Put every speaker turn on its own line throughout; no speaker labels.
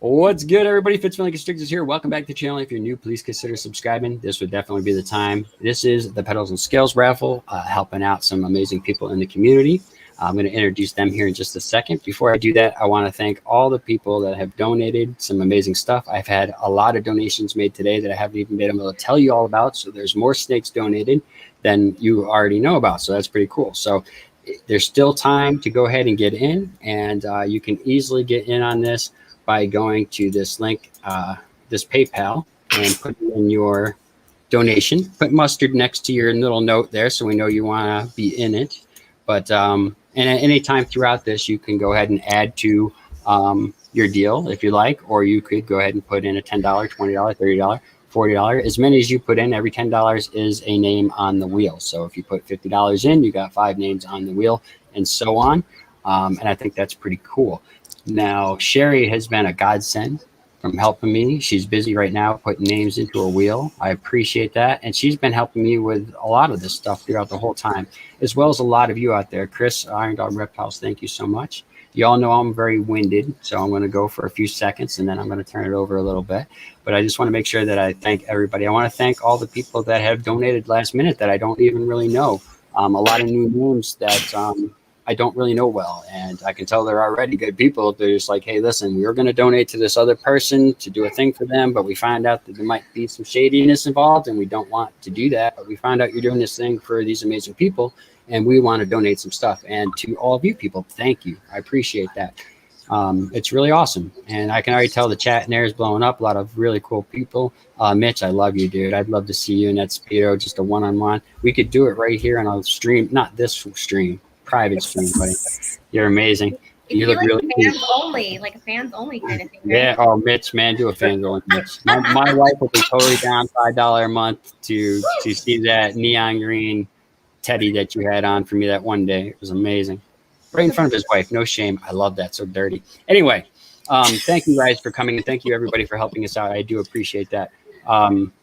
What's good, everybody? Fitzgerald Constrictors here. Welcome back to the channel. If you're new, please consider subscribing. This would definitely be the time. This is the Petals and Scales raffle, helping out some amazing people in the community. I'm going to introduce them here in just a second. Before I do that, I want to thank all the people that have donated some amazing stuff. I've had a lot of donations made today that I haven't even been able to tell you all about. So there's more snakes donated than you already know about. So that's pretty cool. So there's still time to go ahead and get in, and you can easily get in on this by going to this link, this PayPal, and put in your donation. Put mustard next to your little note there so we know you want to be in it. But and at any time throughout this, you can go ahead and add to your deal if you like, or you could go ahead and put in a $10, $20, $30, $40. As many as you put in, every $10 is a name on the wheel. So if you put $50 in, you got 5 names on the wheel, and so on. And I think that's pretty cool. Now, Sherry has been a godsend from helping me. She's busy right now putting names into a wheel. I appreciate that. And she's been helping me with a lot of this stuff throughout the whole time, as well as a lot of you out there. Chris, Iron Dog Reptiles, thank you so much. You all know I'm very winded, so I'm going to go for a few seconds, and then I'm going to turn it over a little bit. But I just want to make sure that I thank everybody. I want to thank all the people that have donated last minute that I don't even really know. A lot of new names that I don't really know well, and I can tell they're already good people. They're just like, hey, listen, we were going to donate to this other person to do a thing for them, but we find out that there might be some shadiness involved, and we don't want to do that. But we found out you're doing this thing for these amazing people, and we want to donate some stuff. And to all of you people, thank you. I appreciate that. It's really awesome, and I can already tell the chat in there is blowing up. A lot of really cool people. Mitch, I love you, dude. I'd love to see you in that Speedo, just a one-on-one. We could do it right here on a stream, not this stream. Private stream, buddy. You're amazing. You look
like
really
fans
cute.
only, like a fans only kind of thing, right?
Yeah. Oh, Mitch, man, do a fans only, Mitch. My wife will be totally down $5 a month to see that neon green teddy that you had on for me that one day. It was amazing. Right in front of his wife. No shame. I love that. So dirty. Anyway, thank you guys for coming, and thank you everybody for helping us out. I do appreciate that. And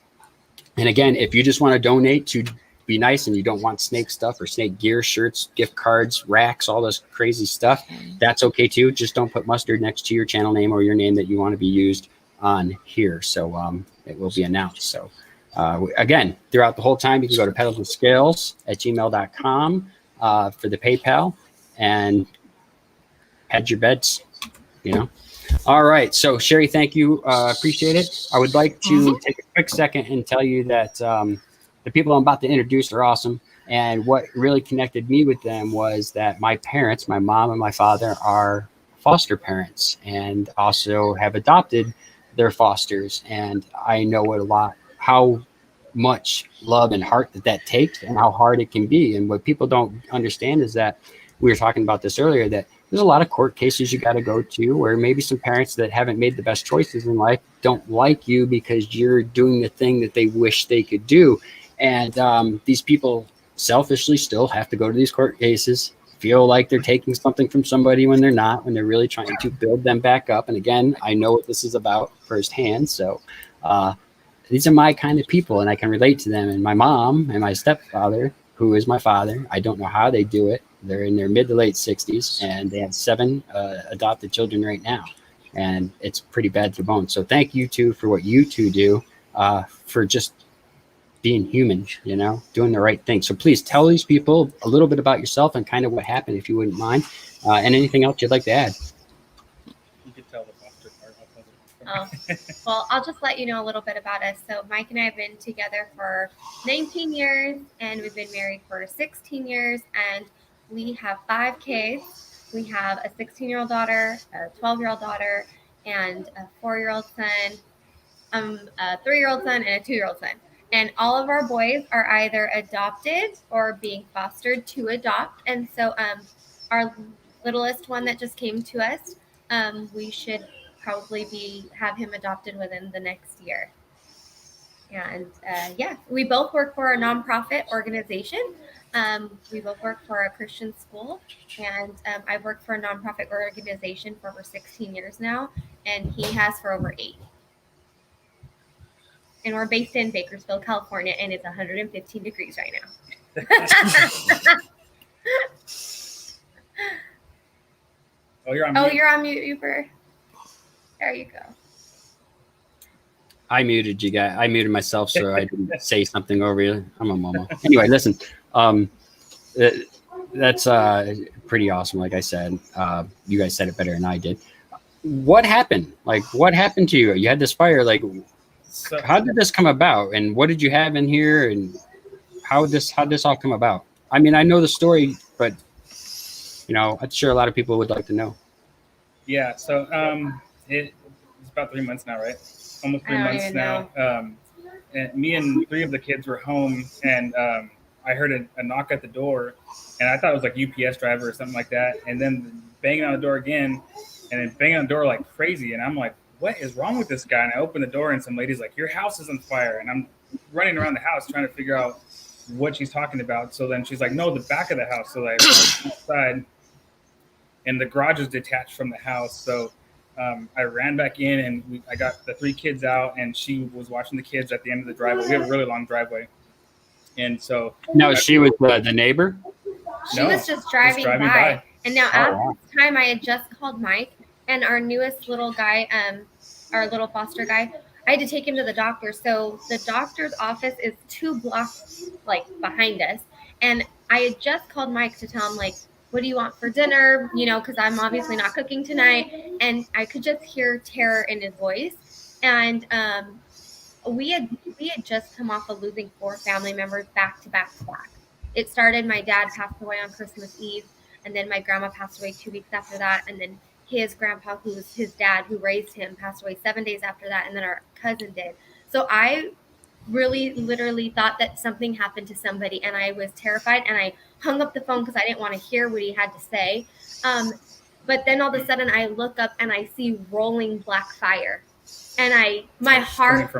again, if you just want to donate to be nice and you don't want snake stuff or snake gear, shirts, gift cards, racks, all this crazy stuff, that's okay too. Just don't put mustard next to your channel name or your name that you want to be used on here. So it will be announced. So again, throughout the whole time, you can go to petalsandscales@gmail.com for the PayPal and hedge your bets, you know. All right. So Sherry, thank you. Appreciate it. I would like to take a quick second and tell you that the people I'm about to introduce are awesome. And what really connected me with them was that my parents, my mom and my father, are foster parents and also have adopted their fosters. And I know how much love and heart that takes and how hard it can be. And what people don't understand is that we were talking about this earlier, that there's a lot of court cases you got to go to where maybe some parents that haven't made the best choices in life don't like you because you're doing the thing that they wish they could do. And these people selfishly still have to go to these court cases, feel like they're taking something from somebody when they're not, when they're really trying to build them back up. And again, I know what this is about firsthand. So these are my kind of people, and I can relate to them. And my mom and my stepfather, who is my father, I don't know how they do it. They're in their mid to late 60s, and they have 7 adopted children right now. And it's pretty bad to bone. So thank you two for what you two do for just being human, you know, doing the right thing. So please tell these people a little bit about yourself and kind of what happened, if you wouldn't mind, and anything else you'd like to add.
You can tell the foster part.
Well, I'll just let you know a little bit about us. So Mike and I have been together for 19 years, and we've been married for 16 years, and we have 5 kids. We have a 16-year-old daughter, a 12-year-old daughter, and a 4-year-old son, a 3-year-old son, and a 2-year-old son. And all of our boys are either adopted or being fostered to adopt. And so our littlest one that just came to us, we should probably have him adopted within the next year. And yeah, we both work for a nonprofit organization. We both work for a Christian school, and I've worked for a nonprofit organization for over 16 years now, and he has for over 8. And we're based in Bakersfield, California, and it's 115 degrees right now.
Oh, you're on mute.
You're on mute, Uber. There you go.
I muted you guys. I muted myself so I didn't say something over you. I'm a mama. Anyway, listen. That's pretty awesome. Like I said, you guys said it better than I did. What happened? Like, what happened to you? You had this fire. Like,
So,
how did this come about? And what did you have in here? And how did this all come about? I mean, I know the story, but I'm sure a lot of people would like to know.
yeah, so it's about 3 months now, right? Almost 3
I don't
months
even
now. And me and 3 of the kids were home, and I heard a knock at the door, and I thought it was like UPS driver or something like that. And then banging on the door again, and then banging on the door like crazy. And I'm like, what is wrong with this guy? And I open the door, and some lady's like, your house is on fire. And I'm running around the house trying to figure out what she's talking about. So then she's like, no, the back of the house. So I went outside, and the garage is detached from the house. So I ran back in, and I got the 3 kids out, and she was watching the kids at the end of the driveway. We have a really long driveway. And so
No, she was the neighbor.
She was just driving by. And now at
wow.
this time, I had just called Mike, and our newest little guy, our little foster guy, I had to take him to the doctor. So the doctor's office is 2 blocks like behind us. And I had just called Mike to tell him, like, what do you want for dinner? Because I'm obviously not cooking tonight. And I could just hear terror in his voice. And we had just come off of losing 4 family members back to back to back. It started, my dad passed away on Christmas Eve, and then my grandma passed away 2 weeks after that, and then his grandpa, who's his dad, who raised him, passed away 7 days after that, and then our cousin did. So I really literally thought that something happened to somebody, and I was terrified, and I hung up the phone because I didn't want to hear what he had to say. But then all of a sudden I look up and I see rolling black fire, and my heart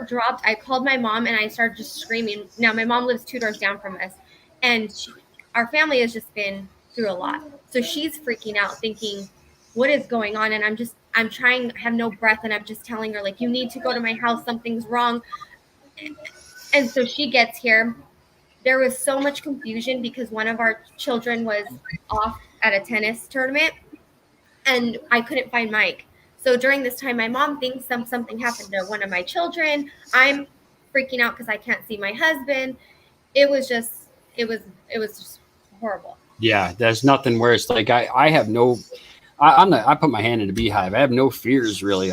dropped. I called my mom, and I started just screaming. Now my mom lives 2 doors down from us, and our family has just been through a lot. So she's freaking out, thinking, what is going on? And I'm trying, I have no breath, and I'm just telling her, like, you need to go to my house, something's wrong. And so she gets here. There was so much confusion because one of our children was off at a tennis tournament, and I couldn't find Mike. So during this time, my mom thinks something happened to one of my children. I'm freaking out because I can't see my husband. It was just horrible.
Yeah, there's nothing worse. Like I have no. I put my hand in a beehive. I have no fears really.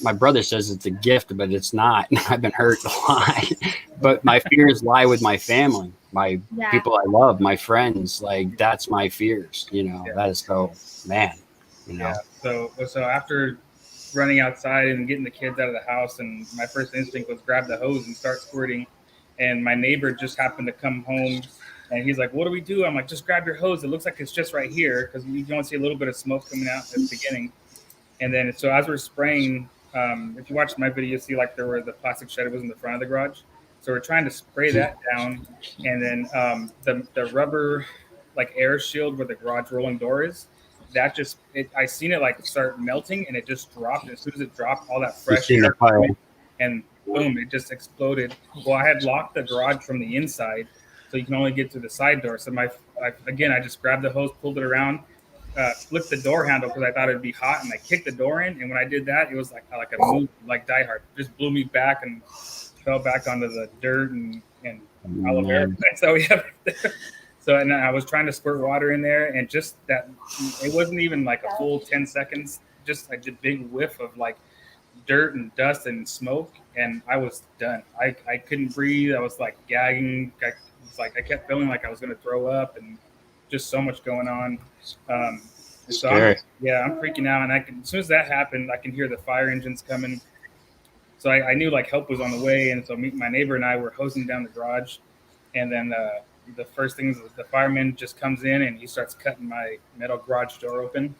My brother says it's a gift, but it's not. I've been hurt a lot. But my fears lie with my family, my people I love, my friends. Like that's my fears. That is so, man.
Yeah. So after running outside and getting the kids out of the house, and my first instinct was grab the hose and start squirting. And my neighbor just happened to come home, and he's like, what do we do? I'm like, just grab your hose. It looks like it's just right here, because you can only see a little bit of smoke coming out at the beginning. And then, so as we're spraying, if you watch my video, you see like there were the plastic shed was in the front of the garage. So we're trying to spray that down. And then the rubber like air shield where the garage rolling door is, that just, I seen it like start melting, and it just dropped. And as soon as it dropped, all that fresh air, and boom, it just exploded. Well, I had locked the garage from the inside, so you can only get through the side door. So I just grabbed the hose, pulled it around, flipped the door handle because I thought it'd be hot, and I kicked the door in. And when I did that, it was like a move, like Die Hard, just blew me back and fell back onto the dirt and all of it. So So and I was trying to squirt water in there, and just that, it wasn't even like a full 10 seconds. Just like the big whiff of like dirt and dust and smoke, and I was done. I couldn't breathe. I was like gagging. I kept feeling like I was going to throw up, and just so much going on. So I'm freaking out, and as soon as that happened, I can hear the fire engines coming. So I knew like help was on the way, and so my neighbor and I were hosing down the garage, and then the first thing is the fireman just comes in, and he starts cutting my metal garage door open,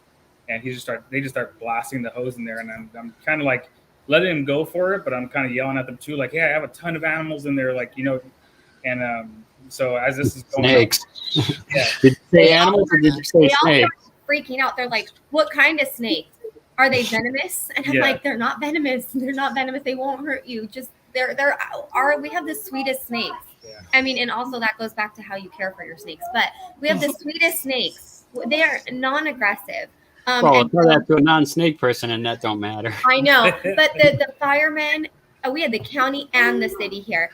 and they just start blasting the hose in there, and I'm kind of like letting him go for it, but I'm kind of yelling at them too, like, hey, I have a ton of animals in there, like, and so as this is going
snakes.
Yeah.
Did you say animals or did you say snakes?
Freaking out. They're like, what kind of snakes? Are they venomous? And I'm like, they're not venomous. They're not venomous. They won't hurt you. Just we have the sweetest snakes. Yeah. I mean, and also that goes back to how you care for your snakes. But we have the sweetest snakes. They are non-aggressive.
Well,
And
tell that to a non-snake person, and that don't matter.
I know, but the firemen, we had the county and the city here.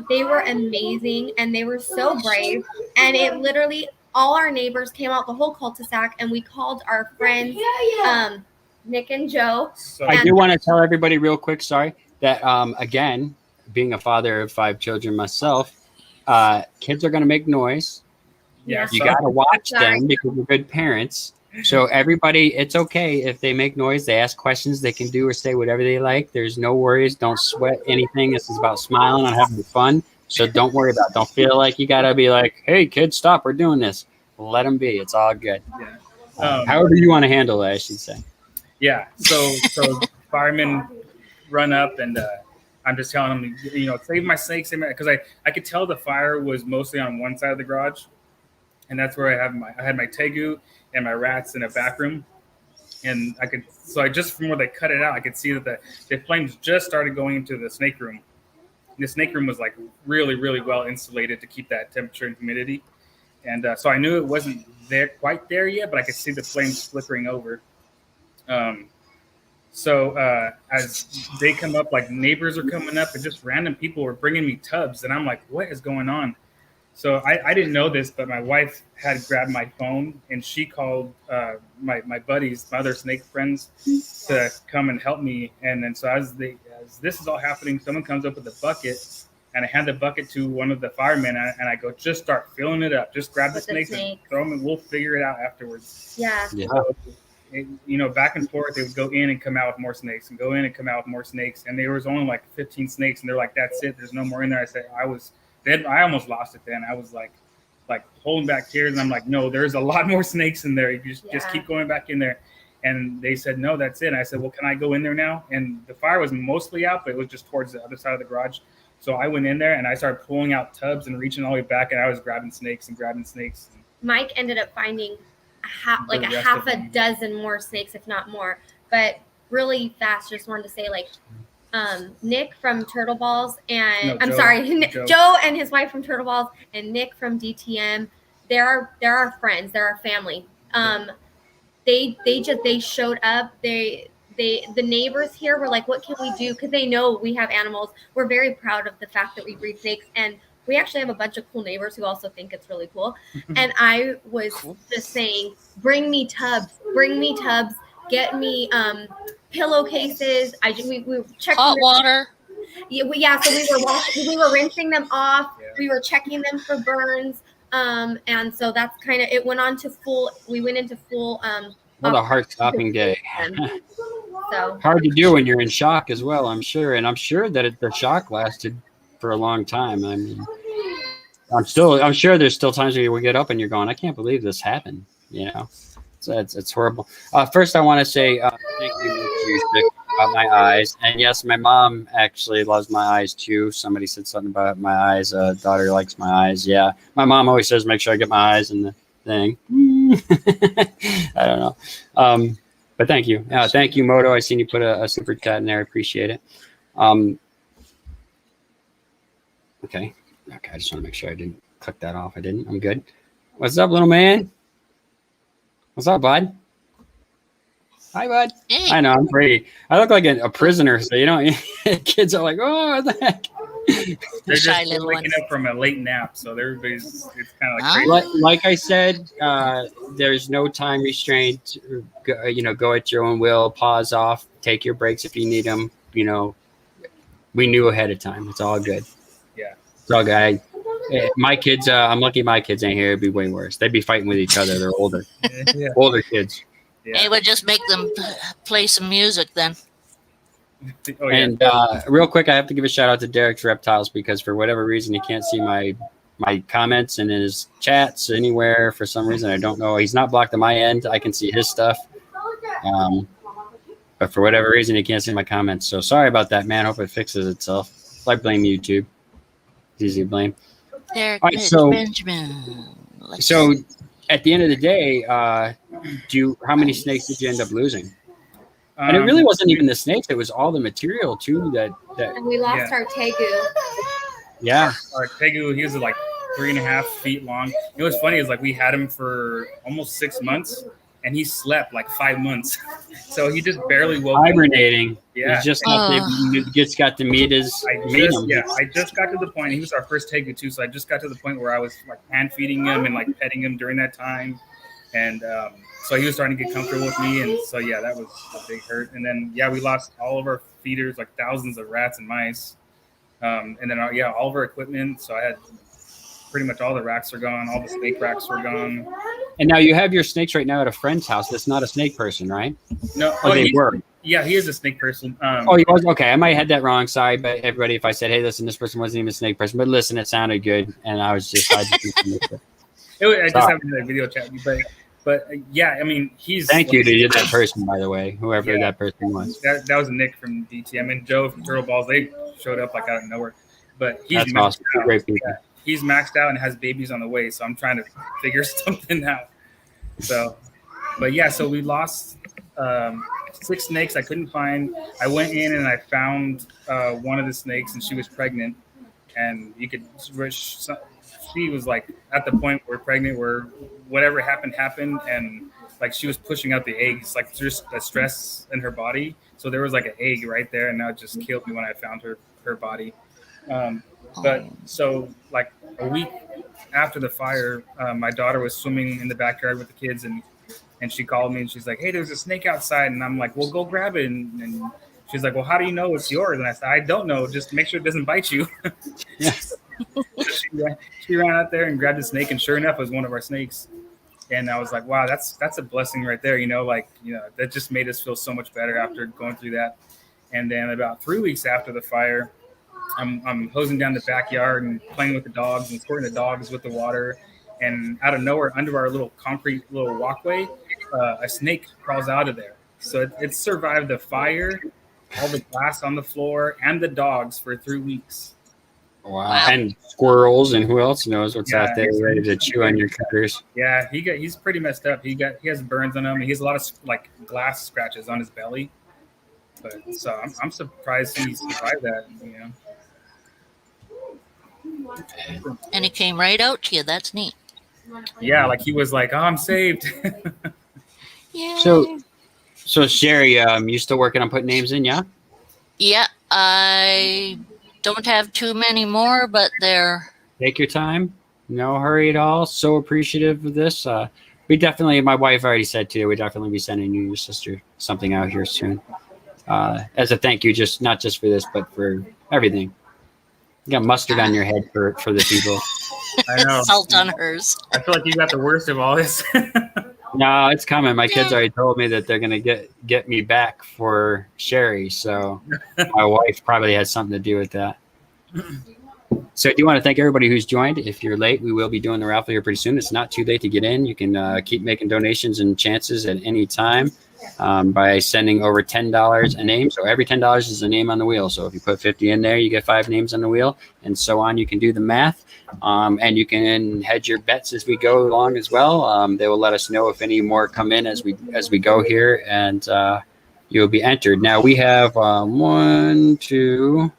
They were amazing, and they were so brave. And it literally, all our neighbors came out, the whole cul-de-sac, and we called our friends, Nick and Joe.
So
I do want to tell everybody real quick, sorry, that again, being a father of 5 children myself, kids are going to make noise.
yeah,
You
so-
got to watch
Sorry.
them because you're good parents. So everybody, it's okay if they make noise. They ask questions. They can do or say whatever they like. There's no worries. Don't sweat anything. This is about smiling and having fun. So don't worry about it. Don't feel like you got to be like, hey, kids, stop. We're doing this. Let them be. It's all good.
Yeah.
However you want to handle it, I should say.
Yeah. So firemen run up, and I'm just telling them, save my snakes, because I could tell the fire was mostly on one side of the garage, and that's where I had my tegu and my rats in a back room, and I just from where they cut it out, I could see that the flames just started going into the snake room. The snake room was like really, really well insulated to keep that temperature and humidity, and so I knew it wasn't quite there yet, but I could see the flames flickering over. So as they come up, like neighbors are coming up, and just random people were bringing me tubs, and I'm like, what is going on? So I didn't know this, but my wife had grabbed my phone, and she called my buddies, my other snake friends, to come and help me. And then so as this is all happening, someone comes up with a bucket, and I hand the bucket to one of the firemen, and I go, just start filling it up. Just grab the snakes and throw them, and we'll figure it out afterwards.
Yeah.
So, back and forth, they would go in and come out with more snakes, and go in and come out with more snakes. And there was only like 15 snakes, and they're like, that's it. There's no more in there. I said, I almost lost it then. I was like holding back tears, and I'm like, no, there's a lot more snakes in there. You just keep going back in there. And they said, no, that's it. And I said, well, can I go in there now? And the fire was mostly out, but it was just towards the other side of the garage. So I went in there, and I started pulling out tubs and reaching all the way back, and I was grabbing snakes.
Mike ended up finding a half a dozen more snakes, if not more. But really fast, just wanted to say, Nick from Turtle Balls, and Joe and his wife from Turtle Balls, and Nick from DTM. They're our friends. They're our family. They showed up. The neighbors here were like, what can we do? Because they know we have animals. We're very proud of the fact that we breed snakes, and we actually have a bunch of cool neighbors who also think it's really cool. And I was just saying, bring me tubs, get me pillowcases. We checked
hot water.
Yeah, so we were rinsing them off. Yeah. We were checking them for burns. And so that's kind of, it went we went into full
what a heart-stopping day.
So
hard to do when you're in shock as well, I'm sure. And I'm sure that the shock lasted for a long time. I mean, I'm sure there's still times where you will get up and you're going, I can't believe this happened. So it's horrible. First, I want to say thank you about my eyes. And yes, my mom actually loves my eyes too. Somebody said something about my eyes. Daughter likes my eyes. Yeah, my mom always says make sure I get my eyes in the thing. I don't know. But thank you. Thank you, Moto. I seen you put a super chat in there. I appreciate it. Okay. I just want to make sure I didn't click that off. I didn't. I'm good. What's up, little man? What's up, bud? Hi, bud.
Hey.
I know, I'm pretty. I look like a prisoner, so kids are like, oh, what the heck?
They're just waking up from a late nap, so it's kind of like crazy.
Like I said, there's no time restraint. Go at your own will. Pause off. Take your breaks if you need them. We knew ahead of time. It's all good.
Yeah,
it's all good. My kids, I'm lucky my kids ain't here. It'd be way worse. They'd be fighting with each other. They're older, older kids.
Yeah. It would just make them play some music then.
Oh, yeah.
And real quick, I have to give a shout out to Derek's Reptiles because for whatever reason he can't see my comments in his chats anywhere for some reason. I don't know. He's not blocked on my end. I can see his stuff. But for whatever reason he can't see my comments. So sorry about that, man. Hope it fixes itself. I blame YouTube. It's easy to blame.
Derek,
all right, so
Benjamin.
So at the end of the day, how many snakes did you end up losing? And it really wasn't even the snakes; it was all the material too.
And we lost our tegu.
Yeah,
our tegu. He was like 3.5 feet long. It was funny. Is like we had him for almost 6 months, and he slept like 5 months. So he just barely woke up.
Hibernating.
Yeah.
He's just got to meet his
I just got to the point. He was our first tegu too, so I just got to the point where I was like hand feeding him and like petting him during that time, and so he was starting to get comfortable with me, and so yeah, that was a big hurt. And then we lost all of our feeders, like thousands of rats and mice, and then all of our equipment. So I had pretty much all the racks are gone, all the snake racks were gone.
And now you have your snakes right now at a friend's house. That's not a snake person, right?
No,
they were.
Yeah, he is a snake person.
He was? Okay, I might have had that wrong. Sorry, but everybody, if I said, hey, listen, this person wasn't even a snake person. But listen, it sounded good, and I just I
just haven't had a video chat with you, but yeah, I mean, he's.
Thank you to that person, by the way, whoever that person was.
That was Nick from DTM, and Joe from Turtle Balls. They showed up like out of nowhere, but he's
awesome. Great people.
Yeah, he's maxed out and has babies on the way, so I'm trying to figure something out. So, but yeah, so we lost 6 snakes I couldn't find. I went in and I found one of the snakes, and she was pregnant, and you could. She was like at the point where pregnant, where whatever happened, and like she was pushing out the eggs, like just the stress in her body. So there was like an egg right there, and now it just killed me when I found her body. But so like a week after the fire, my daughter was swimming in the backyard with the kids, and she called me and she's like, hey, there's a snake outside. And I'm like, well, go grab it. And she's like, well, how do you know it's yours? And I said, I don't know. Just make sure it doesn't bite you. She ran out there and grabbed the snake, and sure enough, it was one of our snakes. And I was like, wow, that's a blessing right there. That just made us feel so much better after going through that. And then about 3 weeks after the fire, I'm hosing down the backyard and playing with the dogs and squirting the dogs with the water. And out of nowhere, under our little concrete walkway, a snake crawls out of there. So it survived the fire, all the glass on the floor, and the dogs for 3 weeks.
Wow. And squirrels, and who else knows what's out there ready to chew on your cutters. Yeah,
he's pretty messed up. He has burns on him, and he has a lot of like glass scratches on his belly. But so I'm surprised he survived that.
And he came right out to you. That's neat.
Yeah, like he was like, oh, I'm saved.
Yeah.
So Sherry, you still working on putting names in? Yeah.
Yeah, I don't have too many more, but they're.
Take your time. No hurry at all. So appreciative of this. We definitely, my wife already said too, we definitely be sending you and your sister something out here soon. As a thank you, not just for this, but for everything. You got mustard on your head for the people.
I know.
Salt on hers.
I feel like you got the worst of all this.
No, it's coming. My kids already told me that they're going to get me back for Sherry. So my wife probably has something to do with that. So I do want to thank everybody who's joined. If you're late, we will be doing the raffle here pretty soon. It's not too late to get in. You can keep making donations and chances at any time by sending over $10 a name. So every $10 is a name on the wheel. So if you put 50 in there, you get 5 names on the wheel, and so on. You can do the math, and you can hedge your bets as we go along as well. They will let us know if any more come in as we go here, and you'll be entered. Now we have 1, 2.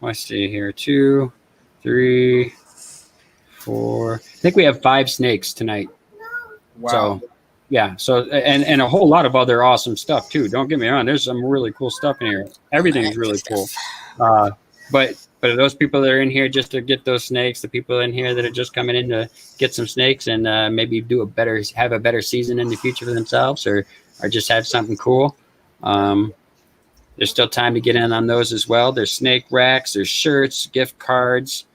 Let's see here, 2, 3, 4. I think we have 5 snakes tonight.
Wow.
So, yeah. So, and a whole lot of other awesome stuff too. Don't get me wrong. There's some really cool stuff in here. Everything's really cool. But those people that are in here just to get those snakes, the people in here that are just coming in to get some snakes and maybe have a better season in the future for themselves, or just have something cool. There's still time to get in on those as well. There's snake racks, there's shirts, gift cards,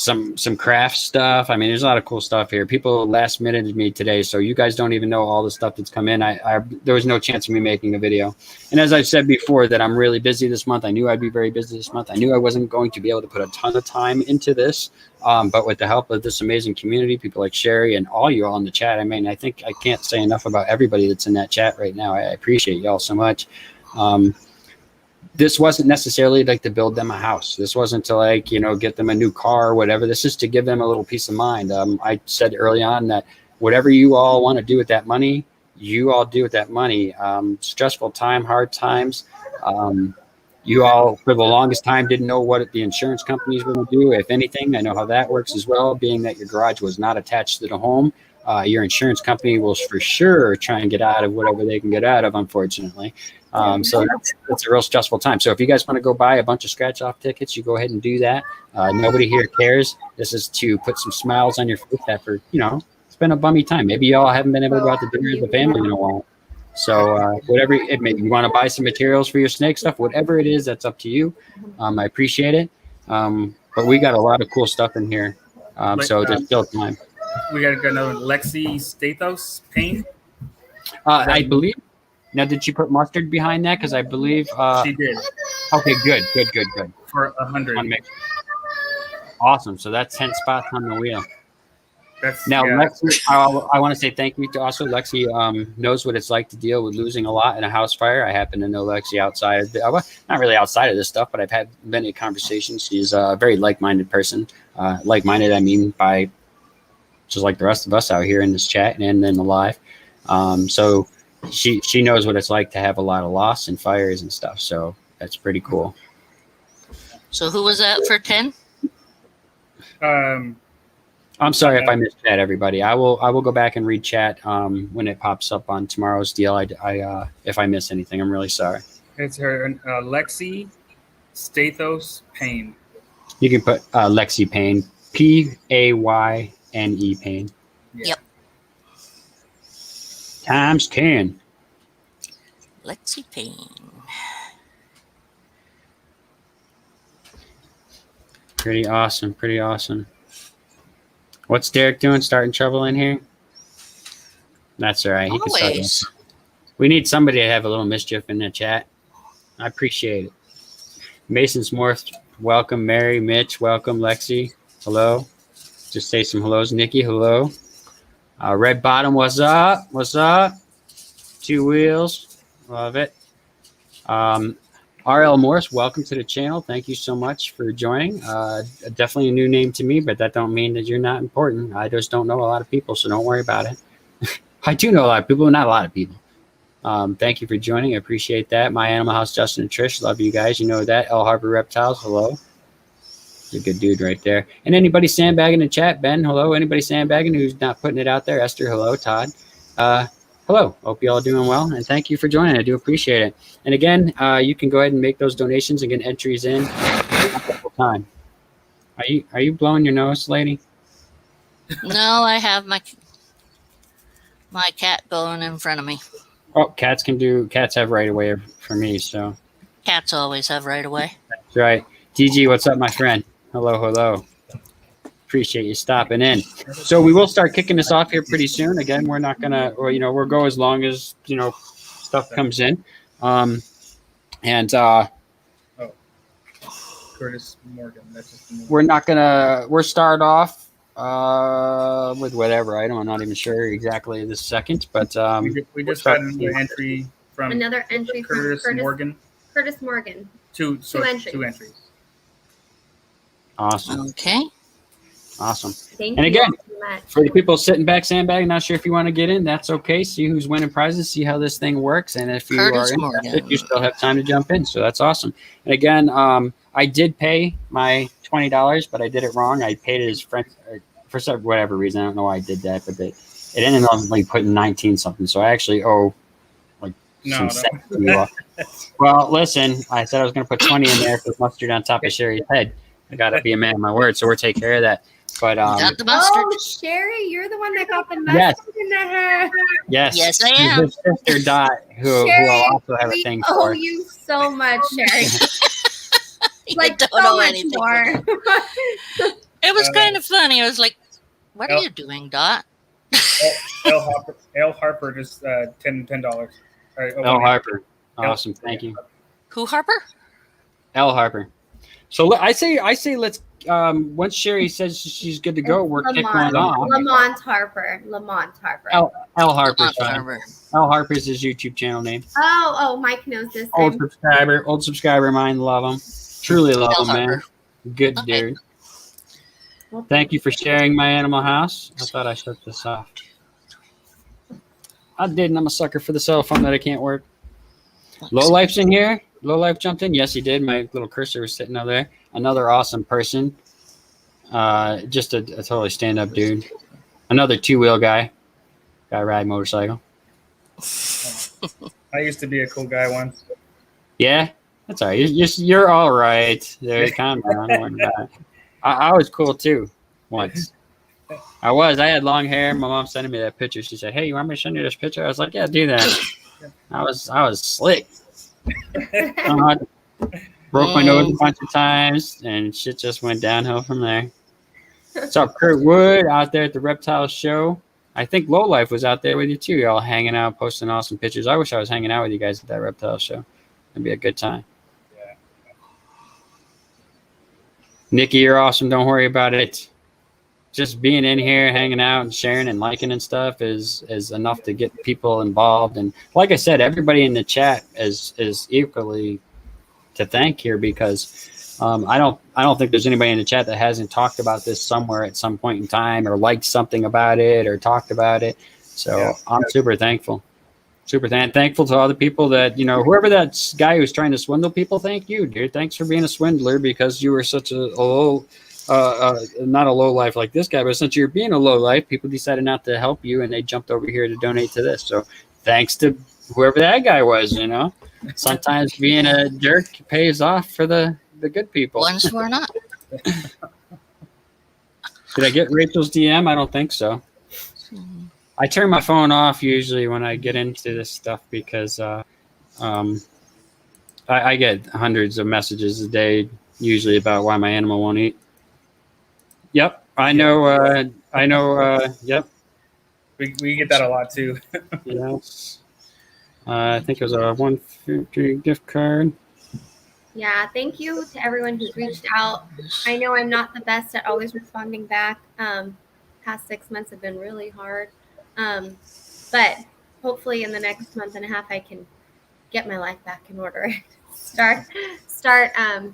some craft stuff. I mean, there's a lot of cool stuff here. People last minuted me today, so you guys don't even know all the stuff that's come in. There was no chance of me making a video. And as I've said before, that I'm really busy this month. I knew I'd be very busy this month. I knew I wasn't going to be able to put a ton of time into this. But with the help of this amazing community, people like Sherry and all you all in the chat, I mean, I think I can't say enough about everybody that's in that chat right now. I appreciate y'all so much. This wasn't necessarily like to build them a house. This wasn't to get them a new car or whatever. This is to give them a little peace of mind. I said early on that whatever you all want to do with that money, you all do with that money. Stressful time, hard times. You all, for the longest time, didn't know what the insurance companies were going to do, if anything. I know how that works as well, being that your garage was not attached to the home. your insurance company will for sure try and get out of whatever they can get out of, unfortunately. So that's a real stressful time. So if you guys want to go buy a bunch of scratch off tickets, you go ahead and do that. Nobody here cares. This is to put some smiles on your face after, it's been a bummy time. Maybe y'all haven't been able to go out to dinner as a family in a while. So whatever it may be, you want to buy some materials for your snake stuff, whatever it is, that's up to you. I appreciate it. But we got a lot of cool stuff in here. So there's still time.
We got to go another Lexi Stathos paint.
I believe. Now, did she put mustard behind that? Because I believe
she did.
Okay, good.
For 100.
Awesome. So that's 10 spots on the wheel.
Now,
Lexi, I want to say thank you to also Lexi. Knows what it's like to deal with losing a lot in a house fire. I happen to know Lexi outside of not really outside of this stuff, but I've had many conversations. She's a very like-minded person. Like-minded, I mean, by just like the rest of us out here in this chat and in the live. So she knows what it's like to have a lot of loss and fires and stuff. So that's pretty cool.
So who was that for 10?
I'm sorry if I missed chat, everybody. I will go back and read chat when it pops up on tomorrow's deal. I if I miss anything, I'm really sorry.
It's her Lexi Stathos Payne.
You can put Lexi Payne, Payne Payne.
Yep.
Times 10.
Lexi Payne.
Pretty awesome. What's Derek doing? Starting trouble in here? That's all right. He can start. We need somebody to have a little mischief in the chat. I appreciate it. Mason Smorth, welcome. Mary, Mitch, welcome. Lexi, hello. Just say some hellos. Nikki, hello. Red Bottom, what's up? What's up? Two Wheels, love it. RL Morris, welcome to the channel. Thank you so much for joining. Definitely a new name to me, but that don't mean that you're not important. I just don't know a lot of people, so don't worry about it. I do know a lot of people, but not a lot of people. Thank you for joining. I appreciate that. My Animal House, Justin and Trish, love you guys. You know that. El Harbor Reptiles, hello. He's a good dude right there. And anybody sandbagging in the chat, Ben, hello. Anybody sandbagging who's not putting it out there? Esther, hello. Todd, hello. Hope you all doing well, and thank you for joining. I do appreciate it. And again, you can go ahead and make those donations and get entries in time. Are you blowing your nose, lady?
No, I have my cat going in front of me.
Oh, cats have right away for me, so.
Cats always have right away.
That's right. DG, what's up, my friend? Hello. Appreciate you stopping in. So we will start kicking this off here pretty soon. Again, we're not gonna, we'll go as long as stuff comes in.
Curtis Morgan. That's just
we're start off with whatever. I'm not even sure exactly this second, but
we just got another entry from
Curtis
Morgan.
Curtis Morgan.
Two entries.
Awesome.
Okay.
Awesome.
Thank
and
you
again,
so much.
for the people sitting back sandbagging, not sure if you want to get in, that's okay. See who's winning prizes, see how this thing works, and if you are interested, you still have time to jump in. So that's awesome. And again, I did pay my $20, but I did it wrong. I paid it as friend for whatever reason. I don't know why I did that, but it ended up like putting 19 something. So I actually owe some cents to you all. Well, listen, I said I was going to put 20 in there for mustard on top of Sherry's head. I got to be a man of my word, so we'll take care of that. But
got the mustard.
Oh, Sherry, you're the one that got the mustard in the hair.
Yes,
I am.
His sister Dot, who I'll also have a thing for.
Oh, you so much, Sherry.
Like
don't
so
know
much
anything.
more. It was kind of funny. I was like, "What are you doing, Dot?"
L Harper just $10.
L Harper, awesome, thank you.
Who Harper?
L Harper. So I say let's once Sherry says she's good to go, we're kicking one off.
Lamont Harper.
L Harper.
Harper.
L Harper's his YouTube channel name.
Oh, Mike knows this.
Old subscriber of mine, love him. Truly love him, man.
Harper.
Good dude. Thank you for sharing my Animal House. I thought I shut this off. I didn't. I'm a sucker for the cell phone that I can't work. Low Life's in here. Low Life jumped in. Yes, he did. My little cursor was sitting over there. Another awesome person. Just a totally stand-up dude. Another two-wheel guy ride motorcycle.
I used to be a cool guy once.
Yeah, that's all right. You're all right. There, calm down. Don't worry about it. I was cool too once. I had long hair. My mom sent me that picture. She said, "Hey, you want me to send you this picture?" I was like, "Yeah, do that." I was slick. Broke my nose a bunch of times, and shit just went downhill from there. What's up, Kurt Wood out there at the Reptile Show? I think Lowlife was out there with you too. Y'all hanging out, posting awesome pictures. I wish I was hanging out with you guys at that Reptile Show. It'd be a good time.
Yeah.
Nikki, you're awesome. Don't worry about it. Just being in here, hanging out and sharing and liking and stuff is enough to get people involved. And like I said, everybody in the chat is equally to thank here, because I don't think there's anybody in the chat that hasn't talked about this somewhere at some point in time, or liked something about it, or talked about it. So yeah, I'm super thankful. Thankful to all the people that, whoever that guy who's trying to swindle people, thank you, dude. Thanks for being a swindler, because you were such a low, not a low life like this guy, but since you're being a low life, people decided not to help you, and they jumped over here to donate to this. So thanks to whoever that guy was, Sometimes being a jerk pays off for the good people.
Ones who are not.
Did I get Rachel's DM? I don't think so. I turn my phone off usually when I get into this stuff, because I get hundreds of messages a day, usually about why my animal won't eat. Yep, I know. Yep.
We get that a lot too.
Yes. I think it was a $150 gift card.
Yeah, thank you to everyone who's reached out. I know I'm not the best at always responding back. Past 6 months have been really hard. But hopefully in the next month and a half, I can get my life back in order. start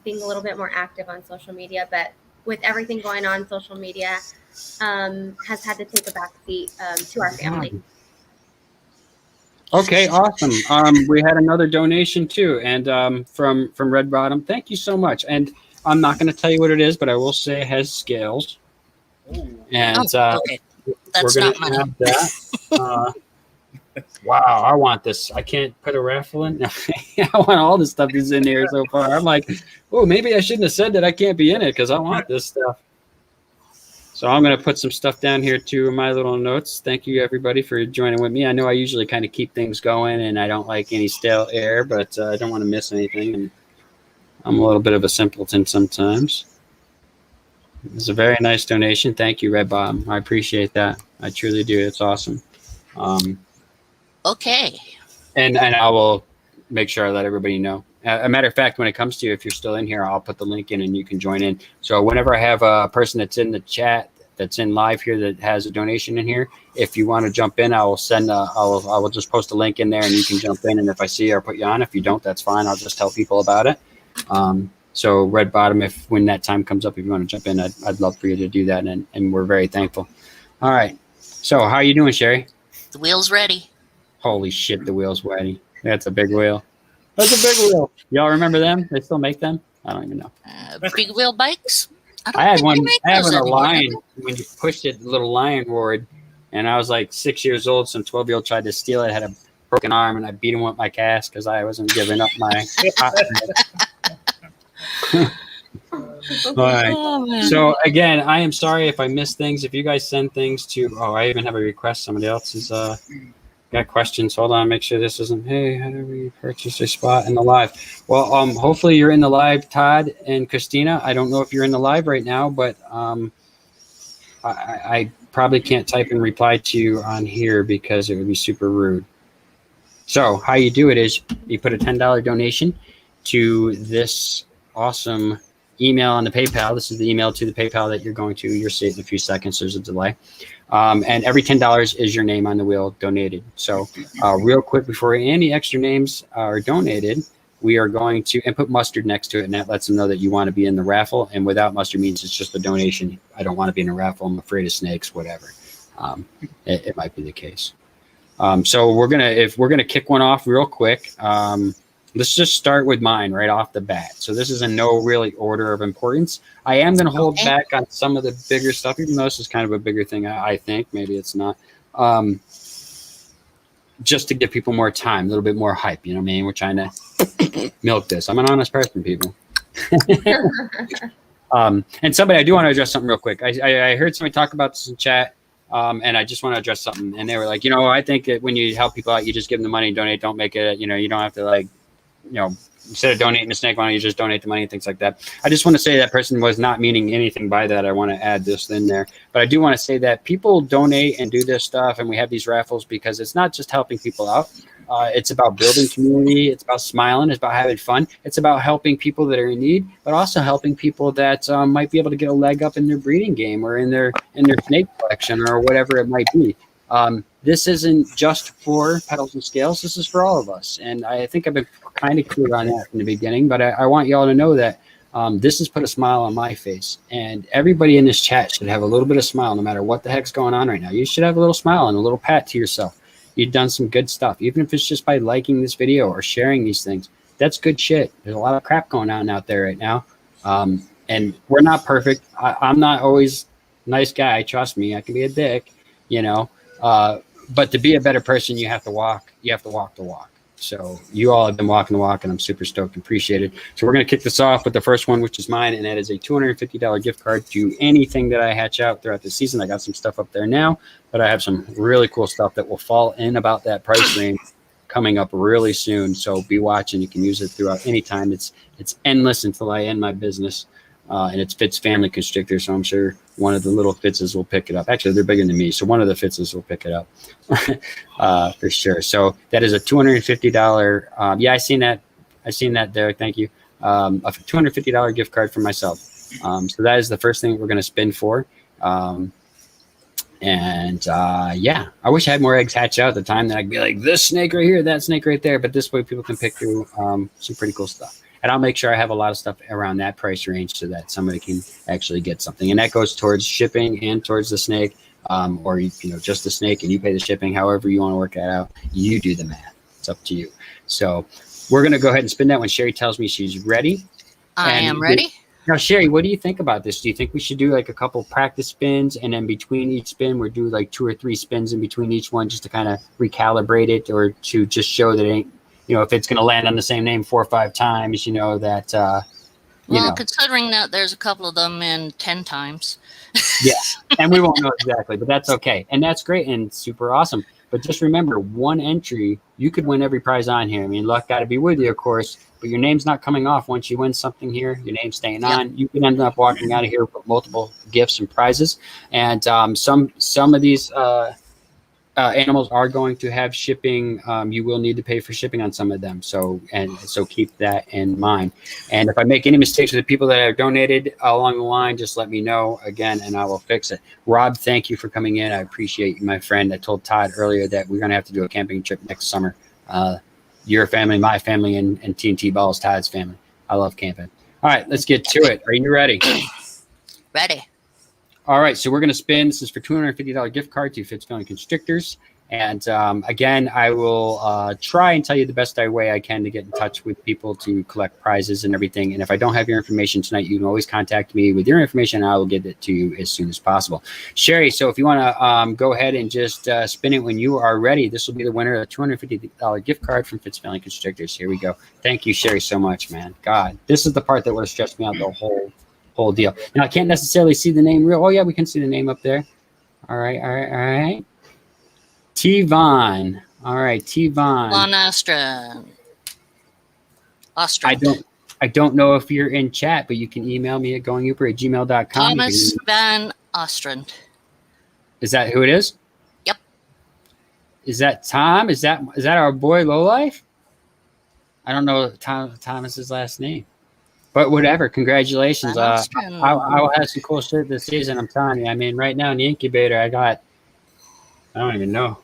being a little bit more active on social media. But with everything going on, social media has had to take a back seat to our family.
Okay, awesome. We had another donation too, and from Red Bottom. Thank you so much. And I'm not going to tell you what it is, but I will say it has scales. And
okay. That's
we're going
not
to
money.
have that. Wow, I want this. I can't put a raffle in. I want all the stuff that's in here so far. I'm like, oh, maybe I shouldn't have said that I can't be in it, because I want this stuff. So I'm going to put some stuff down here too in my little notes. Thank you, everybody, for joining with me. I know I usually kind of keep things going, and I don't like any stale air, but I don't want to miss anything. And I'm a little bit of a simpleton sometimes. It's a very nice donation. Thank you, Red Bottom. I appreciate that. I truly do. It's awesome.
Okay.
And I will make sure I let everybody know. A matter of fact, when it comes to you, if you're still in here, I'll put the link in and you can join in. So whenever I have a person that's in the chat, that's in live here, that has a donation in here, if you want to jump in, I will send. I will just post a link in there, and you can jump in. And if I see you, I'll put you on. If you don't, that's fine. I'll just tell people about it. So Red Bottom, when that time comes up, if you want to jump in, I'd love for you to do that, and we're very thankful. All right. So how are you doing, Sherry?
The wheel's ready.
Holy shit, the wheel's ready. That's a big wheel. That's a big wheel. Y'all remember them? They still make them? I don't even know.
Big wheel bikes?
I had one. I had a lion when you pushed it, the little lion roared, and I was like 6 years old. Some 12-year-old tried to steal it. I had a broken arm, and I beat him with my cast because I wasn't giving up my. All right.
Oh,
So again, I am sorry if I missed things. If you guys send things to, I even have a request. Somebody else is got questions. Hold on, make sure this isn't. Hey, how do we purchase a spot in the live? Well, hopefully you're in the live, Todd and Christina. I don't know if you're in the live right now, but I probably can't type and reply to you on here because it would be super rude. So how you do it is you put a $10 donation to this awesome email on the PayPal. This is the email to the PayPal that you're going to. You'll see it in a few seconds. There's a delay. And every $10 is your name on the wheel donated. So real quick, before any extra names are donated, we are going to put mustard next to it, and that lets them know that you want to be in the raffle. And without mustard means it's just a donation. I don't want to be in a raffle. I'm afraid of snakes, whatever. It might be the case. So if we're gonna kick one off real quick. let's just start with mine right off the bat. So this is in no really order of importance. I am going to hold back on some of the bigger stuff, even though this is kind of a bigger thing. I think maybe it's not. Just to give people more time, a little bit more hype. You know what I mean? We're trying to milk this. I'm an honest person, people. And somebody, I do want to address something real quick. I heard somebody talk about this in chat, and I just want to address something. And they were like, you know, I think that when you help people out, you just give them the money, donate, don't make it, you know, you don't have to like, you know, instead of donating the snake, why don't you just donate the money and things like that. I just want to say that person was not meaning anything by that. I want to add this in there. But I do want to say that people donate and do this stuff, and we have these raffles because it's not just helping people out. It's about building community. It's about smiling. It's about having fun. It's about helping people that are in need, but also helping people that might be able to get a leg up in their breeding game or in their snake collection or whatever it might be. This isn't just for Petals and Scales. This is for all of us. And I think I've been kind of clear on that from the beginning, but I want you all to know that this has put a smile on my face. And everybody in this chat should have a little bit of smile no matter what the heck's going on right now. You should have a little smile and a little pat to yourself. You've done some good stuff, even if it's just by liking this video or sharing these things. That's good shit. There's a lot of crap going on out there right now. And we're not perfect. I'm not always a nice guy. Trust me, I can be a dick, you know. But to be a better person, you have to walk the walk. So you all have been walking the walk, and I'm super stoked and appreciate it. So we're going to kick this off with the first one, which is mine, and that is a $250 gift card to anything that I hatch out throughout the season. I got some stuff up there now, but I have some really cool stuff that will fall in about that price range coming up really soon. So be watching. You can use it throughout any time. It's endless until I end my business. And it's Fitz family constrictor, so I'm sure one of the little Fitzes will pick it up. Actually, they're bigger than me, so one of the Fitzes will pick it up for sure. So that is a $250. Yeah, I seen that, Derek. Thank you. A $250 gift card for myself. So that is the first thing we're going to spin for. Yeah, I wish I had more eggs hatch out at the time. That I'd be like, this snake right here, that snake right there. But this way, people can pick through some pretty cool stuff. And I'll make sure I have a lot of stuff around that price range so that somebody can actually get something. And that goes towards shipping and towards the snake, or you know, just the snake, and you pay the shipping. However you want to work that out, you do the math. It's up to you. So we're going to go ahead and spin that when Sherry tells me she's ready.
I am ready.
Now, Sherry, what do you think about this? Do you think we should do like a couple practice spins, and then between each spin, we'll do like 2 or 3 spins in between each one just to kind of recalibrate it, or to just show that it ain't, you know, if it's going to land on the same name 4 or 5 times, you know, that,
considering that there's a couple of them in 10 times.
Yeah. And we won't know exactly, but that's okay. And that's great and super awesome. But just remember, one entry, you could win every prize on here. I mean, luck got to be with you, of course, but your name's not coming off once you win something here. Your name's staying on. You can end up walking out of here with multiple gifts and prizes. And some of these, animals are going to have shipping. You will need to pay for shipping on some of them. So keep that in mind. And if I make any mistakes with the people that have donated along the line, just let me know again, and I will fix it. Rob, thank you for coming in. I appreciate you, my friend. I told Todd earlier that we're going to have to do a camping trip next summer. Your family, my family, and TNT Balls, Todd's family. I love camping. All right, let's get to it. Are you ready?
Ready.
All right, so we're going to spin. This is for $250 gift card to Fitz Family Constrictors. And again, I will try and tell you the best way I can to get in touch with people to collect prizes and everything. And if I don't have your information tonight, you can always contact me with your information, and I will get it to you as soon as possible. Sherry, so if you want to go ahead and just spin it when you are ready, this will be the winner of a $250 gift card from Fitz Family Constrictors. Here we go. Thank you, Sherry, so much, man. God, this is the part that would have stressed me out the whole deal. Now I can't necessarily see the name real. Oh yeah, we can see the name up there. All right. T-Von. All right, T-Von.
Von Ostrand.
I don't know if you're in chat, but you can email me at goinguber@gmail.com.
Thomas Van Ostrand.
Is that who it is?
Yep.
Is that Tom? Is that our boy Lowlife? I don't know Thomas's last name. But whatever, congratulations. I will have some cool shit this season, I'm telling you. I mean, right now in the incubator, I don't even know.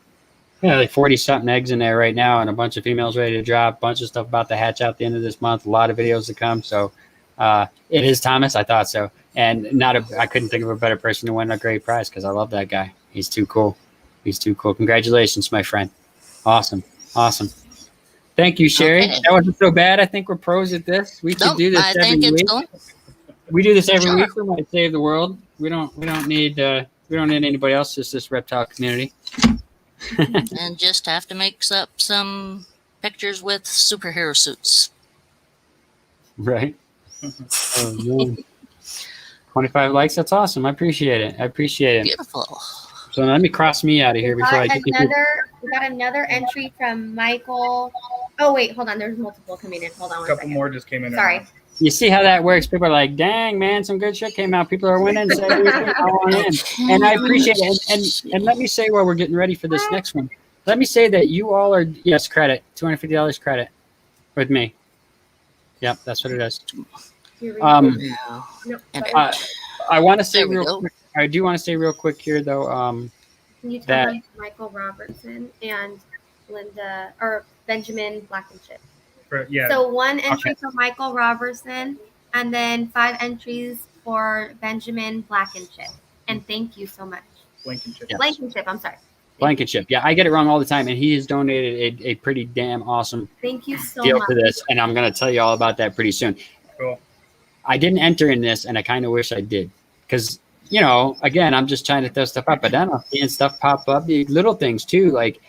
Yeah, like 40-something eggs in there right now, and a bunch of females ready to drop, a bunch of stuff about to hatch out the end of this month, a lot of videos to come. So it is Thomas. I thought so. And I couldn't think of a better person to win a great prize because I love that guy. He's too cool. Congratulations, my friend. Awesome. Thank you, Sherry.
Okay.
That wasn't so bad. I think we're pros at this. We could
Nope,
do this
I
every
think it's
week.
going.
We do this every
Sure.
week. We might save the world. We don't need anybody else. Just this reptile community.
And just have to mix up some pictures with superhero suits.
Right. Oh, man. 25 likes. That's awesome. I appreciate it.
Beautiful.
So let me cross me out of here before I get
We got another entry from Michael. Oh wait, hold on. There's multiple coming in. Hold on
A
one
couple
second.
more just came in.
Sorry.
You see how that works? People are like, "Dang, man, some good shit came out. People are winning. So I want in." And I appreciate it. And let me say, while we're getting ready for this next one, let me say that you all are credit $250 credit with me. Yep, that's what it is.
Here we
Um,
go.
No.
Nope,
and
sorry.
I want to say
There we
real
go.
quick. I do want to say real quick here, though.
Can you tell
that-
me Michael Robertson and Linda or Benjamin Blankenship?
Yeah.
So one entry for Michael Robertson, and then 5 entries for Benjamin Blankenship. And thank you so much.
Blankenship.
Yeah.
Blankenship, I'm sorry.
Blankenship. Yeah, I get it wrong all the time, and he has donated a pretty damn awesome
Thank you so
deal
much.
to this, and I'm going to tell you all about that pretty soon.
Cool.
I didn't enter in this, and I kind of wish I did, because again, I'm just trying to throw stuff up, but then I'm seeing stuff pop up, the little things too, like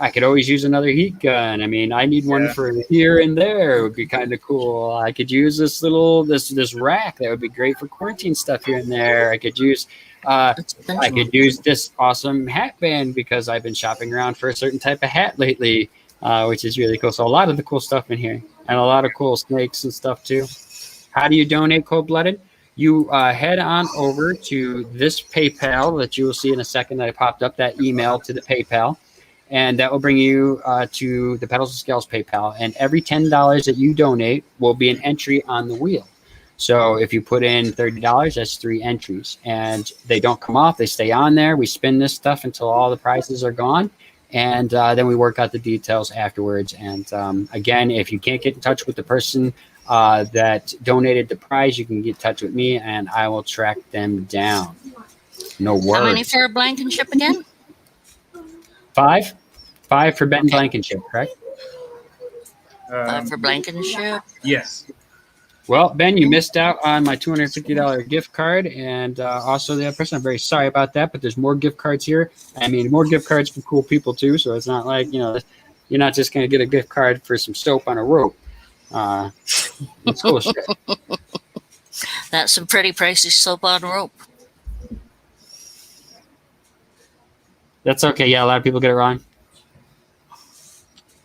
I could always use another heat gun. I mean, I need one for here and there. It would be kind of cool. I could use this this rack. That would be great for quarantine stuff here and there. I could use this awesome hat band because I've been shopping around for a certain type of hat lately, which is really cool. So a lot of the cool stuff in here, and a lot of cool snakes and stuff too. How do you donate Cold-Blooded? You head on over to this PayPal that you will see in a second that I popped up, that email to the PayPal. And that will bring you to the Petals and Scales PayPal. And every $10 that you donate will be an entry on the wheel. So if you put in $30, that's 3 entries. And they don't come off. They stay on there. We spin this stuff until all the prizes are gone. And then we work out the details afterwards. And again, if you can't get in touch with the person that donated the prize, you can get in touch with me, and I will track them down. No worries.
How many for Blankenship again?
5 for Ben Blankenship, correct?
5 for Blankenship.
Yes.
Well, Ben, you missed out on my $250 gift card, and also the other person. I'm very sorry about that, but there's more gift cards here. I mean, more gift cards for cool people too. So it's not like you're not just going to get a gift card for some soap on a rope. It's cool shit.
That's some pretty pricey soap on rope.
That's okay. Yeah, a lot of people get it wrong.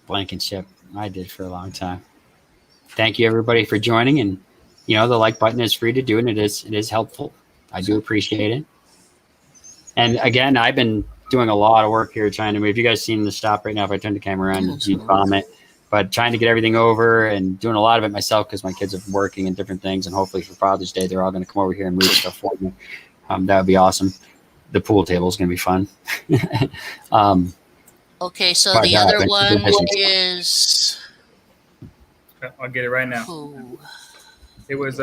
Blankenship. I did for a long time. Thank you, everybody, for joining. And, the like button is free to do, and it is helpful. I do appreciate it. And, again, I've been doing a lot of work here trying to move. You guys seen the shop right now. If I turn the camera on, you'd vomit. But trying to get everything over and doing a lot of it myself because my kids are working and different things. And hopefully for Father's Day, they're all going to come over here and move stuff for me. That would be awesome. The pool table is going to be fun.
Okay, so the other one is...
I'll get it right now.
Ooh.
It was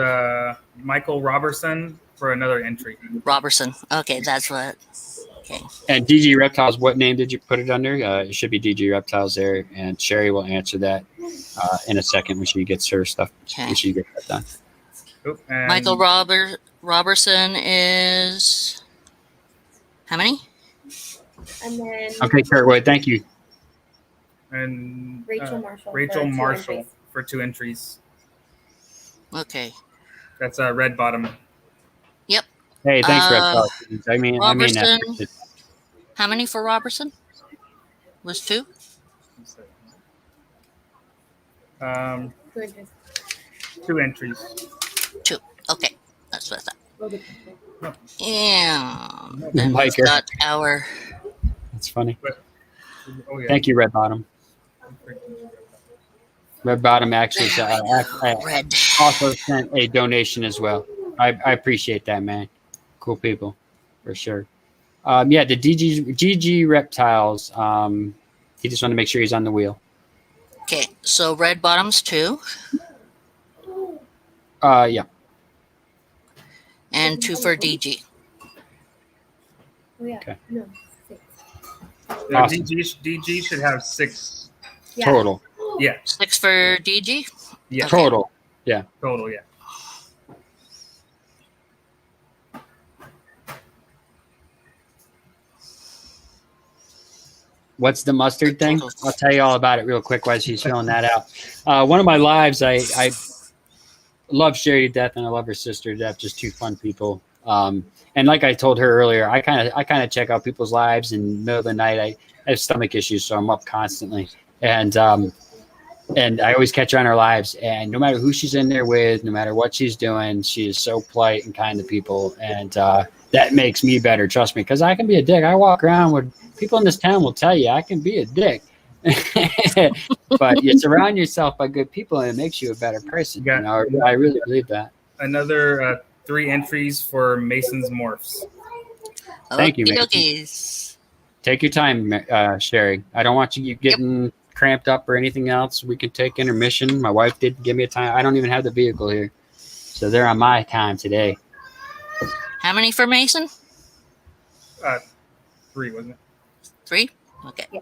Michael Robertson for another entry.
Robertson. Okay, that's what... Okay.
And DG Reptiles, what name did you put it under? It should be DG Reptiles there, and Sherry will answer that in a second when she gets her stuff.
Okay.
When she gets that done.
Oop, and
Michael Robertson is... How many?
And then
Okay, Kurtwood, thank you.
And
Rachel Marshall.
Rachel
for 2
Marshall
entries.
for 2 entries.
Okay.
That's Red Bottom.
Hey, thanks, Reptiles. I mean
Robertson.
that.
How many for Robertson? Was 2?
2 entries.
2 entries.
2. Okay. That's what I thought.
No.
And then
Like
we've
her.
got our...
That's funny.
Oh, yeah.
Thank you, Red Bottom. Red Bottom actually
Red.
also sent a donation as well. I appreciate that, man. Cool people, for sure. The GG Reptiles. He just wanted to make sure he's on the wheel.
Okay, so red bottoms 2
Yeah.
and 2 for DG.
Oh, yeah.
Okay.
No, 6.
Awesome.
DG should have 6.
Yeah.
Total.
Yeah.
6 for DG?
Yeah.
Okay.
Total. Yeah.
Total, yeah.
What's the mustard thing? I'll tell you all about it real quick while she's filling that out. One of my lives, I love Sherry to death, and I love her sister to death. Just two fun people. And like I told her earlier, I kind of check out people's lives in the middle of the night. I have stomach issues, so I'm up constantly, and I always catch her on her lives. And no matter who she's in there with, no matter what she's doing, she is so polite and kind to people, and that makes me better. Trust me, because I can be a dick. I walk around with people in this town will tell you I can be a dick. But you surround yourself by good people, and it makes you a better person. You know, I really believe that.
Another 3 entries for Mason's morphs.
Thank you, Mason. Take your time, Sherry. I don't want you getting cramped up or anything else. We can take intermission. My wife did give me a time. I don't even have the vehicle here, so they're on my time today.
How many for Mason?
3, wasn't it?
3? Okay.
Yeah.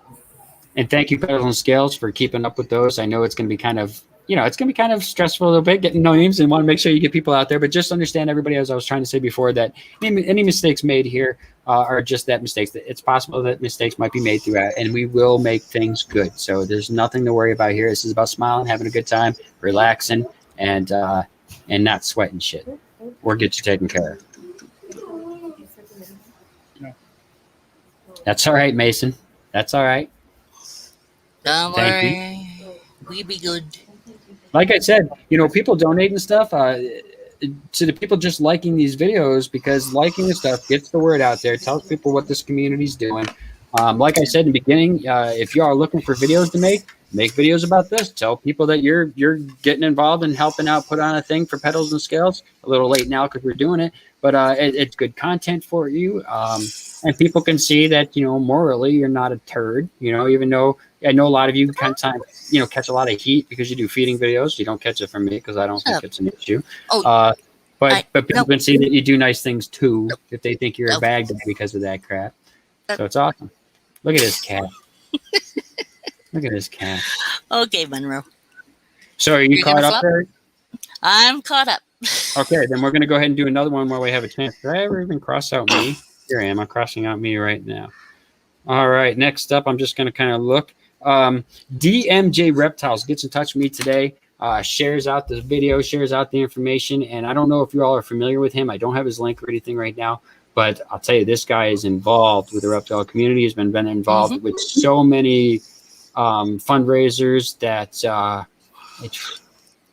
And thank you, Petals and Scales, for keeping up with those. I know it's going to be kind of, it's going to be kind of stressful a little bit getting no names, and want to make sure you get people out there. But just understand, everybody, as I was trying to say before, that any mistakes made here are just that mistakes. It's possible that mistakes might be made throughout, and we will make things good. So there's nothing to worry about here. This is about smiling, having a good time, relaxing, and not sweating shit. We'll get you taken care of. That's all right, Mason. That's all right.
Don't
Thank
worry. We be good.
Like I said, people donating stuff to the people just liking these videos, because liking the stuff gets the word out there, tells people what this community's doing. Like I said in the beginning, if you are looking for videos to make videos about this. Tell people that you're getting involved and helping out, put on a thing for Petals and Scales. A little late now because we're doing it, but it's good content for you. And people can see that, morally you're not a turd, even though I know a lot of you catch a lot of heat because you do feeding videos. You don't catch it from me because I don't think it's an issue. But people can see that you do nice things too if they think you're a bag dog because of that crap. So it's awesome. Look at this cat. Look at this cat.
Okay, Monroe.
So are you caught up there?
I'm caught up.
Okay, then we're going to go ahead and do another one while we have a chance. Did I ever even cross out me? Here I am. I'm crossing out me right now. All right, next up, I'm just going to kind of look. DMJ Reptiles gets in touch with me today, shares out the video, shares out the information, and I don't know if you all are familiar with him. I don't have his link or anything right now, but I'll tell you, this guy is involved with the reptile community. He's been involved with so many fundraisers that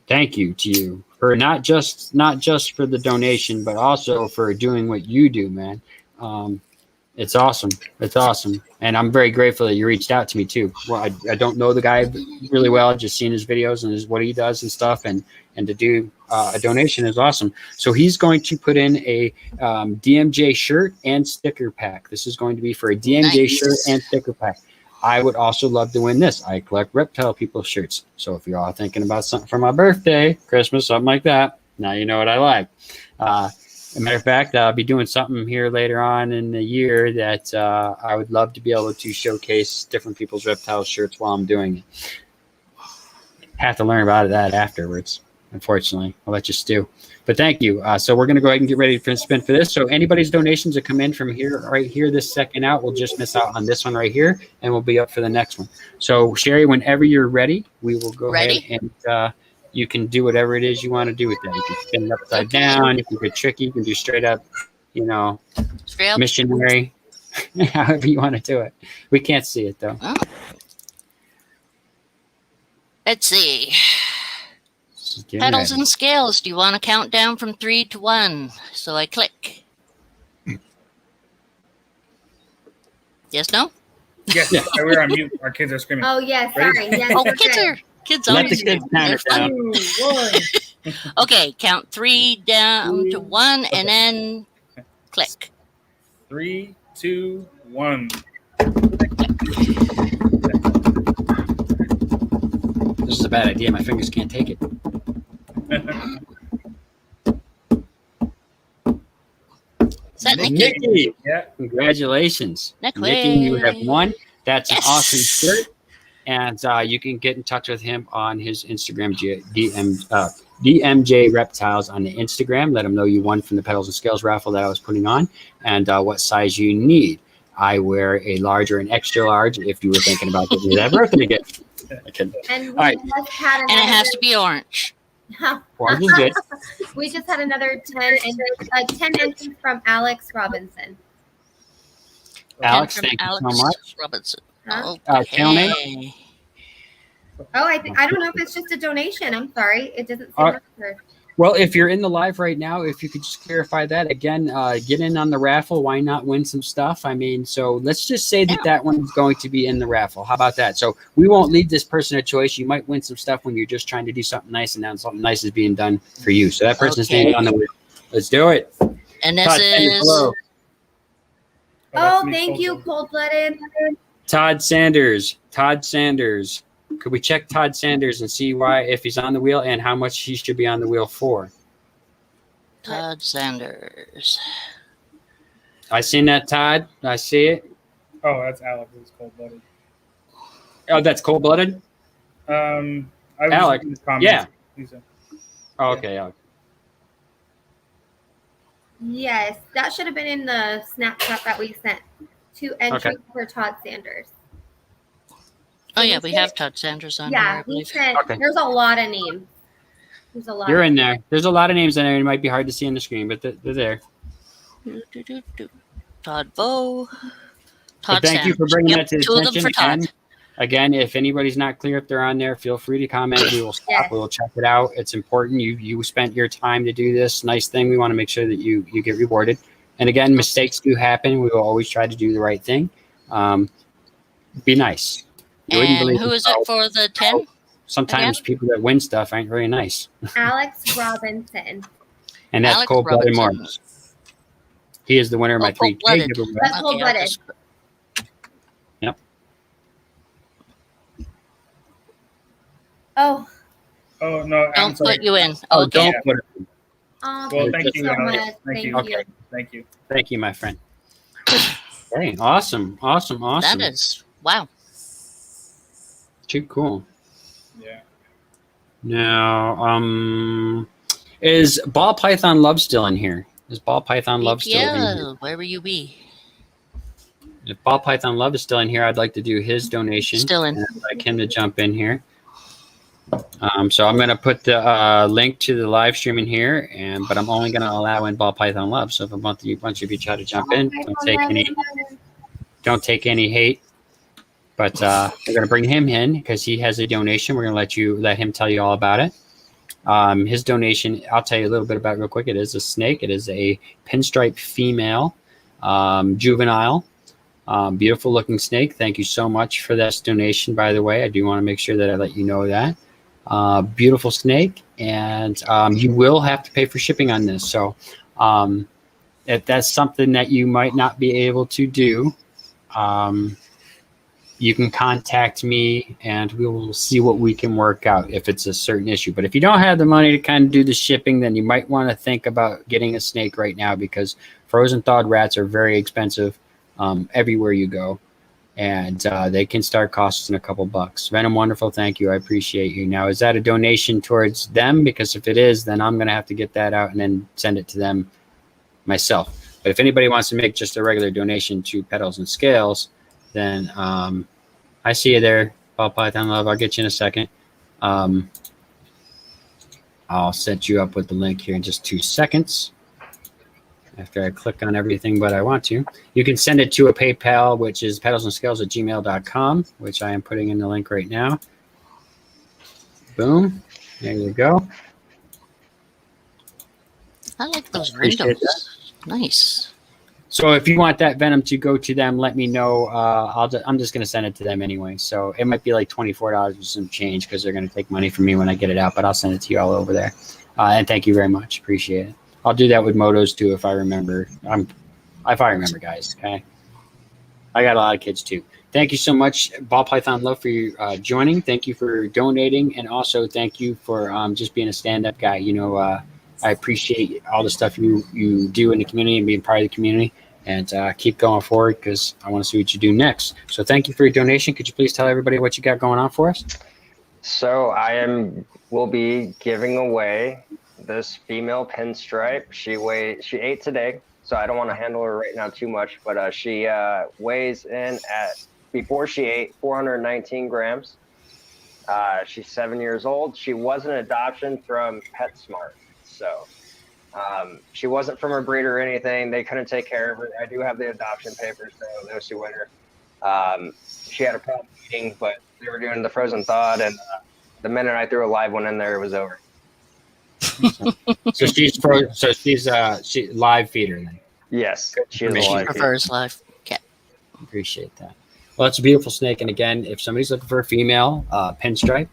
thank you to you for not just for the donation, but also for doing what you do, man. It's awesome. It's awesome. And I'm very grateful that you reached out to me too. Well, I don't know the guy really well. I've just seen his videos and what he does and stuff. And to do a donation is awesome. So he's going to put in a DMJ shirt and sticker pack. This is going to be for a DMJ shirt and sticker pack. I would also love to win this. I collect reptile people's shirts. So if you're all thinking about something for my birthday, Christmas, something like that, now you know what I like. As a matter of fact, I'll be doing something here later on in the year that I would love to be able to showcase different people's reptile shirts while I'm doing it. Have to learn about that afterwards, unfortunately. I'll let you stew. But thank you. So we're going to go ahead and get ready to spin for this. So anybody's donations that come in from here, right here, this second out, will just miss out on this one right here, and we'll be up for the next one. So, Sherry, whenever you're ready, we will go ahead and you can do whatever it is you want to do with that. You can spin it upside down. You can get tricky. You can do straight up, missionary, however you want to do it. We can't see it, though.
Oh. Let's see. Petals and Scales. Do you want to count down from 3 to 1? So I click. Yes, no?
Yes, we're on mute. Our kids are screaming.
Oh, yes. Sorry. Yes,
Kids
let the kids count it down.
Okay, count 3 down to 1 and then click.
3, 2, 1.
This is a bad idea. My fingers can't take it.
Is that
Nikki?
Yeah.
Congratulations.
Nikki,
you have won. That's an awesome shirt. And you can get in touch with him on his Instagram, DMJ Reptiles on the Instagram. Let him know you won from the Petals and Scales raffle that I was putting on, and what size you need. I wear a large or an extra large if you were thinking about getting me that birthday gift.
And
All right.
And it has to be orange.
Orange is good.
We just had another 10 entries from Alex Robinson.
Alex,
From
thank you
Alex
so much.
Robinson.
Huh?
Channel name?
Okay.
Oh, I don't know if it's just a donation. I'm sorry. It doesn't say registered.
Well, if you're in the live right now, if you could just clarify that again, get in on the raffle. Why not win some stuff? I mean, so let's just say that that one is going to be in the raffle. How about that? So we won't leave this person a choice. You might win some stuff when you're just trying to do something nice, and now something nice is being done for you. So that person's name on the wheel. Let's do it.
And this
Todd,
is
hello.
Oh, thank you, Cold-Blooded.
Todd Sanders. Todd Sanders. Could we check Todd Sanders and see why, if he's on the wheel, and how much he should be on the wheel for?
Todd Sanders.
I seen that, Todd. I see it.
Oh, that's Alex. It's Cold-Blooded.
Oh, that's cold-blooded?
I was
Alex.
in the comments.
Yeah.
Lisa.
Oh, okay, Alex.
Yes, that should have been in the Snapchat that we sent. 2 entries for Todd Sanders.
Oh, yeah, we have Todd Sanders on here,
Yeah,
I
we
believe.
sent.
Okay.
There's a lot of names. There's a lot.
You're in there. There's a lot of names in there. It might be hard to see on the screen, but they're there.
Todd Bow.
But
Todd
thank you for
Sanders.
bringing
Yep,
that to
two of them
attention.
for Todd.
Again, if anybody's not clear if they're on there, feel free to comment. We will stop.
Yes.
We will check it out. It's important. You spent your time to do this nice thing. We want to make sure that you get rewarded. And again, mistakes do happen. We will always try to do the right thing. Be nice. You wouldn't
And
believe
who is it for the 10?
Sometimes people that win stuff ain't very nice.
Alex Robinson.
And that's
Alex
Cold-Blooded
Robinson.
Morris. He is the winner of my 3
Cold-Blooded.
giveaway.
That's
Okay,
Cold-Blooded.
I'll just-
Oh,
Oh, no. I'm
Don't
sorry.
put you in.
Oh,
Okay.
don't put it.
oh,
Well,
thank
thank
you
you,
so
Alex.
much.
Thank you.
Thank you.
Okay.
Thank you.
Thank you, my friend. Okay, awesome.
That is, wow.
Too cool.
Yeah.
Now, is Ball Python Love still in here? Is Ball Python Love still in here?
Yeah, where will you be?
If Ball Python Love is still in here, I'd like to do his donation.
Still in.
And I'd like him to jump in here. So I'm going to put the link to the live stream in here, but I'm only going to allow in Ball Python Love. So if a bunch of you try to jump in, don't take any hate. But we're going to bring him in because he has a donation. We're going to let him tell you all about it. His donation, I'll tell you a little bit about it real quick. It is a snake. It is a pinstripe female, juvenile, beautiful looking snake. Thank you so much for this donation, by the way. I do want to make sure that I let you know that. Beautiful snake, and you will have to pay for shipping on this. So if that's something that you might not be able to do, you can contact me and we will see what we can work out if it's a certain issue. But if you don't have the money to kind of do the shipping, then you might want to think about getting a snake right now, because frozen thawed rats are very expensive everywhere you go. And they can start costing a couple bucks. Venom Wonderful, thank you. I appreciate you. Now, is that a donation towards them? Because if it is, then I'm going to have to get that out and then send it to them myself. But if anybody wants to make just a regular donation to Petals and Scales, then I see you there, Ball Python Love. I'll get you in a second. I'll set you up with the link here in just 2 seconds. After I click on everything but I want to. You can send it to a PayPal, which is petalsandscales@gmail.com, which I am putting in the link right now. Boom. There you go.
I like those
Appreciate
windows. Nice.
So if you want that Venom to go to them, let me know. I'm just going to send it to them anyway. So it might be like $24 or some change because they're going to take money from me when I get it out, but I'll send it to you all over there. And thank you very much. Appreciate it. I'll do that with motos too if I remember. If I remember, guys. Okay. I got a lot of kids too. Thank you so much, Ball Python Love, for you joining. Thank you for donating, and also thank you for just being a stand-up guy. You know, I appreciate all the stuff you do in the community and being part of the community. and keep going forward because I want to see what you do next. So thank you for your donation. Could you please tell everybody what you got going on for us?
So will be giving away this female pinstripe. She ate today, so I don't want to handle her right now too much, but she weighs in at, before she ate, 419 grams. She's 7 years old. She was an adoption from PetSmart, so she wasn't from a breeder or anything. They couldn't take care of her. I do have the adoption papers, so those who win her. She had a problem eating, but they were doing the frozen thawed, and the minute I threw a live one in there, it was over.
So she's she live feeder then.
Yes, she is a
She
live feeder.
Prefers live. Okay.
Appreciate that. Well, it's a beautiful snake. And again, if somebody's looking for a female pinstripe,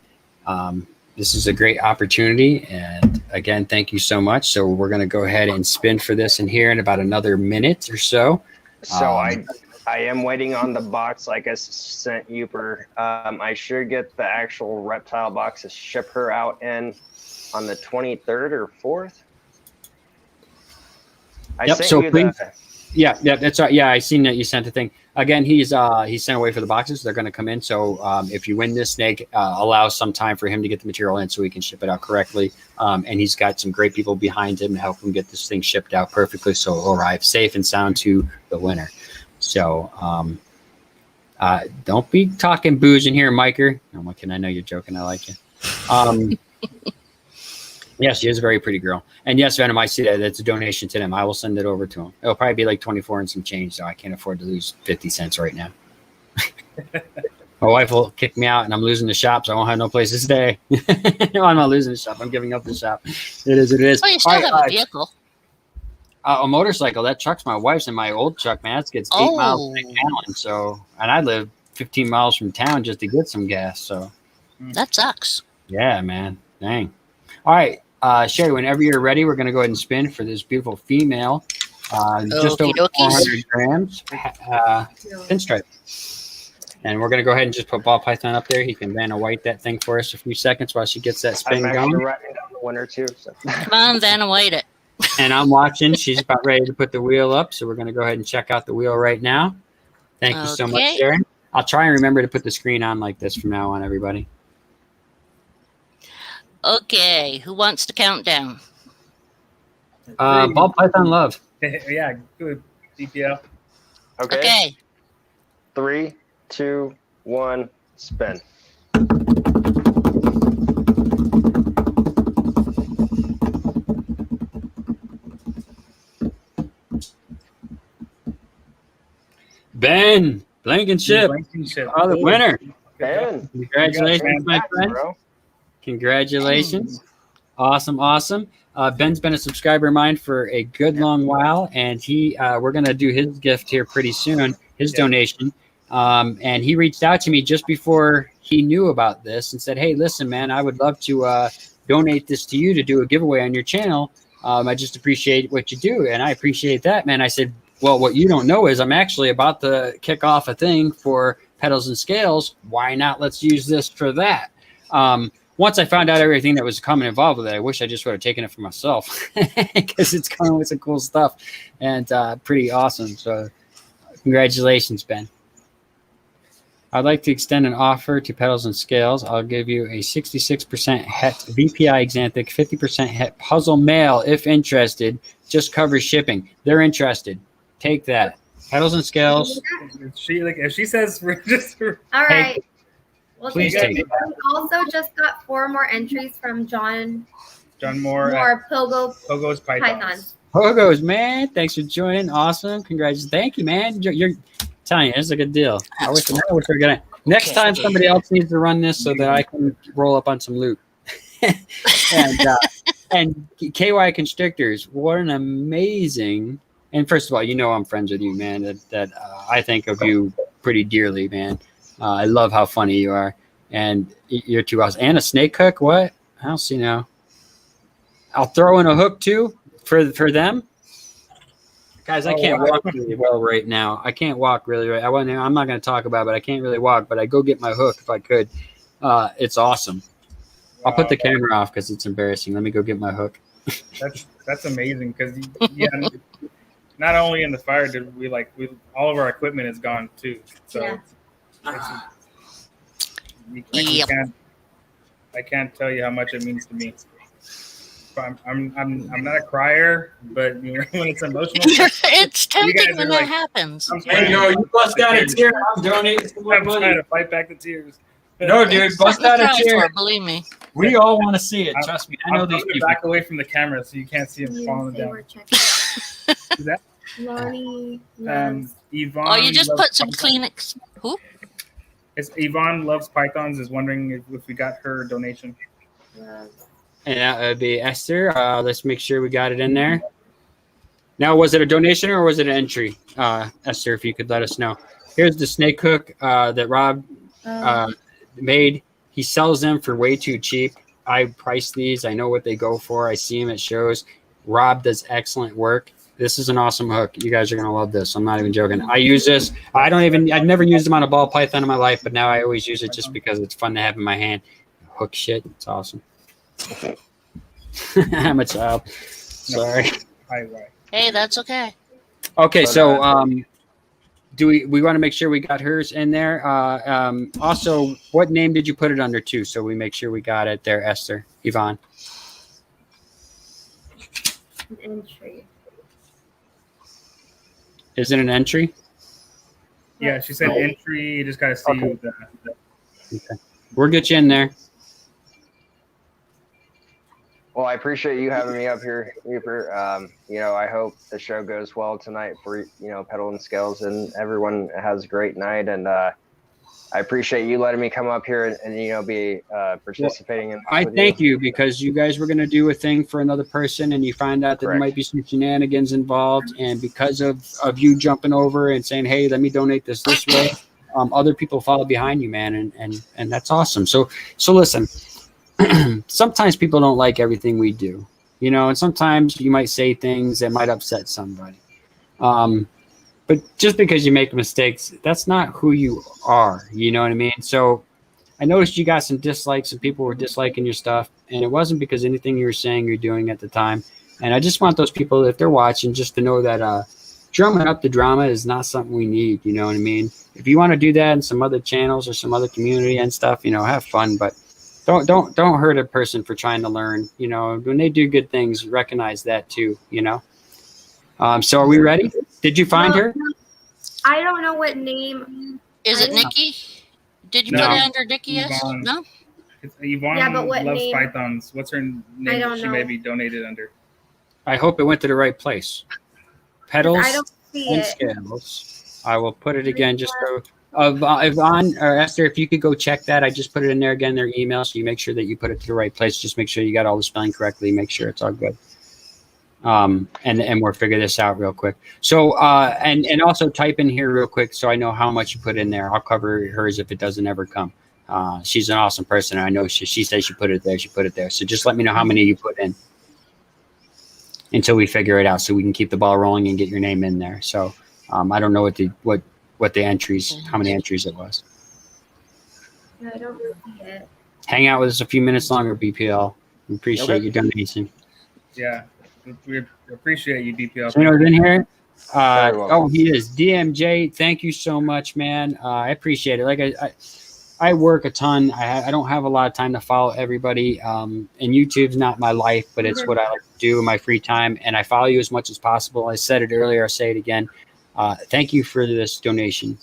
this is a great opportunity. And again, thank you so much. So we're going to go ahead and spin for this in here in about another minute or so.
So I am waiting on the box like I sent you. I should get the actual reptile box to ship her out in on the 23rd or 4th.
Yeah, that's right. Yeah, I seen that you sent the thing. Again, he's sent away for the boxes. They're going to come in. So if you win this snake, allow some time for him to get the material in so he can ship it out correctly. And he's got some great people behind him to help him get this thing shipped out perfectly so it'll arrive safe and sound to the winner. So don't be talking booze in here, Miker. No, Mike, I know you're joking. I like you. Yes, she is a very pretty girl. And yes, Venom, I see that. That's a donation to them. I will send it over to them. It'll probably be like 24 and some change, so I can't afford to lose 50 cents right now. My wife will kick me out, and I'm losing the shop, so I won't have no place to stay. No, I'm not losing the shop. I'm giving up the shop. It is what it is.
Oh, you still have a vehicle.
A motorcycle. That truck's my wife's, and my old truck, man, it gets 8 miles per gallon. So, and I live 15 miles from town just to get some gas. So
that sucks.
Yeah, man. Dang. All right. Sherry, whenever you're ready, we're going to go ahead and spin for this beautiful female. Just over 400 grams pinstripe. And we're going to go ahead and just put Ball Python up there. He can Vanna White that thing for us a few seconds while she gets that spin
I'm
going.
writing down the winner too. So.
Come on, Vanna White it.
And I'm watching. She's about ready to put the wheel up. So we're going to go ahead and check out the wheel right now. Thank you so much, Sharon. I'll try and remember to put the screen on like this from now on, everybody.
Okay, who wants to count down?
Ball Python Love.
Yeah, good. DPL.
Okay. 3, 2, 1, spin.
Ben Blankenship, the winner.
Ben,
congratulations, my friend. Bro. Congratulations. Awesome. Ben's been a subscriber of mine for a good long while, and we're going to do his gift here pretty soon, his donation. And he reached out to me just before he knew about this and said, hey, listen, man, I would love to donate this to you to do a giveaway on your channel. I just appreciate what you do, and I appreciate that, man. I said, well, what you don't know is I'm actually about to kick off a thing for Petals and Scales. Why not? Let's use this for that. Once I found out everything that was coming involved with it, I wish I just would have taken it for myself because it's coming with some cool stuff and pretty awesome. So congratulations, Ben. I'd like to extend an offer to Petals and Scales. I'll give you a 66% het VPI Xanthic, 50% het puzzle male if interested. Just covers shipping. They're interested. Take that. Petals and Scales.
If she says we're just
all right.
Hey,
well,
please take it.
We also just got 4 more entries from John
Moore
Pogo's Pythons.
Pogos, man. Thanks for joining. Awesome. Congratulations. Thank you, man. You're telling you, it's a good deal. I wish we were gonna. Next time, somebody else needs to run this so that I can roll up on some loot. and KY Constrictors, what an amazing. And first of all, you know I'm friends with you, man. That I think of you pretty dearly, man. I love how funny you are, and you're too awesome. And a snake hook. What? I don't see now. I'll throw in a hook too for them. Guys, I can't walk really well right now. I can't walk really right. I'm not going to talk about it, but I can't really walk. But I go get my hook if I could. It's awesome. I'll put the camera off because it's embarrassing. Let me go get my hook.
That's amazing because not only in the fire did we all of our equipment is gone too. So
Yeah.
I can't tell you how much it means to me. I'm not a crier, but when it's emotional,
It's tempting when that
like,
happens.
Hey, yo, you bust out a tear. I'm donating some more
I'm trying
money.
to fight back the tears.
No, dude, bust out a
Cry
tear.
for, believe me.
We all want to see it. Trust me. I know
I'm
these
moving
people.
back away from the camera so you can't see him falling
They
down.
were checking.
Is that
Lonnie loves.
Yvonne?
Oh, you just
loves
put some
pythons.
Kleenex. Who?
It's Yvonne loves pythons. Is wondering if we got her donation.
And that would be Esther. Let's make sure we got it in there. Now, was it a donation or was it an entry? Esther, if you could let us know. Here's the snake hook that Rob made. He sells them for way too cheap. I price these. I know what they go for. I see them at shows. Rob does excellent work. This is an awesome hook. You guys are going to love this. I'm not even joking. I use this. I've never used them on a ball python in my life, but now I always use it just because it's fun to have in my hand. Hook shit. It's awesome. I'm a child. Sorry.
Hey, that's okay.
Okay, so do we want to make sure we got hers in there? Also, what name did you put it under too? So we make sure we got it there, Esther, Yvonne.
An entry.
Is it an entry?
Yeah, she said entry. You just got to see
Okay.
the
We'll get you in there.
Well, I appreciate you having me up here, Reaper. I hope the show goes well tonight for, Petal and Scales, and everyone has a great night. And I appreciate you letting me come up here and be participating in.
I thank you because you guys were going to do a thing for another person and you find out that there might be some shenanigans involved. And because of you jumping over and saying, hey, let me donate this way, other people follow behind you, man. And that's awesome. So listen. Sometimes people don't like everything we do, and sometimes you might say things that might upset somebody. But just because you make mistakes, that's not who you are. You know what I mean? So I noticed you got some dislikes and people were disliking your stuff. And it wasn't because anything you were saying or doing at the time. And I just want those people, if they're watching, just to know that drumming up the drama is not something we need. You know what I mean? If you want to do that in some other channels or some other community and stuff, have fun. But don't hurt a person for trying to learn. When they do good things, recognize that too. So are we ready? Did you find her?
I don't know what name.
Is it Nikki? Did you
No.
put it under Nikki?
Yvonne.
No.
It's Yvonne
Yeah, but what
loves
name?
pythons. What's her name
I
that
don't
she
know.
may be donated under?
I hope it went to the right place. Petals
I don't see
and
it.
Scales. I will put it again just so. Yvonne or Esther, if you could go check that. I just put it in there again, their email, so you make sure that you put it to the right place. Just make sure you got all the spelling correctly. Make sure it's all good. And we'll figure this out real quick. So and also type in here real quick so I know how much you put in there. I'll cover hers if it doesn't ever come. She's an awesome person. I know she says she put it there. She put it there. So just let me know how many you put in until we figure it out, so we can keep the ball rolling and get your name in there. So I don't know what the entries, how many entries it was.
I don't see it.
Hang out with us a few minutes longer, BPL. We appreciate your donation.
Yeah, we appreciate you, DPL.
You know who's in here?
Very welcome.
He is DMJ. Thank you so much, man. I appreciate it. Like I work a ton. I don't have a lot of time to follow everybody. And YouTube's not my life, but it's what I like to do in my free time. And I follow you as much as possible. I said it earlier. I'll say it again. Thank you for this donation.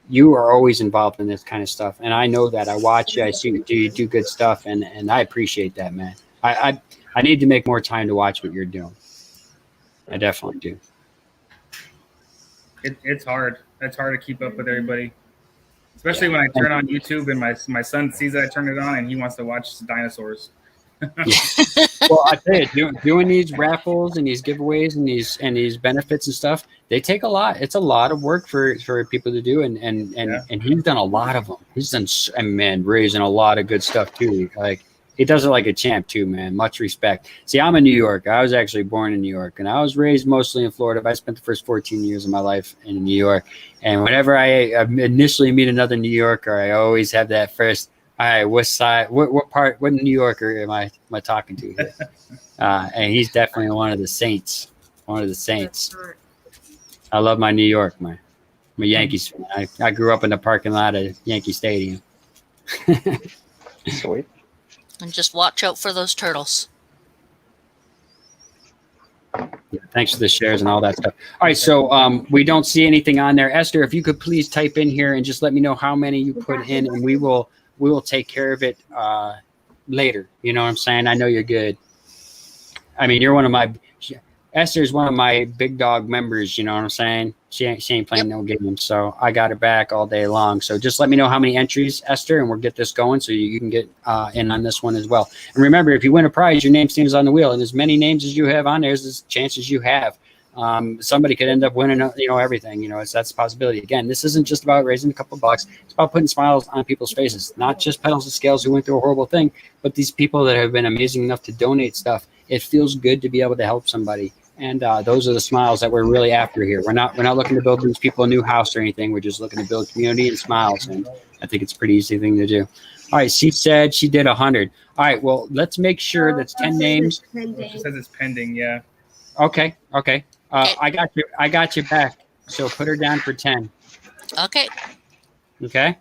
You are always involved in this kind of stuff. And I know that. I watch you. I see you do good stuff. And I appreciate that, man. I need to make more time to watch what you're doing. I definitely do.
It's hard. It's hard to keep up with everybody, especially when I turn on YouTube and my son sees that I turn it on and he wants to watch dinosaurs.
Well, I tell you, doing these raffles and these giveaways and these benefits and stuff, they take a lot. It's a lot of work for people to do, and he's done a lot of them. He's done, raising a lot of good stuff too. Like, he does it like a champ too, man. Much respect. See, I'm in New York. I was actually born in New York, and I was raised mostly in Florida. But I spent the first 14 years of my life in New York. And whenever I initially meet another New Yorker, I always have that first, all right, what side, what part, what New Yorker am I talking to here? And he's definitely one of the saints. one of the Saints. I love my New York. I'm a Yankees fan. I grew up in the parking lot of Yankee Stadium.
Sweet.
And just watch out for those turtles.
Yeah, thanks for the shares and all that stuff. All right, so we don't see anything on there. Esther, if you could please type in here and just let me know how many you put in, and we will take care of it later. You know what I'm saying? I know you're good. I mean, you're one of my Esther's one of my big dog members. You know what I'm saying? She ain't playing no games, so I got her back all day long. So just let me know how many entries, Esther, and we'll get this going so you can get in on this one as well. And remember, if you win a prize, your name stays on the wheel, and as many names as you have on there, as chances you have. Somebody could end up winning, everything. That's a possibility. Again, this isn't just about raising a couple bucks. It's about putting smiles on people's faces. Not just Petals and Scales who went through a horrible thing, but these people that have been amazing enough to donate stuff. It feels good to be able to help somebody. And those are the smiles that we're really after here. We're not looking to build these people a new house or anything. We're just looking to build community and smiles. And I think it's a pretty easy thing to do. All right, she said she did 100. All right, well, let's make sure that's 10 names.
It says it's pending, yeah.
Okay. I got you back. So put her down for 10.
Okay.
Okay.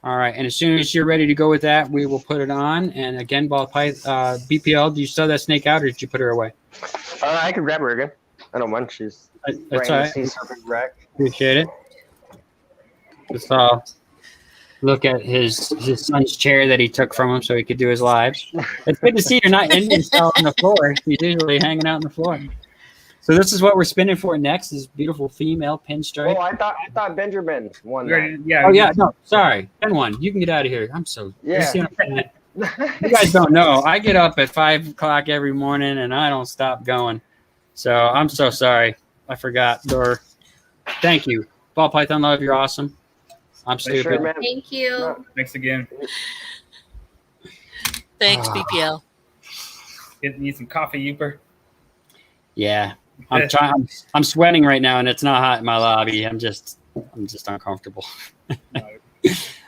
All right, and as soon as you're ready to go with that, we will put it on. And again, BPL, do you still have that snake out, or did you put her away?
I could grab her again. I don't mind. She's
that's
all
all
right. Sea serpent wreck.
Appreciate it. Let's look at his son's chair that he took from him so he could do his lives. It's good to see you're not in yourself on the floor. He's usually hanging out on the floor. So this is what we're spinning for next, is beautiful female pinstripe.
Oh, I thought Benjamin won that.
Yeah.
Oh yeah, no, sorry. 10-1. You can get out of here. I'm so
Yeah.
You guys don't know. I get up at 5 o'clock every morning and I don't stop going. So I'm so sorry. I forgot. Dor. Thank you. Ball Python Love, you're awesome. I'm stupid.
Sure, man.
Thank you.
No.
Thanks again.
Thanks, BPL.
Need some coffee, Youper.
Yeah. I'm trying. I'm sweating right now, and it's not hot in my lobby. I'm just uncomfortable.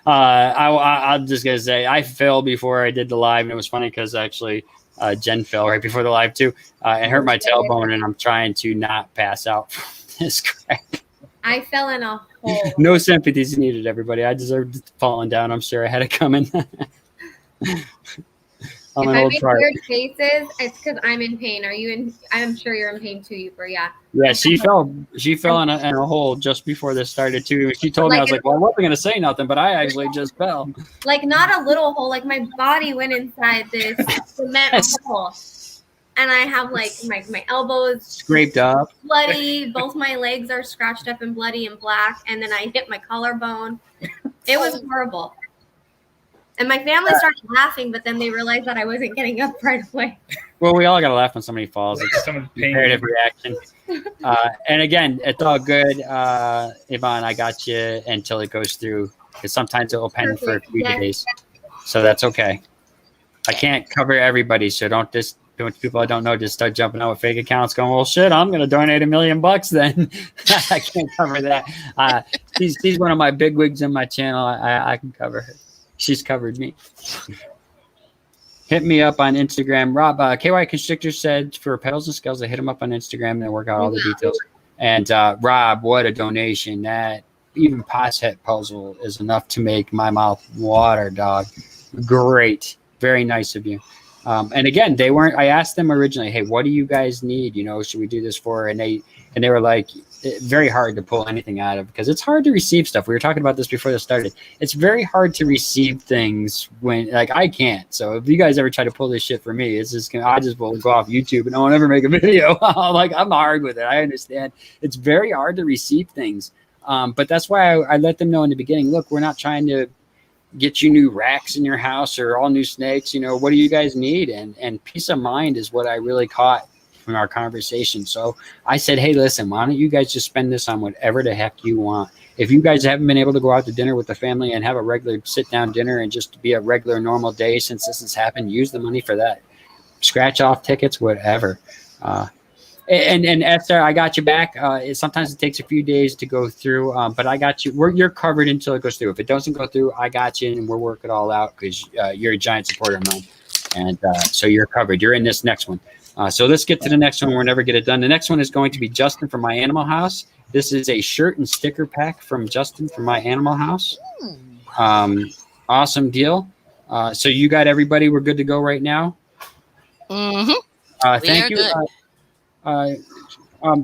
I'm just gonna say I fell before I did the live, and it was funny because actually Jen fell right before the live too. It hurt my tailbone, and I'm trying to not pass out from this crap.
I fell in a hole.
No sympathies needed, everybody. I deserved falling down. I'm sure I had it coming.
If I make weird faces, it's because I'm in pain. Are you in? I'm sure you're in pain too, Youper. Yeah.
Yeah, she fell. She fell in a hole just before this started too. She told me, I was like, "Well, I wasn't gonna say nothing, but I actually just fell."
Like not a little hole. Like my body went inside this cement hole, and I have like my elbows
Scraped up.
bloody. Both my legs are scratched up and bloody and black, and then I hit my collarbone. It was horrible. And my family started laughing, but then they realized that I wasn't getting up right away.
Well, we all got to laugh when somebody falls. It's a
Someone's
comparative reaction. And again, it's all good. Yvonne, I got you until it goes through, because sometimes it will pen for a few days. So that's okay. I can't cover everybody, so don't people I don't know just start jumping out with fake accounts going, well, shit, I'm going to donate $1 million then. I can't cover that. She's one of my big wigs in my channel. I can cover her. She's covered me. Hit me up on Instagram. Rob, KY Constrictor said for Petals and Scales, I hit him up on Instagram and work out all the details. And Rob, what a donation. That even Posset puzzle is enough to make my mouth water, dog. Great. Very nice of you. And again, I asked them originally, hey, what do you guys need? Should we do this for? And they were like, very hard to pull anything out of, because it's hard to receive stuff. We were talking about this before this started. It's very hard to receive things when, like, I can't. So if you guys ever try to pull this shit for me, I just will go off YouTube and I won't ever make a video. Like, I'm hard with it. I understand. It's very hard to receive things. But that's why I let them know in the beginning, look, we're not trying to get you new racks in your house or all new snakes. What do you guys need? And peace of mind is what I really caught from our conversation. So I said, hey, listen, why don't you guys just spend this on whatever the heck you want? If you guys haven't been able to go out to dinner with the family and have a regular sit down dinner and just be a regular normal day since this has happened, use the money for that. Scratch off tickets, whatever. And Esther, I got you back. Sometimes it takes a few days to go through, but I got you. You're covered until it goes through. If it doesn't go through, I got you, and we'll work it all out because you're a giant supporter of mine. And so you're covered. You're in this next one. So let's get to the next one. We'll never get it done. The next one is going to be Justin from My Animal House. This is a shirt and sticker pack from Justin from My Animal House. Awesome deal. So you got everybody. We're good to go right now.
Mm-hmm.
Thank you.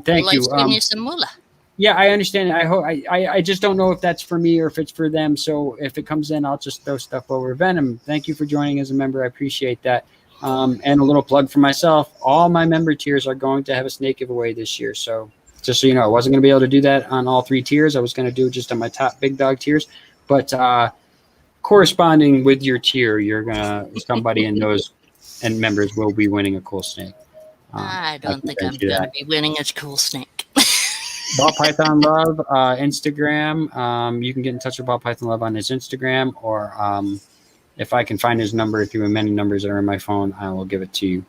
Thank you.
Give you some moolah.
Yeah, I understand. I hope. I just don't know if that's for me or if it's for them. So if it comes in, I'll just throw stuff over. Venom, thank you for joining as a member. I appreciate that. And a little plug for myself. All my member tiers are going to have a snake giveaway this year. So just so you know, I wasn't going to be able to do that on all 3 tiers. I was going to do just on my top big dog tiers. But corresponding with your tier, you're gonna somebody in those and members will be winning a cool snake.
I don't think I'm going to be winning a cool snake.
Ball Python Love, Instagram. You can get in touch with Ball Python Love on his Instagram, or if I can find his number through many numbers that are in my phone, I will give it to you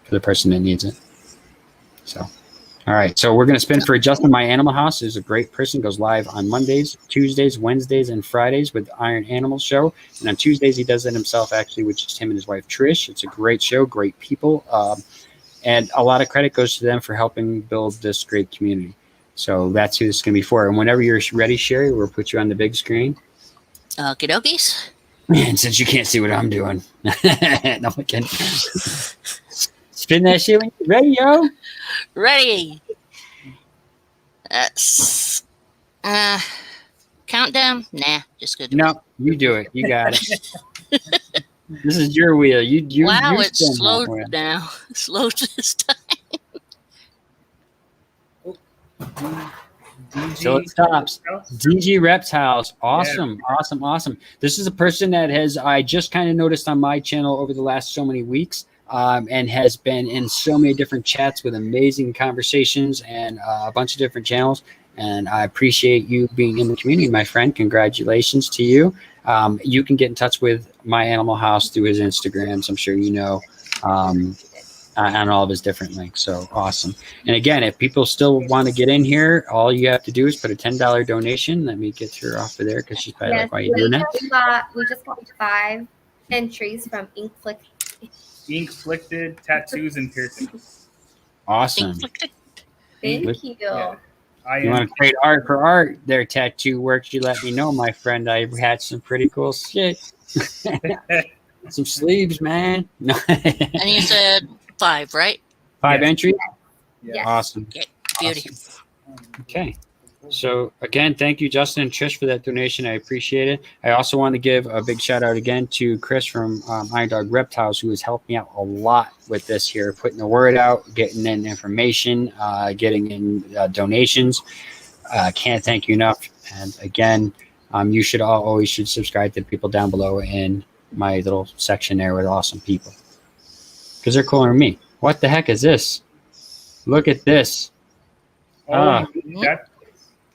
for the person that needs it. So, all right. So we're going to spin for Justin. My Animal House is a great person. Goes live on Mondays, Tuesdays, Wednesdays, and Fridays with Iron Animal Show. And on Tuesdays, he does it himself, actually, which is him and his wife, Trish. It's a great show, great people. And a lot of credit goes to them for helping build this great community. So that's who this is going to be for. And whenever you're ready, Sherry, we'll put you on the big screen.
Okie dokies.
Man, since you can't see what I'm doing. No, I can't. Spin that shit when you're ready, yo.
Ready. Countdown? Nah, just good.
No, you do it. You got it. This is your wheel. You
wow,
you
it's slowed now. Slowed this time.
So it stops. DG Reptiles. Awesome. Yeah. Awesome. This is a person that I just kind of noticed on my channel over the last so many weeks, and has been in so many different chats with amazing conversations and a bunch of different channels. And I appreciate you being in the community, my friend. Congratulations to you. You can get in touch with My Animal House through his Instagrams. I'm sure you know. On all of his different links. So awesome. And again, if people still want to get in here, all you have to do is put a $10 donation. Let me get her off of there because she's probably like, why are you doing that?
We just got 5 entries from
Ink-flicted tattoos and piercings.
Awesome.
Thank you.
Yeah.
You want to trade art for art? Their tattoo works. You let me know, my friend. I had some pretty cool shit. Some sleeves, man.
And you said 5, right?
5 entries?
Yes.
Awesome.
Okay. Beauty.
Awesome. Okay. So again, thank you, Justin and Trish, for that donation. I appreciate it. I also want to give a big shout out again to Chris from Iron Dog Reptiles, who has helped me out a lot with this here, putting the word out, getting in information, getting in donations. Can't thank you enough. And again, you should always subscribe to the people down below in my little section there with awesome people, because they're cooler than me. What the heck is this? Look at this.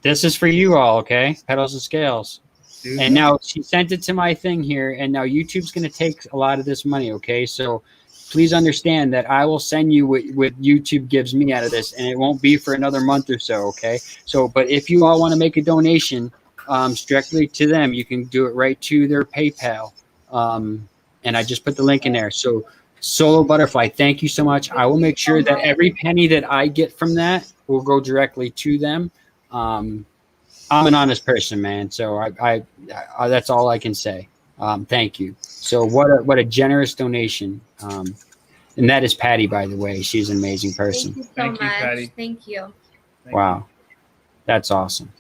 This is for you all, okay? Petals and Scales. Dude. And now she sent it to my thing here, and now YouTube's going to take a lot of this money, okay? So please understand that I will send you what YouTube gives me out of this, and it won't be for another month or so, okay? So, but if you all want to make a donation strictly to them, you can do it right to their PayPal. And I just put the link in there. So Solo Butterfly, thank you so much. I will make sure that every penny that I get from that will go directly to them. I'm an honest person, man. So I that's all I can say. Thank you. So what a generous donation. And that is Patti, by the way. She's an amazing person.
Thank you so much. Patti. Thank you.
Wow. That's awesome.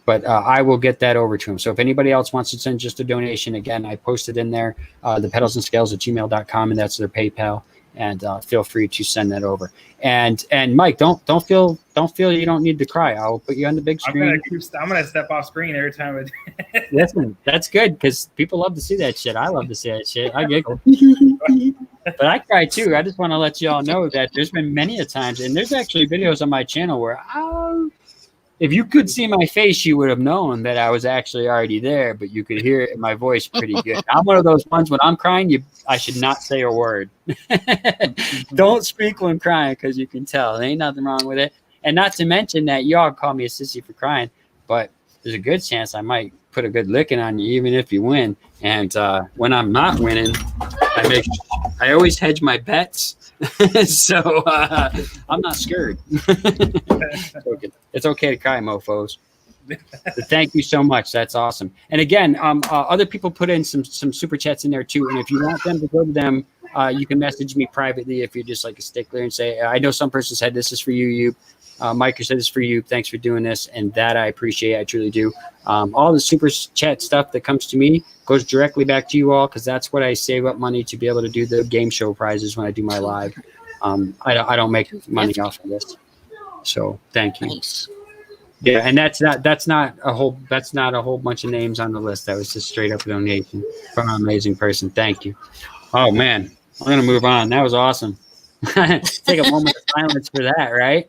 But I will get that over to him. So if anybody else wants to send just a donation, again, I posted in there the petalsandscales@gmail.com, and that's their PayPal. And feel free to send that over. And Mike, don't feel you don't need to cry. I'll put you on the big screen.
I'm gonna step off screen every time.
Listen, that's good because people love to see that shit. I love to see that shit. I giggle, but I cry too. I just want to let you all know that there's been many a times, and there's actually videos on my channel where if you could see my face, you would have known that I was actually already there, but you could hear it in my voice pretty good. I'm one of those ones when I'm crying, I should not say a word. Don't speak when crying because you can tell. There ain't nothing wrong with it. And not to mention that y'all call me a sissy for crying, but there's a good chance I might put a good licking on you even if you win. And when I'm not winning, I always hedge my bets. So I'm not scared. It's okay to cry, mofos. But thank you so much. That's awesome. And again, other people put in some super chats in there too. And if you want them to go to them, you can message me privately if you're just like a stickler and say, I know some person said this is for you. Mike, you said this is for you. Thanks for doing this. And that I appreciate. I truly do. All the super chat stuff that comes to me goes directly back to you all, because that's what I save up money to be able to do the game show prizes when I do my live. I don't make money off of this. So thank you.
Nice.
Yeah, and that's not a whole bunch of names on the list. That was just straight up donation from an amazing person. Thank you. Oh man, I'm gonna move on. That was awesome. Take a moment of silence for that, right?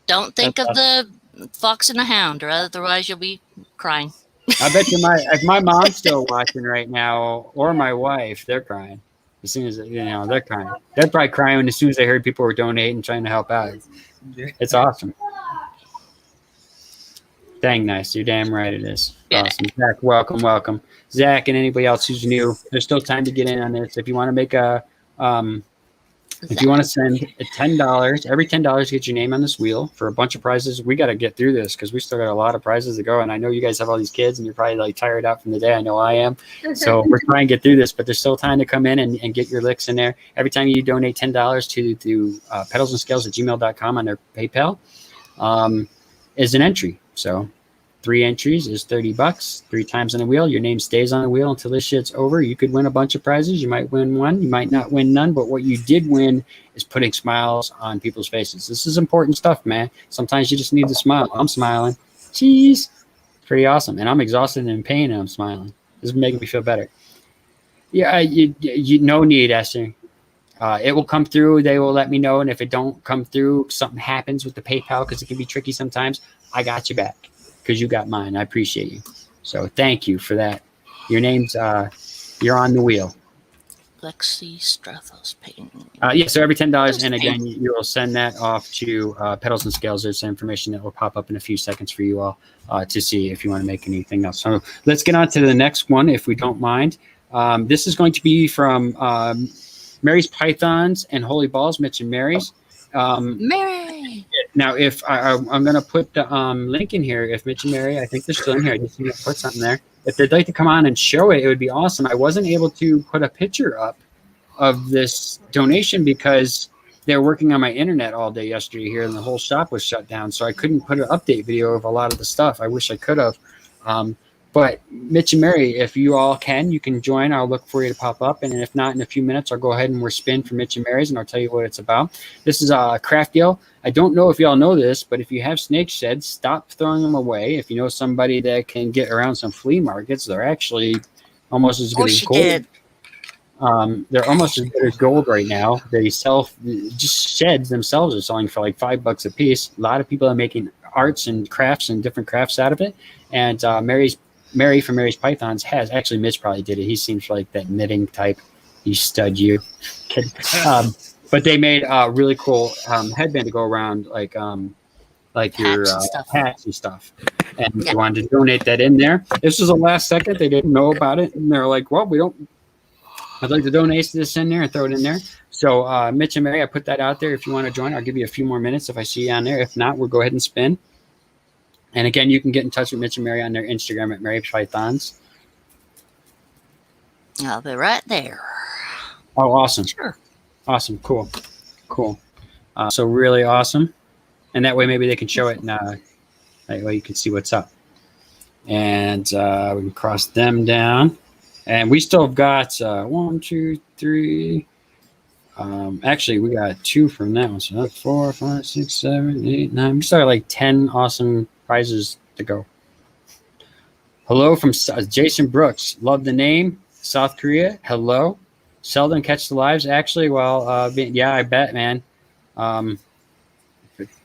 Don't think of the Fox and the Hound, or otherwise you'll be crying.
I bet you if my mom's still watching right now, or my wife, they're crying. As soon as they're crying. They're probably crying as soon as they heard people were donating, trying to help out. It's awesome. Dang nice. You're damn right it is.
Yeah.
Awesome. Zach, welcome. Zach and anybody else who's new, there's still time to get in on this. If you want to make if you want to send $10, every $10 get your name on this wheel for a bunch of prizes. We got to get through this because we still got a lot of prizes to go. And I know you guys have all these kids and you're probably like tired out from the day. I know I am. So we're trying to get through this, but there's still time to come in and get your licks in there. Every time you donate $10 to petalsandscales@gmail.com on their PayPal is an entry. So 3 entries is $30. 3 times on the wheel. Your name stays on the wheel until this shit's over. You could win a bunch of prizes. You might win one. You might not win none. But what you did win is putting smiles on people's faces. This is important stuff, man. Sometimes you just need to smile. I'm smiling. Jeez. It's pretty awesome. And I'm exhausted and in pain and I'm smiling. This is making me feel better. Yeah, you no need, Esther. It will come through. They will let me know. And if it don't come through, something happens with the PayPal because it can be tricky sometimes. I got you back. Because you got mine. I appreciate you. So thank you for that. Your name's you're on the wheel.
Lexi Strathos Payne.
Yeah, so every $10, and again, you will send that off to Petals and Scales. There's some information that will pop up in a few seconds for you all to see if you want to make anything else. So let's get on to the next one, if we don't mind. This is going to be from Mary's Pythons and Holy Balls, Mitch and Mary's.
Mary.
Now, if I'm going to put the link in here, if Mitch and Mary, I think they're still in here. I just need to put something there. If they'd like to come on and show it, it would be awesome. I wasn't able to put a picture up of this donation because they were working on my internet all day yesterday here, and the whole shop was shut down. So I couldn't put an update video of a lot of the stuff. I wish I could have. But Mitch and Mary, if you all can, you can join. I'll look for you to pop up. And if not, in a few minutes, I'll go ahead and we're spin for Mitch and Mary's, and I'll tell you what it's about. This is a craft deal. I don't know if y'all know this, but if you have snake sheds, stop throwing them away. If you know somebody that can get around some flea markets, they're actually almost as good as gold. They're almost as good as gold right now. They sell, just sheds themselves are selling for like $5 a piece. A lot of people are making arts and crafts and different crafts out of it. And Mary from Mary's Pythons has, actually Mitch probably did it. He seems like that knitting type. You stud you. But they made a really cool headband to go around like your hats and stuff. And they wanted to donate that in there. This was the last second. They didn't know about it. And they're like, well, I'd like to donate this in there and throw it in there. So Mitch and Mary, I put that out there. If you want to join, I'll give you a few more minutes if I see you on there. If not, we'll go ahead and spin. And again, you can get in touch with Mitch and Mary on their Instagram at Mary Pythons.
I'll be right there.
Oh, awesome.
Sure.
Awesome. Cool. So really awesome. And that way maybe they can show it and that way you can see what's up. And we can cross them down. And we still have got 1, 2, 3. Actually, we got 2 from that one. So that's 4, 5, 6, 7, 8, 9. We still got like 10 awesome prizes to go. Hello from Jason Brooks. Love the name. South Korea. Hello. Seldom catch the lives. Actually, well, yeah, I bet, man.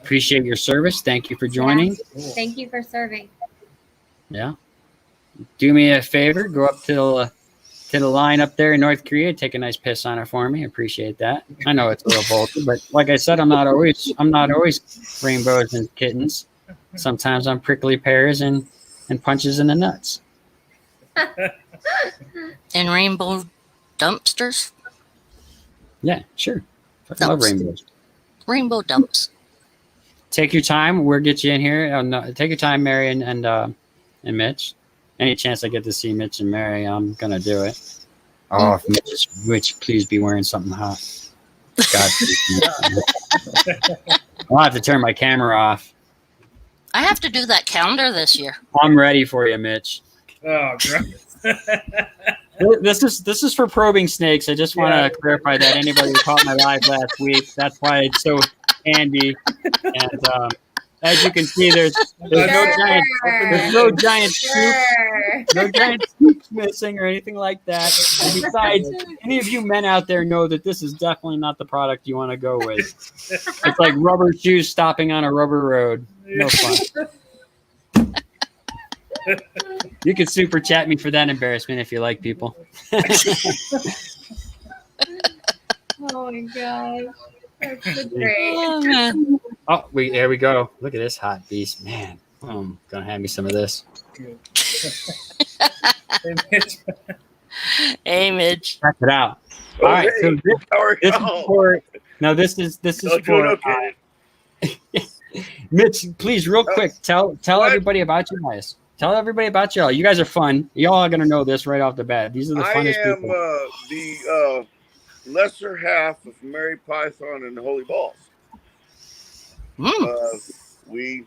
Appreciate your service. Thank you for joining.
Yeah. Thank you for serving.
Yeah. Do me a favor. Go up to the line up there in North Korea. Take a nice piss on it for me. Appreciate that. I know it's a little vulgar, but like I said, I'm not always rainbows and kittens. Sometimes I'm prickly pears and punches in the nuts.
And rainbow dumpsters.
Yeah, sure. I love rainbows.
Rainbow dumps.
Take your time. We'll get you in here. No, take your time, Mary and Mitch. Any chance I get to see Mitch and Mary, I'm gonna do it. Oh, if Mitch, please be wearing something hot. God, I'll have to turn my camera off.
I have to do that calendar this year.
I'm ready for you, Mitch.
Oh, gross.
This is for probing snakes. I just want to clarify that anybody who caught my live last week, that's why it's so handy. And as you can see, there's no giant scoops missing or anything like that. And besides, any of you men out there know that this is definitely not the product you want to go with. It's like rubber shoes stopping on a rubber road. No fun. You can super chat me for that embarrassment if you like, people.
Oh my gosh. That's so great.
Oh, man.
Oh, there we go. Look at this hot beast, man. I'm gonna have me some of this.
Hey, Mitch.
Check it out. All right, so this is for. No, this is for. Mitch, please, real quick, tell everybody about you guys. Tell everybody about y'all. You guys are fun. Y'all are gonna know this right off the bat. These are the funnest people.
I am the lesser half of Mary Python and the Holy Balls. We.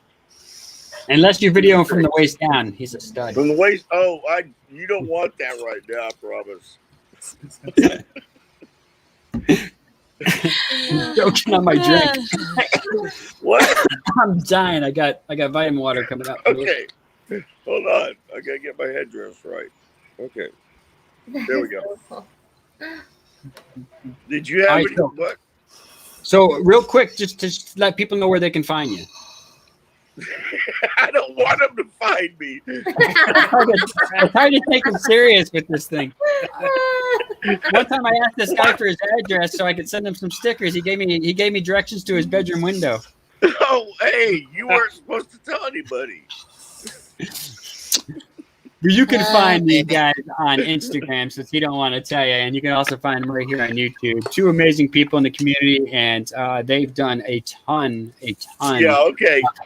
Unless you video him from the waist down, he's a stud.
From the waist. Oh, you don't want that right now, I promise.
Joking on my drink.
What?
I'm dying. I got vitamin water coming up.
Okay. Hold on. I gotta get my headdress right. Okay. There we go. Did you have any? What?
So real quick, just to let people know where they can find you.
I don't want them to find me.
It's hard to take him serious with this thing. One time I asked this guy for his address so I could send him some stickers. He gave me directions to his bedroom window.
Oh, hey, you weren't supposed to tell anybody.
But you can find these guys on Instagram since he don't want to tell you, and you can also find them right here on YouTube. Two amazing people in the community, and they've done a ton of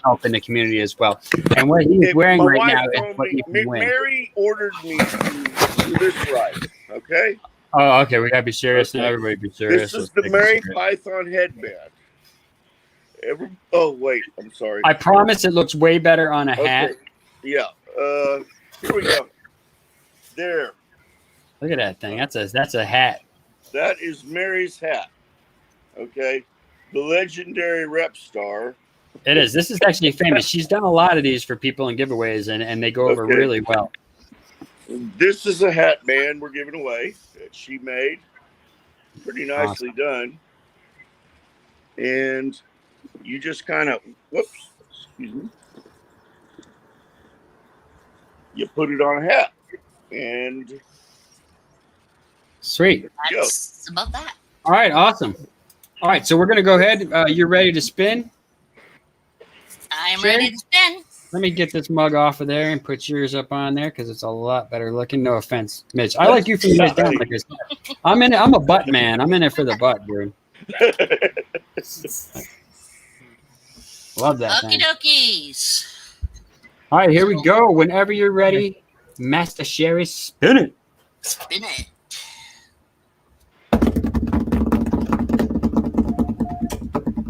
help in the community as well. And what he's wearing right now is what you can win.
Mary ordered me to do this right, okay?
Oh, okay, we gotta be serious now. Everybody be serious.
This is the Mary Python headband. Oh, wait, I'm sorry.
I promise it looks way better on a hat.
Yeah. Here we go. There.
Look at that thing. That's a hat.
That is Mary's hat. Okay. The legendary rep star.
It is. This is actually famous. She's done a lot of these for people in giveaways, and they go over really well.
This is a hat band we're giving away that she made. Pretty nicely done. And you just kind of, excuse me. You put it on a hat, and
sweet.
That's about that.
All right, awesome. All right, so we're gonna go ahead. You're ready to spin?
I'm ready to spin.
Let me get this mug off of there and put yours up on there because it's a lot better looking. No offense, Mitch. I like you from the waist down. Like this. I'm in it. I'm a butt man. I'm in it for the butt, dude. Love that.
Okie dokies.
All right, here we go. Whenever you're ready, Master Sherry, spin it.
Spin it.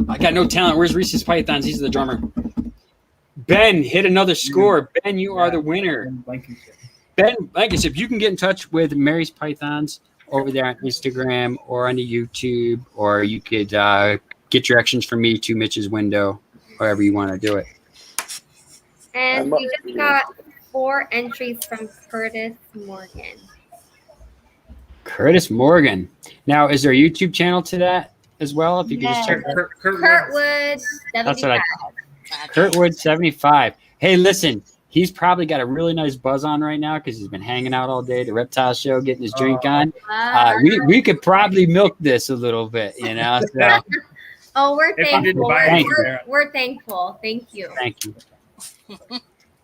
I got no talent. Where's Reese's Pythons? He's the drummer. Ben, hit another score. Ben, you are the winner. Ben Blankenship, you can get in touch with Mary's Pythons over there on Instagram or on the YouTube, or you could get directions from me to Mitch's window, however you want to do it.
And we just got 4 entries from Curtis Morgan.
Curtis Morgan. Now, is there a YouTube channel to that as well? If you could just check it out.
Kurtwood 75.
That's what I thought. Kurtwood 75. Hey, listen, he's probably got a really nice buzz on right now because he's been hanging out all day, the reptile show, getting his drink on. We could probably milk this a little bit, you know. So.
Oh, we're thankful. We're thankful. Thank you.
Thank you.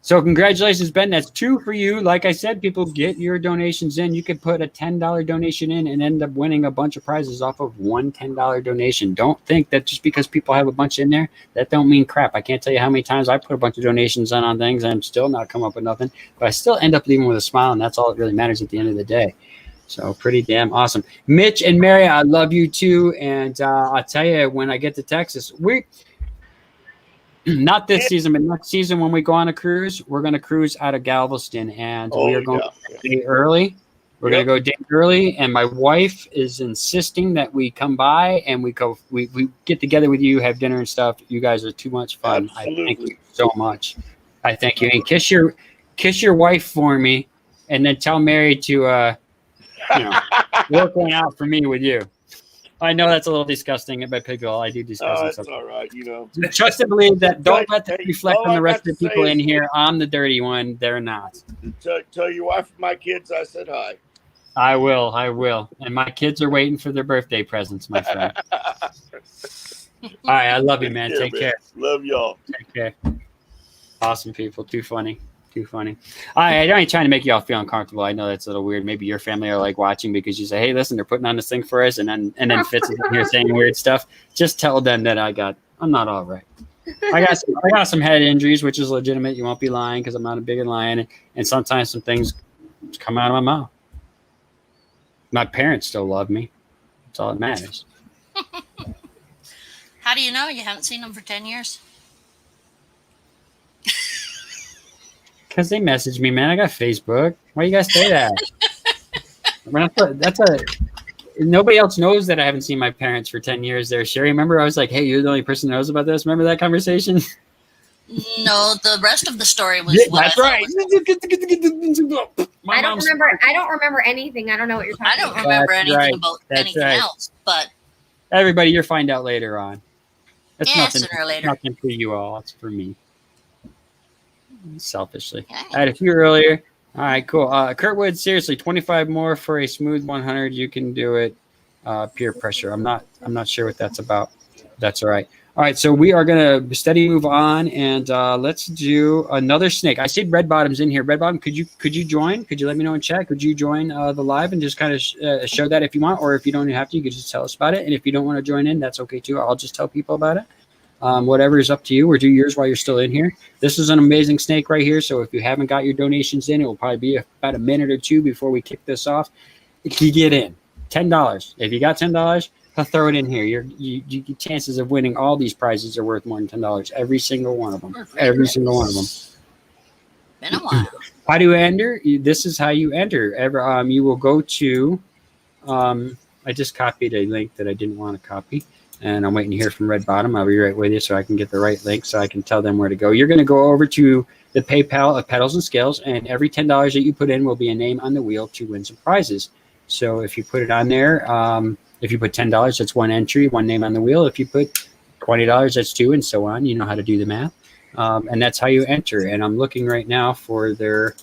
So congratulations, Ben. That's 2 for you. Like I said, people, get your donations in. You could put a $10 donation in and end up winning a bunch of prizes off of one $10 donation. Don't think that just because people have a bunch in there, that don't mean crap. I can't tell you how many times I put a bunch of donations on things and I'm still not come up with nothing, but I still end up leaving with a smile, and that's all that really matters at the end of the day. So pretty damn awesome. Mitch and Mary, I love you too. And I'll tell you, when I get to Texas, not this season, but next season when we go on a cruise, we're going to cruise out of Galveston, and we are going to day early. We're going to go day early, and my wife is insisting that we come by and we get together with you, have dinner and stuff. You guys are too much fun.
Absolutely.
I thank you so much. I thank you, and kiss your wife for me, and then tell Mary to work one out for me with you. I know that's a little disgusting, but people, I do discuss
It's all right,
Trust and believe that. Don't let that reflect on the rest of the people in
is-
here. I'm the dirty one. They're not.
Tell your wife and my kids I said hi.
I will. And my kids are waiting for their birthday presents, my friend. All right. I love you, man. Take care.
Love y'all.
Take care. Awesome people. Too funny. All right. I ain't trying to make you all feel uncomfortable. I know that's a little weird. Maybe your family are like watching because you say, hey, listen, they're putting on this thing for us. And then Fitz is in here saying weird stuff. Just tell them that I'm not all right. I got some head injuries, which is legitimate. You won't be lying because I'm not a big lion. And sometimes some things come out of my mouth. My parents still love me. That's all that matters.
How do you know you haven't seen them for 10 years?
Because they message me, man. I got Facebook. Why you guys say that? Nobody else knows that I haven't seen my parents for 10 years there. Sherry, remember I was like, hey, you're the only person that knows about this? Remember that conversation?
No, the rest of the story was
That's right.
I don't remember anything. I don't know what you're talking
I don't
about.
remember
That's
anything
right.
about
That's
anything
right.
else, but
Everybody, you'll find out later on. It's
sooner or later.
Nothing for you all. It's for me. Selfishly.
Okay.
I had a few earlier. All right, cool. Kurtwood, seriously, 25 more for a smooth 100. You can do it. Peer pressure. I'm not sure what that's about. That's all right. All right, so we are going to steady move on, and let's do another snake. I said Red Bottom's in here. Red Bottom, could you join? Could you let me know in chat? Could you join the live and just kind of show that if you want, or if you don't have to, you could just tell us about it. And if you don't want to join in, that's okay too. I'll just tell people about it. Whatever is up to you, or do yours while you're still in here. This is an amazing snake right here. So if you haven't got your donations in, it will probably be about a minute or two before we kick this off. If you get in, $10. If you got $10, I'll throw it in here. Your chances of winning all these prizes are worth more than $10. Every single one of them. Every single one of them.
been a while.
How do you enter? This is how you enter. You will go to. I just copied a link that I didn't want to copy. And I'm waiting to hear from Red Bottom. I'll be right with you so I can get the right link so I can tell them where to go. You're going to go over to the PayPal of Petals and Scales, and every $10 that you put in will be a name on the wheel to win some prizes. So if you put it on there, if you put $10, that's one entry, one name on the wheel. If you put $20, that's two, and so on. You know how to do the math. And that's how you enter. And I'm looking right now for their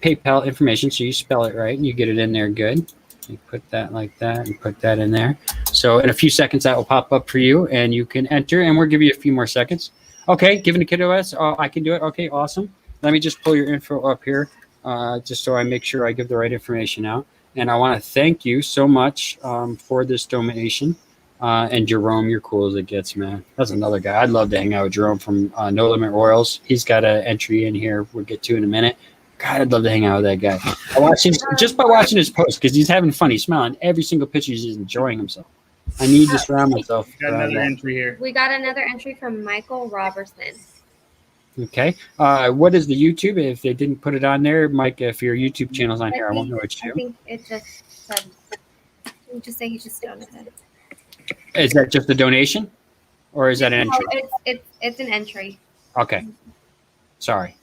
PayPal information. So you spell it right and you get it in there good. You put that like that and put that in there. So in a few seconds, that will pop up for you and you can enter, and we'll give you a few more seconds. Okay, giving a kiddo S. Oh, I can do it. Okay, awesome. Let me just pull your info up here just so I make sure I give the right information out. And I want to thank you so much for this donation. And Jerome, you're cool as it gets, man. That's another guy. I'd love to hang out with Jerome from No Limit Royals. He's got an entry in here we'll get to in a minute. God, I'd love to hang out with that guy. Just by watching his post, because he's having fun. He's smiling. Every single picture, he's just enjoying himself. I need to surround myself.
Got another entry here.
We got another entry from Michael Robertson.
Okay. What is the YouTube? If they didn't put it on there, Mike, if your YouTube channel's on here, I won't know what you
I
do.
think it just said, we just say he just donated.
Is that just a donation? Or is that an entry?
No, it's an entry.
Okay. Sorry.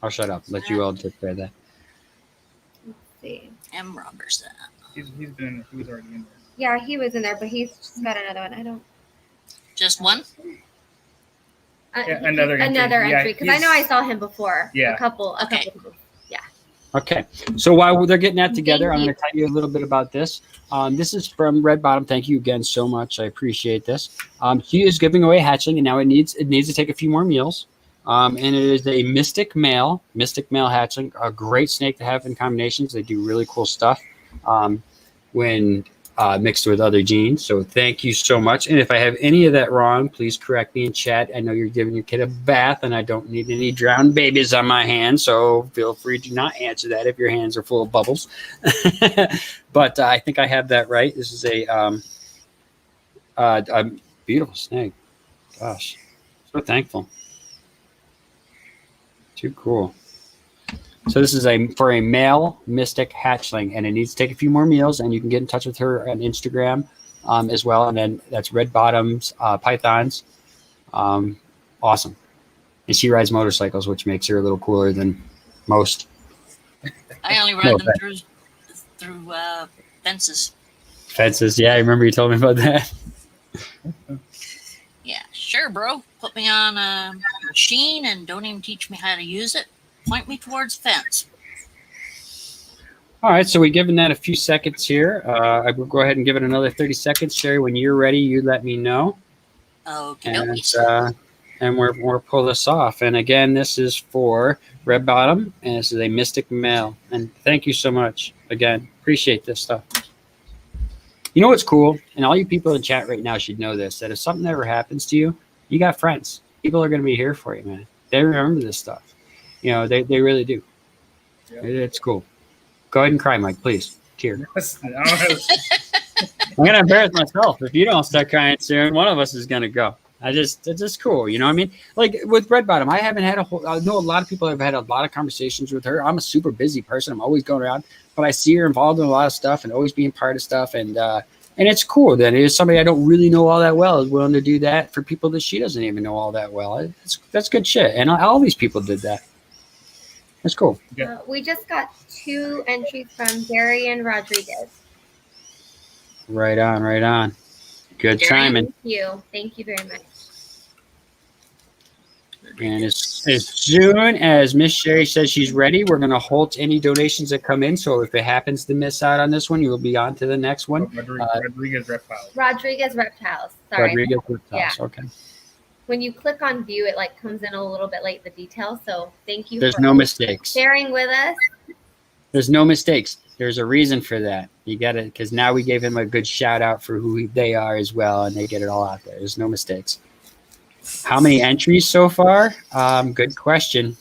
I'll shut up. Let you all take care of that.
Let's see.
M. Robertson.
He was already in there.
Yeah, he was in there, but he's just got another one. I don't.
Just one?
Yeah, another entry. Yeah,
Because I know I saw him before.
Yeah.
A couple.
Okay.
Okay. So while they're getting that together, I'm going to tell you a little bit about this. This is from Red Bottom. Thank you again so much. I appreciate this. He is giving away a hatchling, and now it needs to take a few more meals. And it is a mystic male hatchling, a great snake to have in combinations. They do really cool stuff when mixed with other genes. So thank you so much. And if I have any of that wrong, please correct me in chat. I know you're giving your kid a bath, and I don't need any drowned babies on my hands. So feel free to not answer that if your hands are full of bubbles. But I think I have that right. This is a beautiful snake. Gosh, so thankful. Too cool. So this is for a male mystic hatchling, and it needs to take a few more meals, and you can get in touch with her on Instagram as well. And then that's red bottoms, pythons. Awesome. And she rides motorcycles, which makes her a little cooler than most.
I only ride them through fences.
Fences, yeah, I remember you told me about that.
Yeah, sure, bro. Put me on a machine and don't even teach me how to use it. Point me towards fence.
All right, so we're giving that a few seconds here. I will go ahead and give it another 30 seconds. Sherry, when you're ready, you let me know.
Okay.
And we'll pull this off. And again, this is for Red Bottom, and this is a mystic male. And thank you so much. Again, appreciate this stuff. You know what's cool? And all you people in chat right now should know this, that if something ever happens to you, you got friends. People are going to be here for you, man. They remember this stuff. You know, they really do. Yep. It's cool. Go ahead and cry, Mike, please. Tear. I'm going to embarrass myself. If you don't start crying soon, one of us is going to go. It's just cool. You know what I mean? Like with Red Bottom, I haven't had I know a lot of people have had a lot of conversations with her. I'm a super busy person. I'm always going around, but I see her involved in a lot of stuff and always being part of stuff. And it's cool that it is somebody I don't really know all that well is willing to do that for people that she doesn't even know all that well. That's good shit. And all these people did that. That's cool.
We just got 2 entries from Darian Rodriguez.
Right on. Good timing.
Thank you very much.
And as soon as Miss Sherry says she's ready, we're going to halt any donations that come in. So if it happens to miss out on this one, you'll be on to the next one.
Rodriguez Reptiles.
Sorry.
Rodriguez Reptiles.
Yeah.
Okay.
When you click on view, it comes in a little bit late, the details. So thank you.
There's no mistakes.
Sharing with us.
There's no mistakes. There's a reason for that. You got it, because now we gave him a good shout out for who they are as well, and they get it all out there. There's no mistakes. How many entries so far? Good question.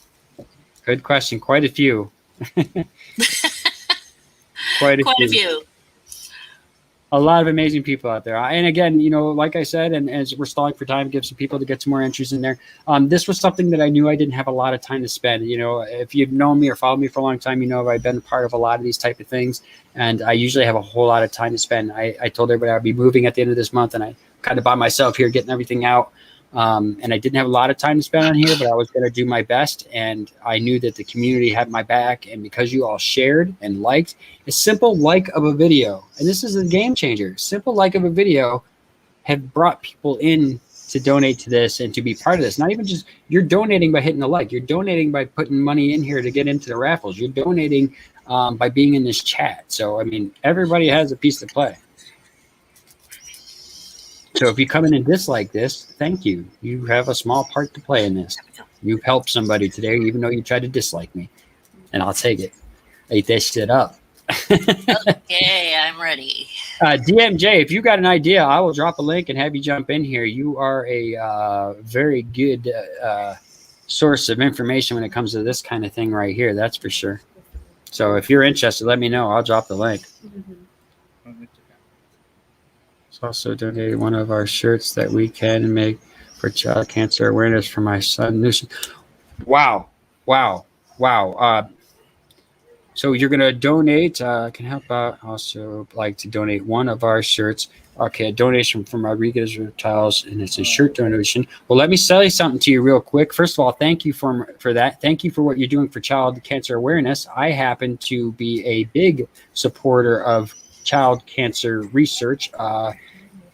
Quite a few. Quite a few. A lot of amazing people out there. And again, like I said, and as we're stalling for time, give some people to get some more entries in there. This was something that I knew I didn't have a lot of time to spend. If you've known me or followed me for a long time, I've been a part of a lot of these type of things. And I usually have a whole lot of time to spend. I told everybody I'd be moving at the end of this month, and I kind of by myself here getting everything out. And I didn't have a lot of time to spend on here, but I was going to do my best. And I knew that the community had my back. And because you all shared and liked, a simple like of a video, and this is a game changer, simple like of a video have brought people in to donate to this and to be part of this. Not even just you're donating by hitting the like, you're donating by putting money in here to get into the raffles. You're donating by being in this chat. So, I mean, everybody has a piece to play. So if you come in and dislike this, thank you. You have a small part to play in this. You've helped somebody today, even though you tried to dislike me. And I'll take it. Eat that shit up.
Okay, I'm ready.
DMJ, if you got an idea, I will drop a link and have you jump in here. You are a very good source of information when it comes to this kind of thing right here. That's for sure. So if you're interested, let me know. I'll drop the link. Also donated one of our shirts that we can make for child cancer awareness for my son. Wow. So you're going to donate, can help out. Also like to donate one of our shirts. Okay, a donation from Rodriguez Reptiles, and it's a shirt donation. Well, let me say something to you real quick. First of all, thank you for that. Thank you for what you're doing for child cancer awareness. I happen to be a big supporter of child cancer research.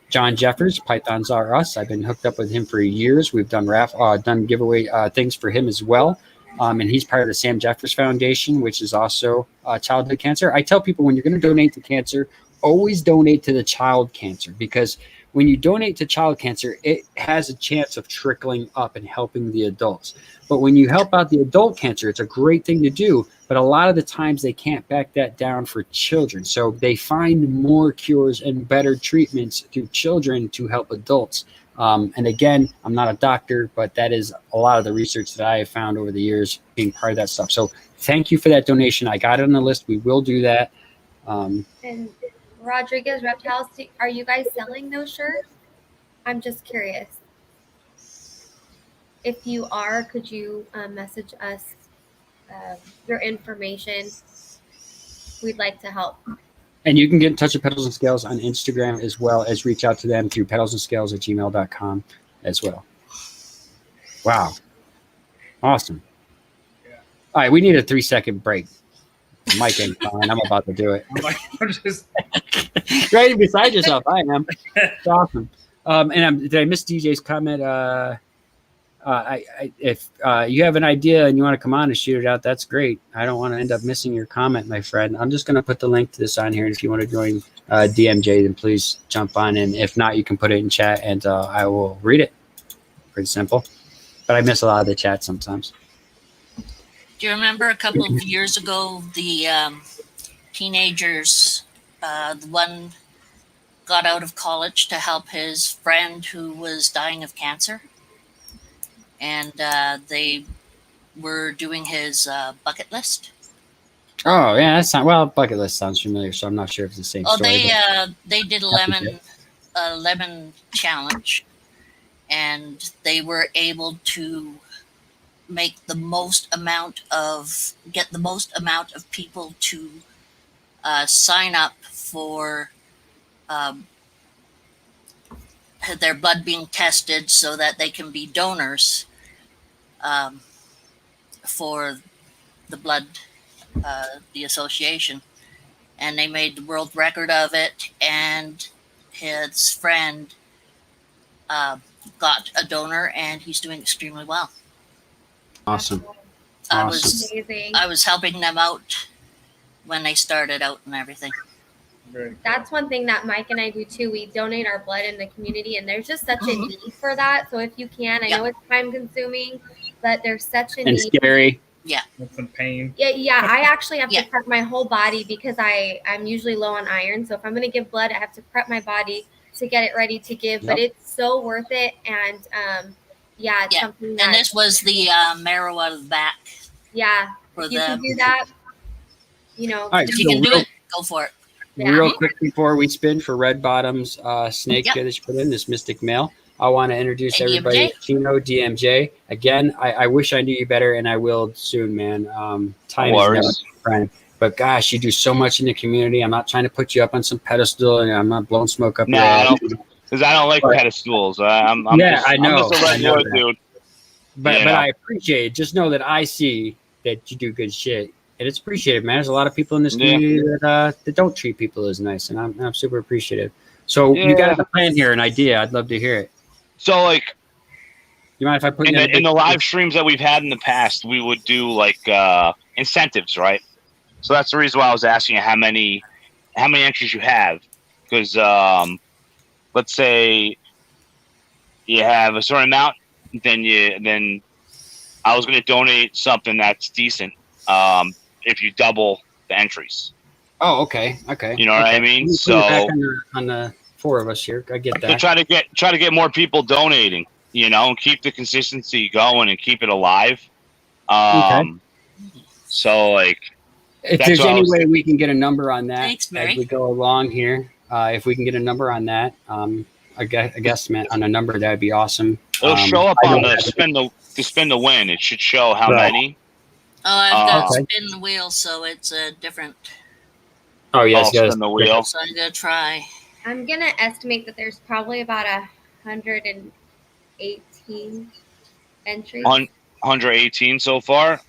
John Jeffers, Pythons Are Us. I've been hooked up with him for years. We've done done giveaway things for him as well. And he's part of the Sam Jeffers Foundation, which is also childhood cancer. I tell people when you're going to donate to cancer, always donate to the child cancer, because when you donate to child cancer, it has a chance of trickling up and helping the adults. But when you help out the adult cancer, it's a great thing to do. But a lot of the times they can't back that down for children. So they find more cures and better treatments through children to help adults. And again, I'm not a doctor, but that is a lot of the research that I have found over the years being part of that stuff. So thank you for that donation. I got it on the list. We will do that.
And Rodriguez Reptiles, are you guys selling those shirts? I'm just curious. If you are, could you message us your information? We'd like to help.
And you can get in touch with Petals and Scales on Instagram, as well as reach out to them through petalsandscales@gmail.com as well. Wow. Awesome.
Yeah.
All right, we need a 3-second break. Mike ain't fine. I'm about to do it.
I'm just
Right beside yourself. I am. It's awesome. Did I miss DJ's comment? If you have an idea and you want to come on and shoot it out, that's great. I don't want to end up missing your comment, my friend. I'm just going to put the link to this on here. And if you want to join DMJ, then please jump on. And if not, you can put it in chat and I will read it. Pretty simple. But I miss a lot of the chat sometimes.
Do you remember a couple of years ago, the teenagers, the one got out of college to help his friend who was dying of cancer? And they were doing his bucket list.
Oh, yeah, that's not, well, bucket list sounds familiar, so I'm not sure if it's the same story.
They did a lemon challenge, and they were able to make get the most amount of people to sign up for their blood being tested so that they can be donors for the blood, the association. And they made the world record of it, and his friend got a donor, and he's doing extremely well.
Awesome.
Amazing.
I was helping them out when they started out and everything.
very cool.
That's one thing that Mike and I do too. We donate our blood in the community, and there's just such a need for that. So if you can, I know it's time consuming, but there's such a
And
need.
scary.
with some pain.
Yeah, I actually have
Yeah.
to prep my whole body because I'm usually low on iron. So if I'm going to give blood, I have to prep my body to get it ready to give. But it's so worth it, and it's something that.
And this was the marrow out of the back.
Yeah,
For
if you
the,
can do that,
All right,
if you can do it, go for it.
Yeah.
Real quick before we spin for Red Bottom's snake
Yep.
here that you put in, this Mystic Male, I want to introduce
Hey,
everybody.
DMJ.
Chino, DMJ. Again, I wish I knew you better, and I will soon, man. Time is never my friend. But gosh, you do so much in the community. I'm not trying to put you up on some pedestal, and I'm not blowing smoke up
No,
your
I
ass.
because I don't like pedestals. I'm
Yeah,
just,
I know.
I'm just a
I know
regular
that.
dude.
But
You
but
know.
I appreciate it. Just know that I see that you do good shit, and it's appreciated, man. There's a lot of people in this
Yeah.
community that don't treat people as nice, and I'm super appreciative. So you got a plan here, an idea? I'd love to hear it.
So, like,
You mind if I put
in
you
the live streams that we've had in the past, we would do like incentives, right? So that's the reason why I was asking you how many entries you have, because let's say you have a certain amount, then I was going to donate something that's decent if you double the entries.
Oh, okay.
You know what I mean?
Let me put it
So
back on the four of us here. I get
to
that.
try to get more people donating, you know, and keep the consistency going and keep it alive. So like,
If
that's
there's
what I
any
was
way we can get a number on that
Thanks, Mary.
as we go along here, if we can get a number on that, a guesstimate on a number, that'd be awesome.
it'll show up
I
on
know
the
that-
spin the win. It should show how
Right.
many.
Oh, I've got
Okay.
spin the wheel, so it's a different.
Oh yes, yes.
Spin the wheel.
So I'm gonna try.
I'm gonna estimate that there's probably about 118 entries.
118 so far.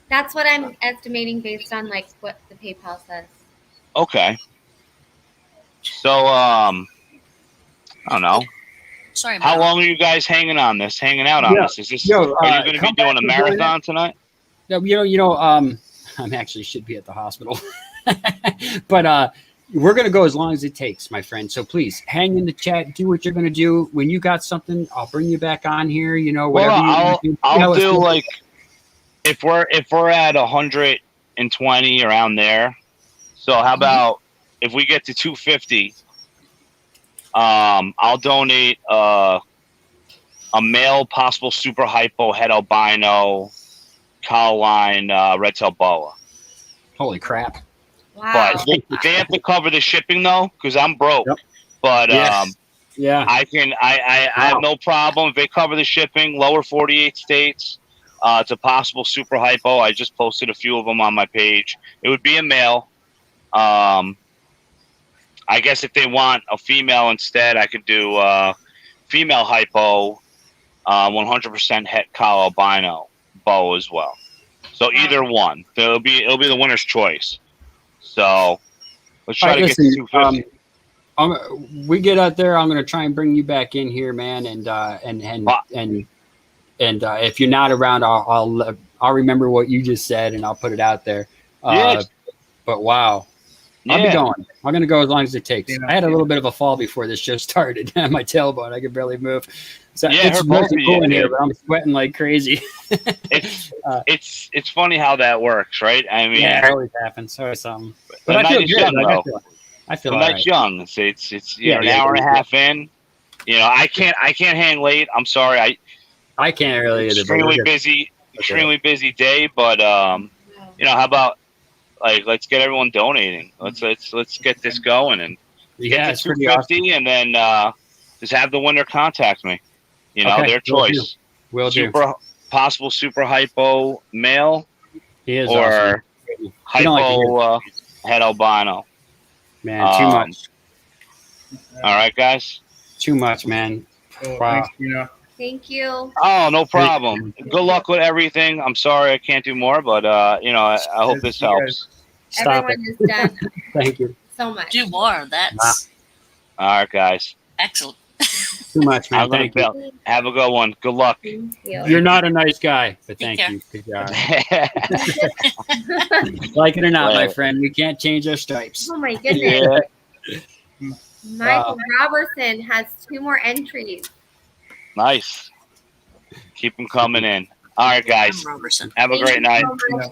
That's what I'm estimating based on like what the PayPal says.
Okay. So I don't know.
Sorry,
How
Mel.
long are you guys hanging out on this? Is this?
Yo,
are you going to be
come
doing
back
a
and join
marathon tonight?
No, I actually should be at the hospital, but we're going to go as long as it takes, my friend. So please hang in the chat. Do what you're going to do. When you got something, I'll bring you back on here. You know, whatever.
I'll do like if we're at 120 around there. So how about if we get to 250? I'll donate a male possible super hypo head albino collar line red-tailed boa.
Holy crap.
Wow.
But they have to cover the shipping though, because I'm broke.
Yep.
But
yeah,
I have no problem if they cover the shipping. Lower 48 states. It's a possible super hypo. I just posted a few of them on my page. It would be a male. I guess if they want a female instead, I could do female hypo, 100% het collar albino bow as well. So either one, it'll be the winner's choice. So let's try to get to 250.
We get out there. I'm going to try and bring you back in here, man. And if you're not around, I'll remember what you just said and I'll put it out there. But wow, I'll be going. I'm going to go as long as it takes. I had a little bit of a fall before this show started. My tailbone, I could barely move. So it's really cool in here, but I'm sweating like crazy.
It's funny how that works, right? I mean,
it always happens. Always something. But I feel good.
Young,
I feel
the
all
night's young. It's an hour and a half in. You know, I can't hang late. I'm sorry. I can't really. Extremely busy day. But you know, how about let's get everyone donating. Let's get this going and get to 250, awesome. And then just have the winner contact me. You know, their choice.
Will do.
Possible super hypo male.
He is
or
awesome.
Hypo head albino.
Man, too much.
All right, guys.
Too much, man.
Wow.
Thank you.
Oh, no problem. Good luck with everything. I'm sorry I can't do more, but I hope this helps.
Everyone is done.
Thank you
so much.
Do more. That's
all right, guys.
Excellent.
Too much, man. Thank you.
Have a good one. Good luck.
Thank you.
You're not a nice guy, but thank you. Good job. Like it or not, my friend, we can't change our stripes.
Oh my goodness. Michael Robertson has 2 more entries.
Nice. Keep them coming in. All right, guys. Have a great night.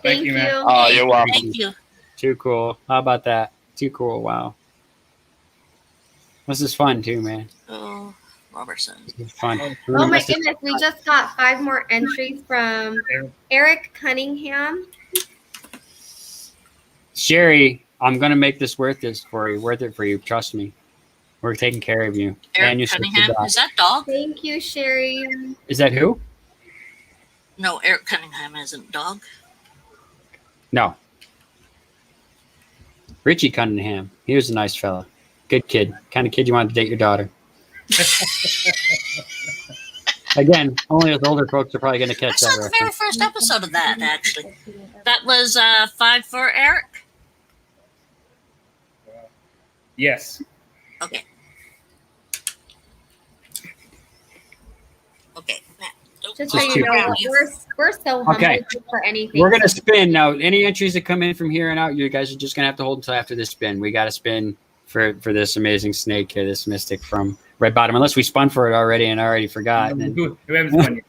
Thank you, man.
Oh, you're welcome.
Thank you.
Too cool. How about that? Too cool. Wow. This is fun too, man.
Oh, Robertson.
It's fun.
Oh my goodness, we just got 5 more entries from Eric Cunningham.
Sherry, I'm gonna make this worth it for you. Trust me. We're taking care of you.
Eric Cunningham, is that dog?
Thank you, Sherry.
Is that who?
No, Eric Cunningham isn't dog.
No. Richie Cunningham. He was a nice fella. Good kid. Kind of kid you wanted to date your daughter. Again, only us older folks are probably going to catch that.
I saw the very first episode of that, actually. That was 5 for Eric?
Yes.
Okay. Okay.
Just so you know, we're so humble for anything.
We're going to spin now. Any entries that come in from here and out, you guys are just going to have to hold until after this spin. We got to spin for this amazing snake here, this mystic from Red Bottom. Unless we spun for it already and I already forgot.
We haven't spun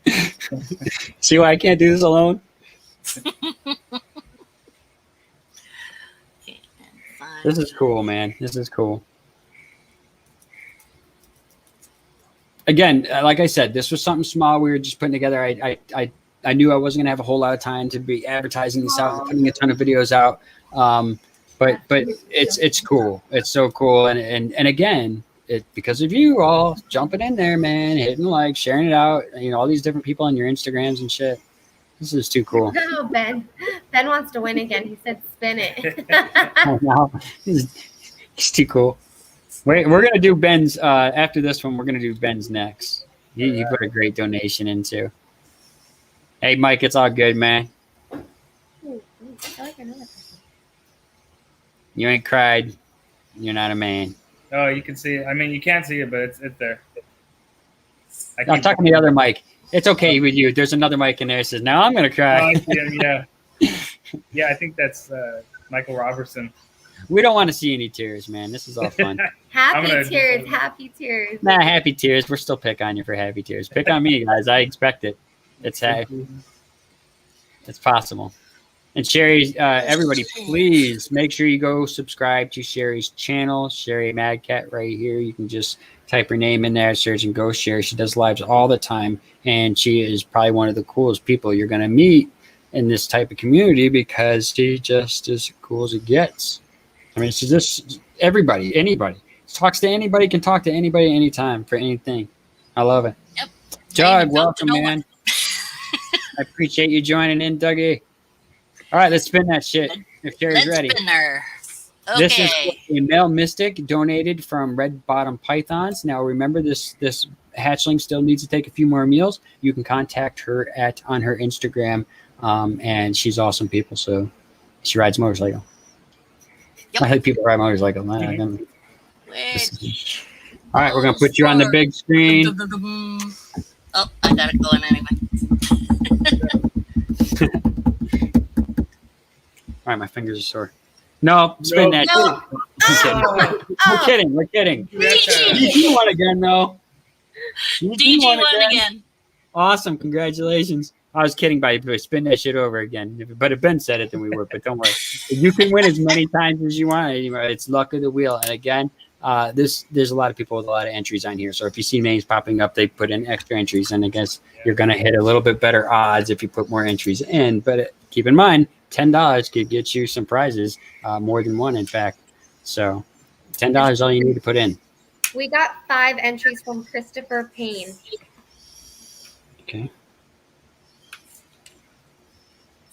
yet.
See why I can't do this alone? This is cool, man. This is cool. Again, like I said, this was something small. We were just putting together. I knew I wasn't going to have a whole lot of time to be advertising this out and putting a ton of videos out. But it's cool. It's so cool. And again, because of you all jumping in there, man, hitting like, sharing it out, all these different people on your Instagrams and shit. This is too cool.
Oh, Ben wants to win again. He said spin it.
Oh, no. He's too cool. Wait, we're going to do Ben's after this one. We're going to do Ben's next. He put a great donation into. Hey, Mike, it's all good, man. You ain't cried. You're not a man.
Oh, you can see it. I mean, you can't see it, but it's there.
I'm talking to the other Mike. It's okay with you. There's another Mike in there that says, now I'm going to cry.
Yeah. Yeah, I think that's Michael Robertson.
We don't want to see any tears, man. This is all fun.
Happy
gonna-
tears, happy tears.
Nah, happy tears. We're still pick on you for happy tears. Pick on me, guys. I expect it. It's possible. And Sherry, everybody, please make sure you go subscribe to Sherry's channel, Sherry Madcat, right here. You can just type her name in there, search and go Sherry. She does lives all the time, and she is probably one of the coolest people you're going to meet in this type of community because she just as cool as it gets. I mean, she's just everybody, anybody. Talks to anybody, can talk to anybody anytime for anything. I love it.
Yep.
Doug,
Talk
welcome,
to no
man. I appreciate you joining in, Dougie. All right, let's spin that shit if Sherry's
Let's
ready.
spinner.
This is
Okay.
a male mystic donated from Red Bottom Pythons. Now, remember, this hatchling still needs to take a few more meals. You can contact her on her Instagram, and she's awesome people. So she rides motorcycle.
Yep.
I think people ride motorcycle.
Which
All right, we're gonna put you on the big screen.
Oh, I got it going anyway.
All right, my fingers are sore. No, spin that.
No.
We're kidding. We're kidding. You won again, though.
DG won again.
Awesome. Congratulations. I was kidding by spin that shit over again. But if Ben said it, then we were. But don't worry. You can win as many times as you want. It's luck of the wheel. And again, there's a lot of people with a lot of entries on here. So if you see names popping up, they put in extra entries. And I guess you're going to hit a little bit better odds if you put more entries in. But keep in mind, $10 could get you some prizes, more than one, in fact. So $10 is all you need to put in.
We got 5 entries from Christopher Payne.
Okay.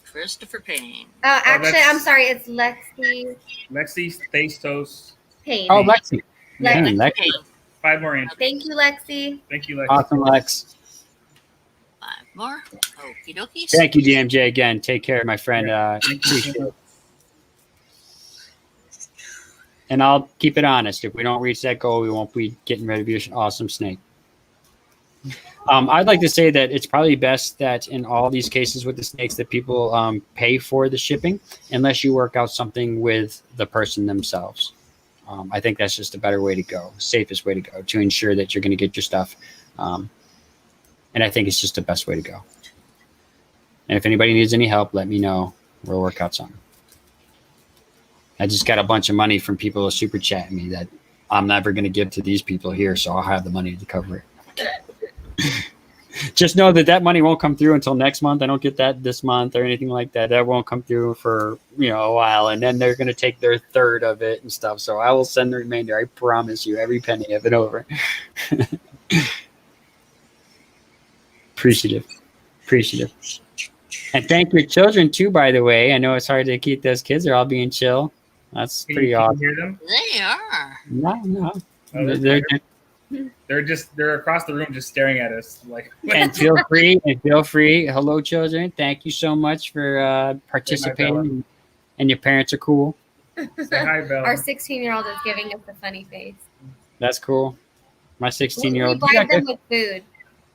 Christopher Payne.
Actually,
that's-
I'm sorry. It's Lexi
Lexi Thastos.
Payne.
Oh, Lexi.
Lex.
Yeah, Lex.
Payne.
5 more entries.
Thank you, Lexi.
Thank you, Lexi.
Awesome, Lex.
5 more. Okie dokies.
Thank you, DMJ, again. Take care, my friend.
Thank you so much.
And I'll keep it honest. If we don't reach that goal, we won't be getting rid of your awesome snake. I'd like to say that it's probably best that in all these cases with the snakes that people pay for the shipping unless you work out something with the person themselves. I think that's just a better way to go, safest way to go to ensure that you're going to get your stuff. And I think it's just the best way to go. And if anybody needs any help, let me know. We'll work out something. I just got a bunch of money from people super chatting me that I'm never going to give to these people here, so I'll have the money to cover it. Just know that money won't come through until next month. I don't get that this month or anything like that. That won't come through for a while, and then they're going to take their third of it and stuff. So I will send the remainder. I promise you, every penny of it over. Appreciative. And thank your children too, by the way. I know it's hard to keep those kids. They're all being chill. That's
Can
pretty
you
awesome.
hear them?
They are.
No.
Oh,
They're-
they're across the room just staring at us like
and feel free. Hello, children. Thank you so much for participating. And your parents are cool.
say hi, Bella.
Our 16-year-old is giving us a funny face.
That's cool. My 16-year-old.
We bribe them with food.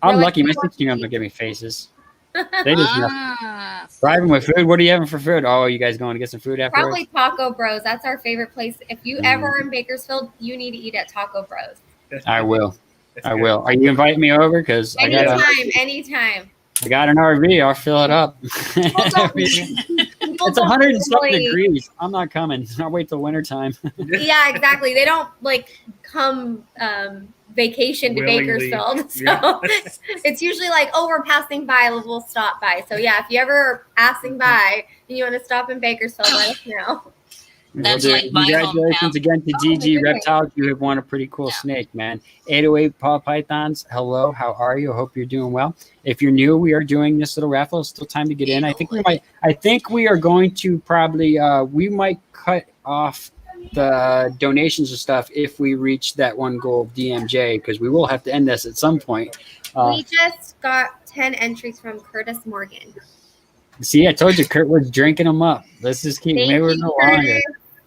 I'm
We're like,
lucky. My
"We want
16-year-old
to
don't give me faces. They just
Ah,
driving with food. What are you having for food? Oh, you guys going to get some food afterwards?
Probably Taco Bros. That's our favorite place. If you ever are in Bakersfield, you need to eat at Taco Bros.
I will.
That's
I
good.
will. Are you inviting me over? Because I got
Anytime.
an RV. I'll fill it up.
People
It's
don't
100 and something
really-
degrees. I'm not coming. I'll wait till wintertime.
Yeah, exactly. They don't come vacation to
Willingly.
Bakersfield. So
Yeah.
it's usually like, oh, we're passing by, we'll stop by. So yeah, if you ever are passing by and you want to stop in Bakersfield, let us know.
That's
Will do.
like my
Congratulations
hometown.
again to
Oh,
DG
my goodness.
Reptiles. You have won a pretty cool
Yeah.
snake, man. 808 Paw Pythons. Hello, how are you? I hope you're doing well. If you're new, we are doing this little raffle. It's still time to get in. I think we are going to probably we might cut off the donations and stuff if we reach that one goal of DMJ, because we will have to end this at some point.
We just got 10 entries from Curtis Morgan.
See, I told you Kurt was drinking them up. Let's just keep
Thank
maybe we're
you,
no longer.
Curtis.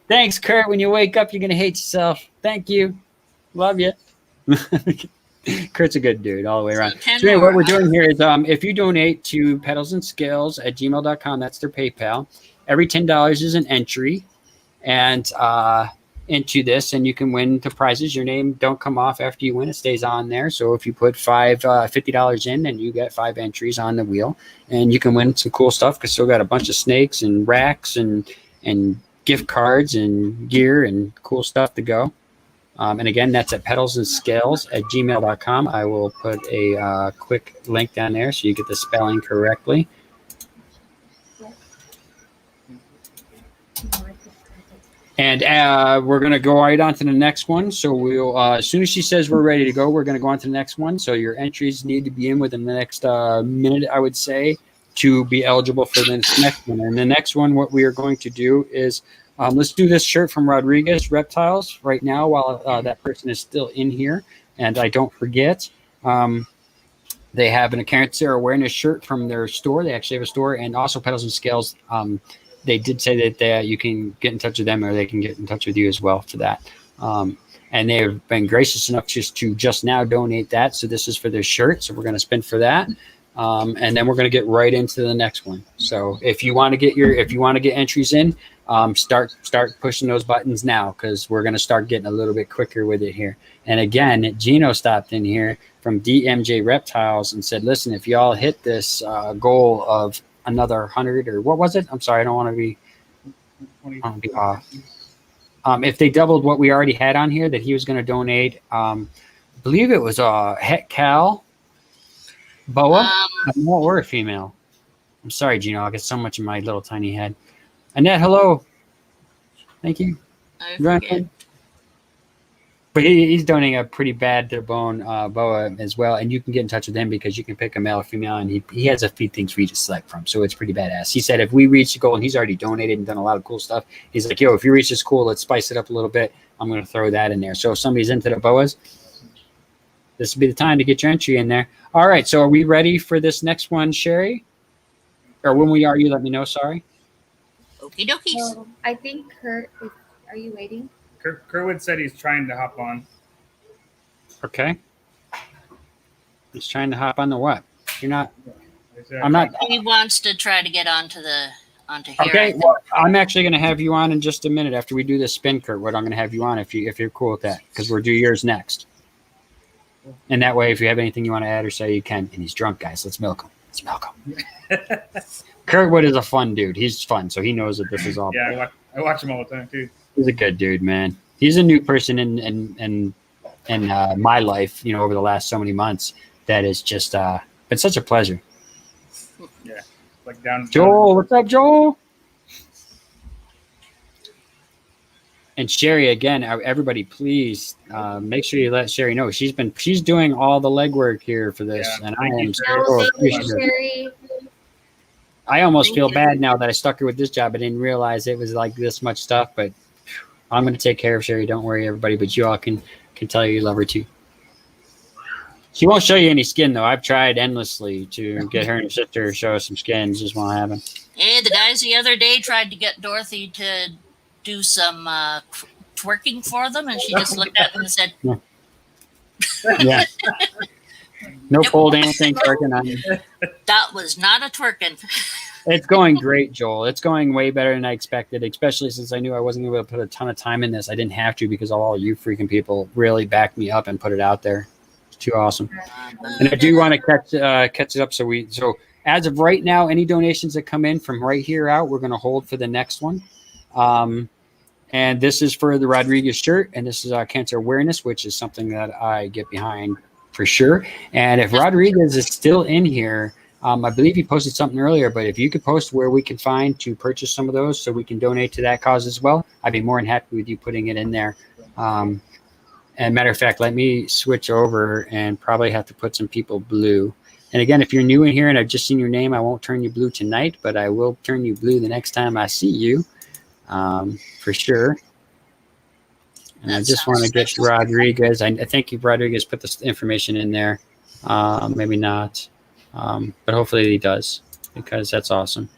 Thanks, Kurt. When you wake up, you're gonna hate yourself. Thank you. Love you. Kurt's a good dude all the way around.
So 10
So anyway, what
more.
we're doing here is if you donate to petalsandscales@gmail.com, that's their PayPal. Every $10 is an entry. and into this, and you can win the prizes. Your name don't come off after you win; it stays on there. So if you put $50 in, then you get 5 entries on the wheel, and you can win some cool stuff. Because still got a bunch of snakes and racks and gift cards and gear and cool stuff to go. And again, that's at petalsandscales@gmail.com. I will put a quick link down there so you get the spelling correctly. And we're going to go right on to the next one. So we'll, as soon as she says we're ready to go, we're going to go on to the next one. So your entries need to be in within the next minute, I would say, to be eligible for the next one. And the next one, what we are going to do is, let's do this shirt from Rodriguez Reptiles right now while that person is still in here. And I don't forget, they have an Cancer Awareness shirt from their store. They actually have a store, and also Petals and Scales. They did say that you can get in touch with them, or they can get in touch with you as well for that. And they have been gracious enough just now donate that. So this is for their shirt. So we're going to spend for that. And then we're going to get right into the next one. So if you want to get entries in, start pushing those buttons now, because we're going to start getting a little bit quicker with it here. And again, Gino stopped in here from DMJ Reptiles and said, listen, if y'all hit this goal of another 100, or what was it? I'm sorry, I don't want to be off. If they doubled what we already had on here, that he was going to donate, I believe it was Het Cal Boa, a male or a female. I'm sorry, Gino, I get so much in my little tiny head. Annette, hello. Thank you. But he's donating a pretty bad to bone boa as well, and you can get in touch with him because you can pick a male or female, and he has a few things for you to select from, so it's pretty badass. He said if we reach the goal, and he's already donated and done a lot of cool stuff, he's like, yo, if you reach this goal, let's spice it up a little bit. I'm going to throw that in there. So if somebody's into the boas, this would be the time to get your entry in there. All right, so are we ready for this next one, Sherry? Or when we are, you let me know, sorry.
Okie dokies.
So I think Kurt is, are you waiting?
Kerwood said he's trying to hop on.
Okay. He's trying to hop on the what? You're not. I'm not.
He wants to try to get onto here.
Okay. Well, I'm actually going to have you on in just a minute after we do this spin, Kurt. What I'm going to have you on if you're cool with that, because we'll do yours next. And that way, if you have anything you want to add or say, you can. And he's drunk, guys. Let's milk him. Let's milk him. Kurtwood is a fun dude. He's fun, so he knows that this is all.
Yeah, I watch him all the time too.
He's a good dude, man. He's a new person in my life, over the last so many months. That is just been such a pleasure.
Yeah, like down.
Joel, what's up, Joel? And Sherry, again, everybody, please make sure you let Sherry know. She's doing all the legwork here for this,
Yeah,
and I am
Oh,
so
thank you,
appreciative.
Sherry.
I almost feel bad now that I stuck her with this job. I didn't realize it was like this much stuff, but I'm going to take care of Sherry. Don't worry, everybody. But you all can tell you love her too. She won't show you any skin, though. I've tried endlessly to get her and her sister to show us some skin. It just won't happen.
Hey, the guys the other day tried to get Dorothy to do some twerking for them, and she just looked at them and said,
Yeah. No pole dancing, twerking on you.
that was not a twerking.
It's going great, Joel. It's going way better than I expected, especially since I knew I wasn't able to put a ton of time in this. I didn't have to because all you freaking people really backed me up and put it out there. It's too awesome. And I do want to catch it up. So as of right now, any donations that come in from right here out, we're going to hold for the next one. And this is for the Rodriguez shirt, and this is Cancer Awareness, which is something that I get behind for sure. And if Rodriguez is still in here, I believe he posted something earlier, but if you could post where we can find to purchase some of those so we can donate to that cause as well, I'd be more than happy with you putting it in there. And matter of fact, let me switch over and probably have to put some people blue. And again, if you're new in here and I've just seen your name, I won't turn you blue tonight, but I will turn you blue the next time I see you, for sure. And I just want to get Rodriguez. I think Rodriguez put this information in there. Maybe not. But hopefully he does, because that's awesome.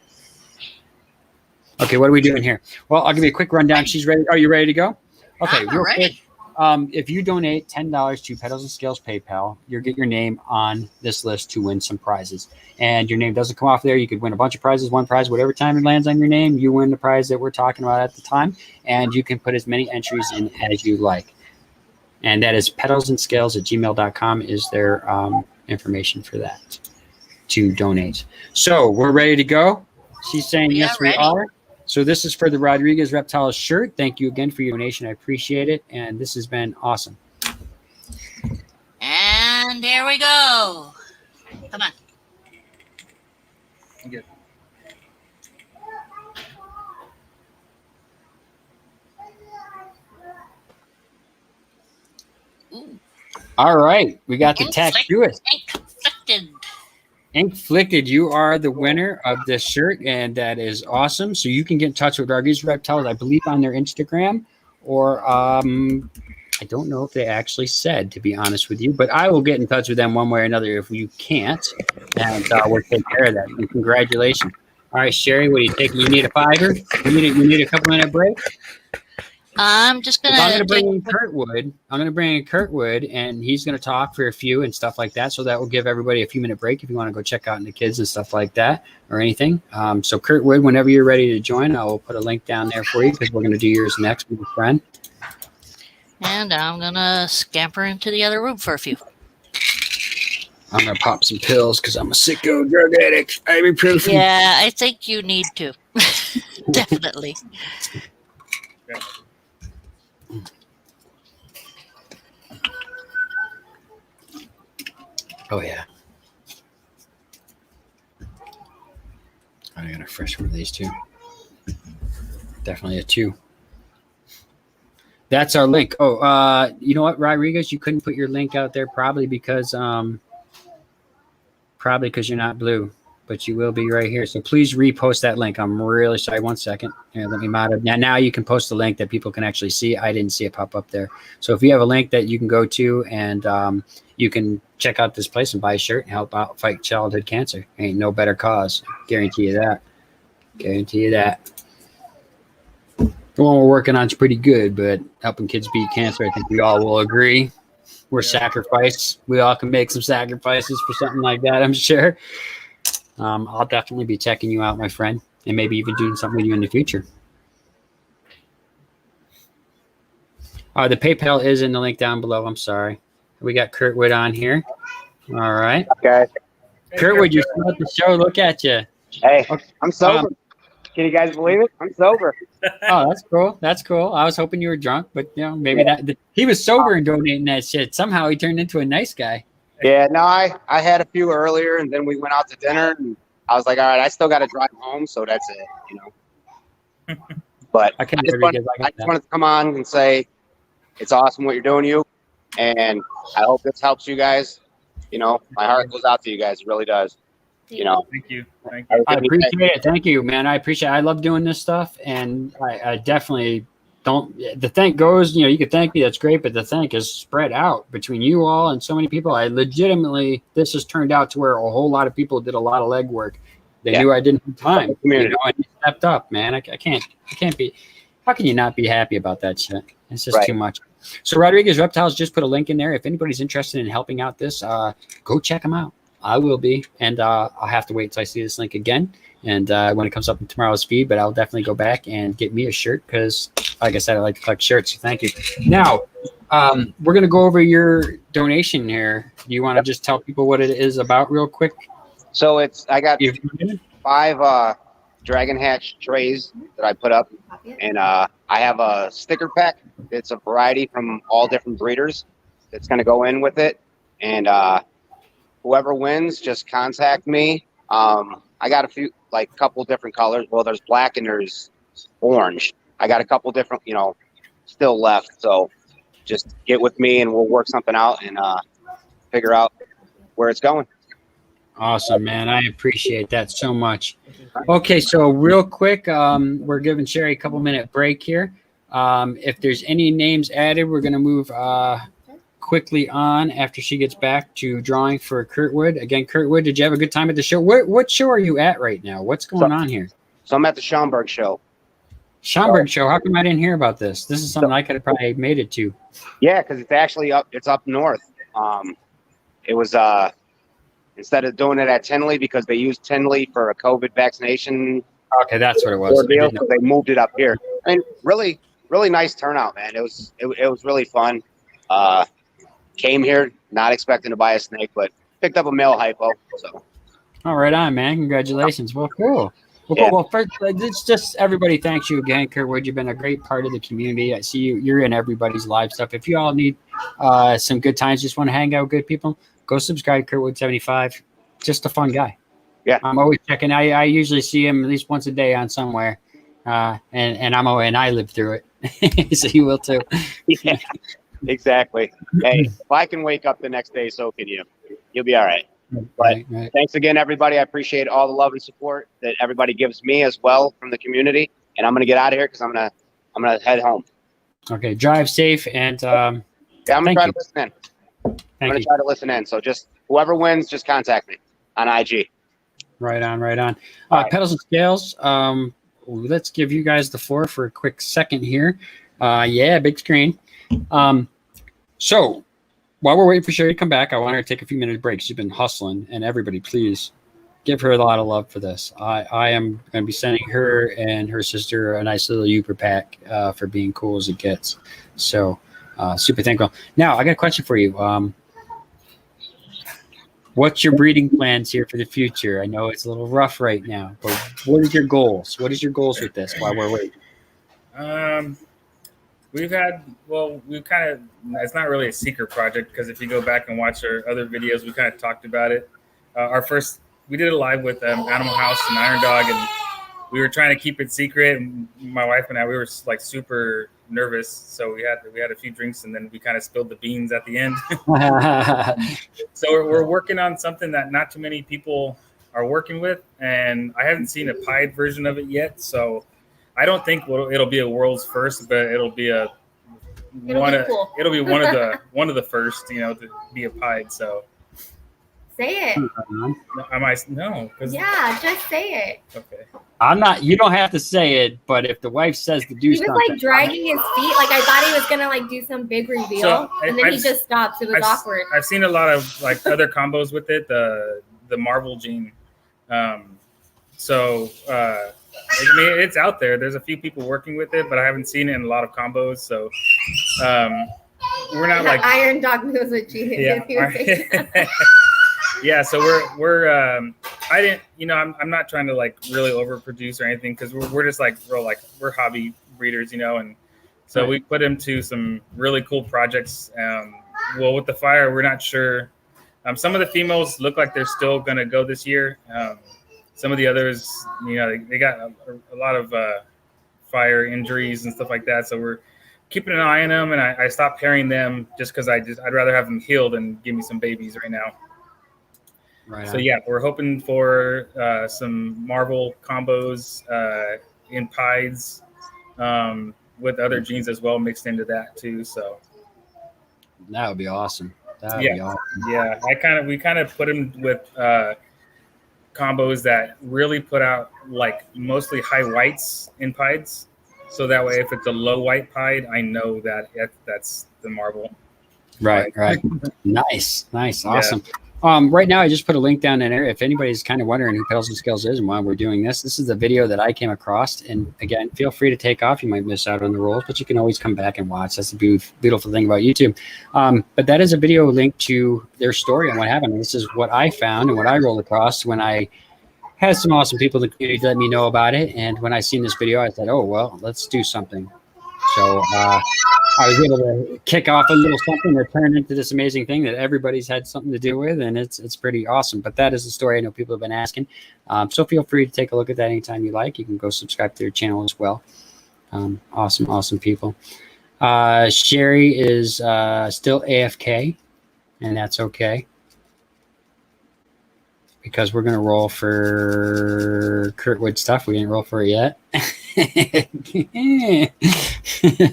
Okay, what are we doing here? Well, I'll give you a quick rundown. She's ready. Are you ready to go? Okay, real quick. if you donate $10 to Petals and Scales PayPal, you'll get your name on this list to win some prizes. And your name doesn't come off there. You could win a bunch of prizes, one prize, whatever time it lands on your name, you win the prize that we're talking about at the time. And you can put as many entries in as you like. And that is petalsandscales@gmail.com is their information for that to donate. So we're ready to go. She's saying, yes, we are. So this is for the Rodriguez Reptiles shirt. Thank you again for your donation. I appreciate it. And this has been awesome.
And here we go. Come on.
Good.
Ooh.
All right. We got the tag to it.
Ink-flicted.
Ink-flicted, you are the winner of this shirt, and that is awesome. So you can get in touch with Rodriguez Reptiles, I believe, on their Instagram, or I don't know if they actually said, to be honest with you, but I will get in touch with them one way or another if you can't, and we'll take care of that. And congratulations. All right, Sherry, what are you taking? You need a fiver? You need a couple-minute break?
I'm just gonna.
I'm gonna bring in Kurtwood. I'm gonna bring in Kurtwood, and he's gonna talk for a few and stuff like that. So that will give everybody a few-minute break if you want to go check out the kids and stuff like that or anything. So Kurtwood, whenever you're ready to join, I will put a link down there for you because we're gonna do yours next with a friend.
And I'm gonna scamper into the other room for a few.
I'm gonna pop some pills because I'm a sicko drug addict. Ibuprofen.
Yeah, I think you need to. Definitely.
Yeah.
Oh yeah. I got a fresh one of these too. Definitely a 2. That's our link. Oh, you know what, Rodriguez? You couldn't put your link out there probably because you're not blue, but you will be right here. So please repost that link. I'm really sorry. 1 second. Here, let me mod it. Now you can post the link that people can actually see. I didn't see it pop up there. So if you have a link that you can go to and you can check out this place and buy a shirt and help out fight childhood cancer. Ain't no better cause. Guarantee you that. Guarantee you that. The one we're working on is pretty good, but helping kids beat cancer, I think we all will agree. We're sacrificed. We all can make some sacrifices for something like that, I'm sure. I'll definitely be checking you out, my friend, and maybe even doing something with you in the future. The PayPal is in the link down below. I'm sorry. We got Kurtwood on here. All right.
Okay.
Kurtwood, you're still at the show. Look at you.
Hey, I'm sober. Can you guys believe it? I'm sober.
Oh, that's cool. That's cool. I was hoping you were drunk, but maybe he was sober and donating that shit. Somehow he turned into a nice guy.
Yeah, no, I had a few earlier, and then we went out to dinner, and I was like, all right, I still got to drive home, so that's it, But I just wanted to come on and say it's awesome what you're doing, and I hope this helps you guys. My heart goes out to you guys. It really does.
Thank you. Thank you.
I appreciate it. Thank you, man. I appreciate it. I love doing this stuff, and I definitely don't. The thank goes, you could thank me. That's great, but the thank is spread out between you all and so many people. I legitimately, this has turned out to where a whole lot of people did a lot of legwork. They knew I didn't have time. And you stepped up, man. I can't be. How can you not be happy about that shit? It's just too much. So Rodriguez Reptiles just put a link in there. If anybody's interested in helping out this, go check them out. I will be, and I'll have to wait till I see this link again. And when it comes up in tomorrow's feed, but I'll definitely go back and get me a shirt because, like I said, I like to collect shirts. So thank you. Now, we're going to go over your donation here. Do you want to just tell people what it is about real quick?
So I got 5 Dragon Hatch trays that I put up, and I have a sticker pack. It's a variety from all different breeders that's going to go in with it. And whoever wins, just contact me. I got a couple different colors. Well, there's black and there's orange. I got a couple different, still left. So just get with me and we'll work something out and figure out where it's going.
Awesome, man. I appreciate that so much. Okay, so real quick, we're giving Sherry a couple-minute break here. If there's any names added, we're going to move quickly on after she gets back to drawing for Kurtwood. Again, Kurtwood, did you have a good time at the show? What show are you at right now? What's going on here?
So I'm at the Schaumburg show.
Schaumburg show. How come I didn't hear about this? This is something I could have probably made it to.
Yeah, because it's actually up. It's up north. It was instead of doing it at Tinley because they used Tinley for a COVID vaccination.
Okay, that's what it was.
Ordeal, so they moved it up here. I mean, really, really nice turnout, man. It was really fun. Came here not expecting to buy a snake, but picked up a male hypo. So.
All right, on, man. Congratulations. Well, cool. Well,
Yeah.
cool. Well, first, it's just everybody thanks you again, Kurtwood. You've been a great part of the community. I see you're in everybody's live stuff. If you all need some good times, just want to hang out with good people, go subscribe to Kurtwood75. Just a fun guy.
Yeah.
I'm always checking. I usually see him at least once a day on somewhere. And I live through it. So you will too.
Yeah, exactly. Hey, if I can wake up the next day, so can you. You'll be all right. But
Right.
thanks again, everybody. I appreciate all the love and support that everybody gives me as well from the community. And I'm gonna get out of here because I'm gonna head home.
Okay. Drive safe and
Yeah, I'm gonna
thank
try
you.
to listen in. I'm
thank
gonna
you.
try to listen in. So just whoever wins, just contact me on IG.
Right on, right on.
All right.
Petals and Scales. Let's give you guys the floor for a quick second here. Yeah, big screen. So while we're waiting for Sherry to come back, I want her to take a few minute breaks. She's been hustling, and everybody, please give her a lot of love for this. I am going to be sending her and her sister a nice little Uber pack for being cool as it gets. So super thankful. Now I got a question for you. What's your breeding plans here for the future? I know it's a little rough right now, but what is your goals? What is your goals with this while we're waiting?
We've kind of, it's not really a secret project because if you go back and watch our other videos, we kind of talked about it. We did a live with Animal House and Iron Dog, and we were trying to keep it secret. And my wife and I, we were like super nervous. So we had a few drinks and then we kind of spilled the beans at the end. So we're working on something that not too many people are working with. And I haven't seen a pied version of it yet. So I don't think it'll be a world's first, but it'll be one of the first, to be a pied. So
Say it.
No.
Yeah, just say it.
Okay.
I'm not. You don't have to say it, but if the wife says to do
He was
something,
like dragging his feet. Like I thought he was gonna like do some big reveal,
So,
and then he
I've-
just stops. It was awkward.
I've seen a lot of like other combos with it. The Marvel gene. I mean, it's out there. There's a few people working with it, but I haven't seen it in a lot of combos. So we're not
The
like
Iron Dog knows what G is.
yeah. Yeah, so we're I didn't, I'm not trying to like really overproduce or anything because we're just like we're hobby breeders, and so we put him to some really cool projects. Well, with the fire, we're not sure. Some of the females look like they're still gonna go this year. Some of the others, they got a lot of fire injuries and stuff like that. So we're keeping an eye on them, and I stopped pairing them just because I'd rather have them healed and give me some babies right now.
right
So
on.
yeah, we're hoping for some Marvel combos in pieds with other genes as well mixed into that too. So
That would be awesome. That would
Yeah.
be awesome.
yeah, we kind of put them with combos that really put out like mostly high whites in pieds. So that way, if it's a low white pied, I know that that's the Marvel.
Right. Nice, awesome. Right now, I just put a link down in there. If anybody's kind of wondering who Petals and Scales is and why we're doing this, this is the video that I came across. And again, feel free to take off. You might miss out on the rolls, but you can always come back and watch. That's the beautiful thing about YouTube. But that is a video link to their story and what happened. And this is what I found and what I rolled across when I had some awesome people in the community let me know about it. And when I seen this video, I said, oh, well, let's do something. So I was able to kick off a little something that turned into this amazing thing that everybody's had something to do with, and it's pretty awesome. But that is the story I know people have been asking. So feel free to take a look at that anytime you like. You can go subscribe to their channel as well. Awesome people. Sherry is still AFK, and that's okay. Because we're going to roll for Kurtwood stuff. We didn't roll for it yet.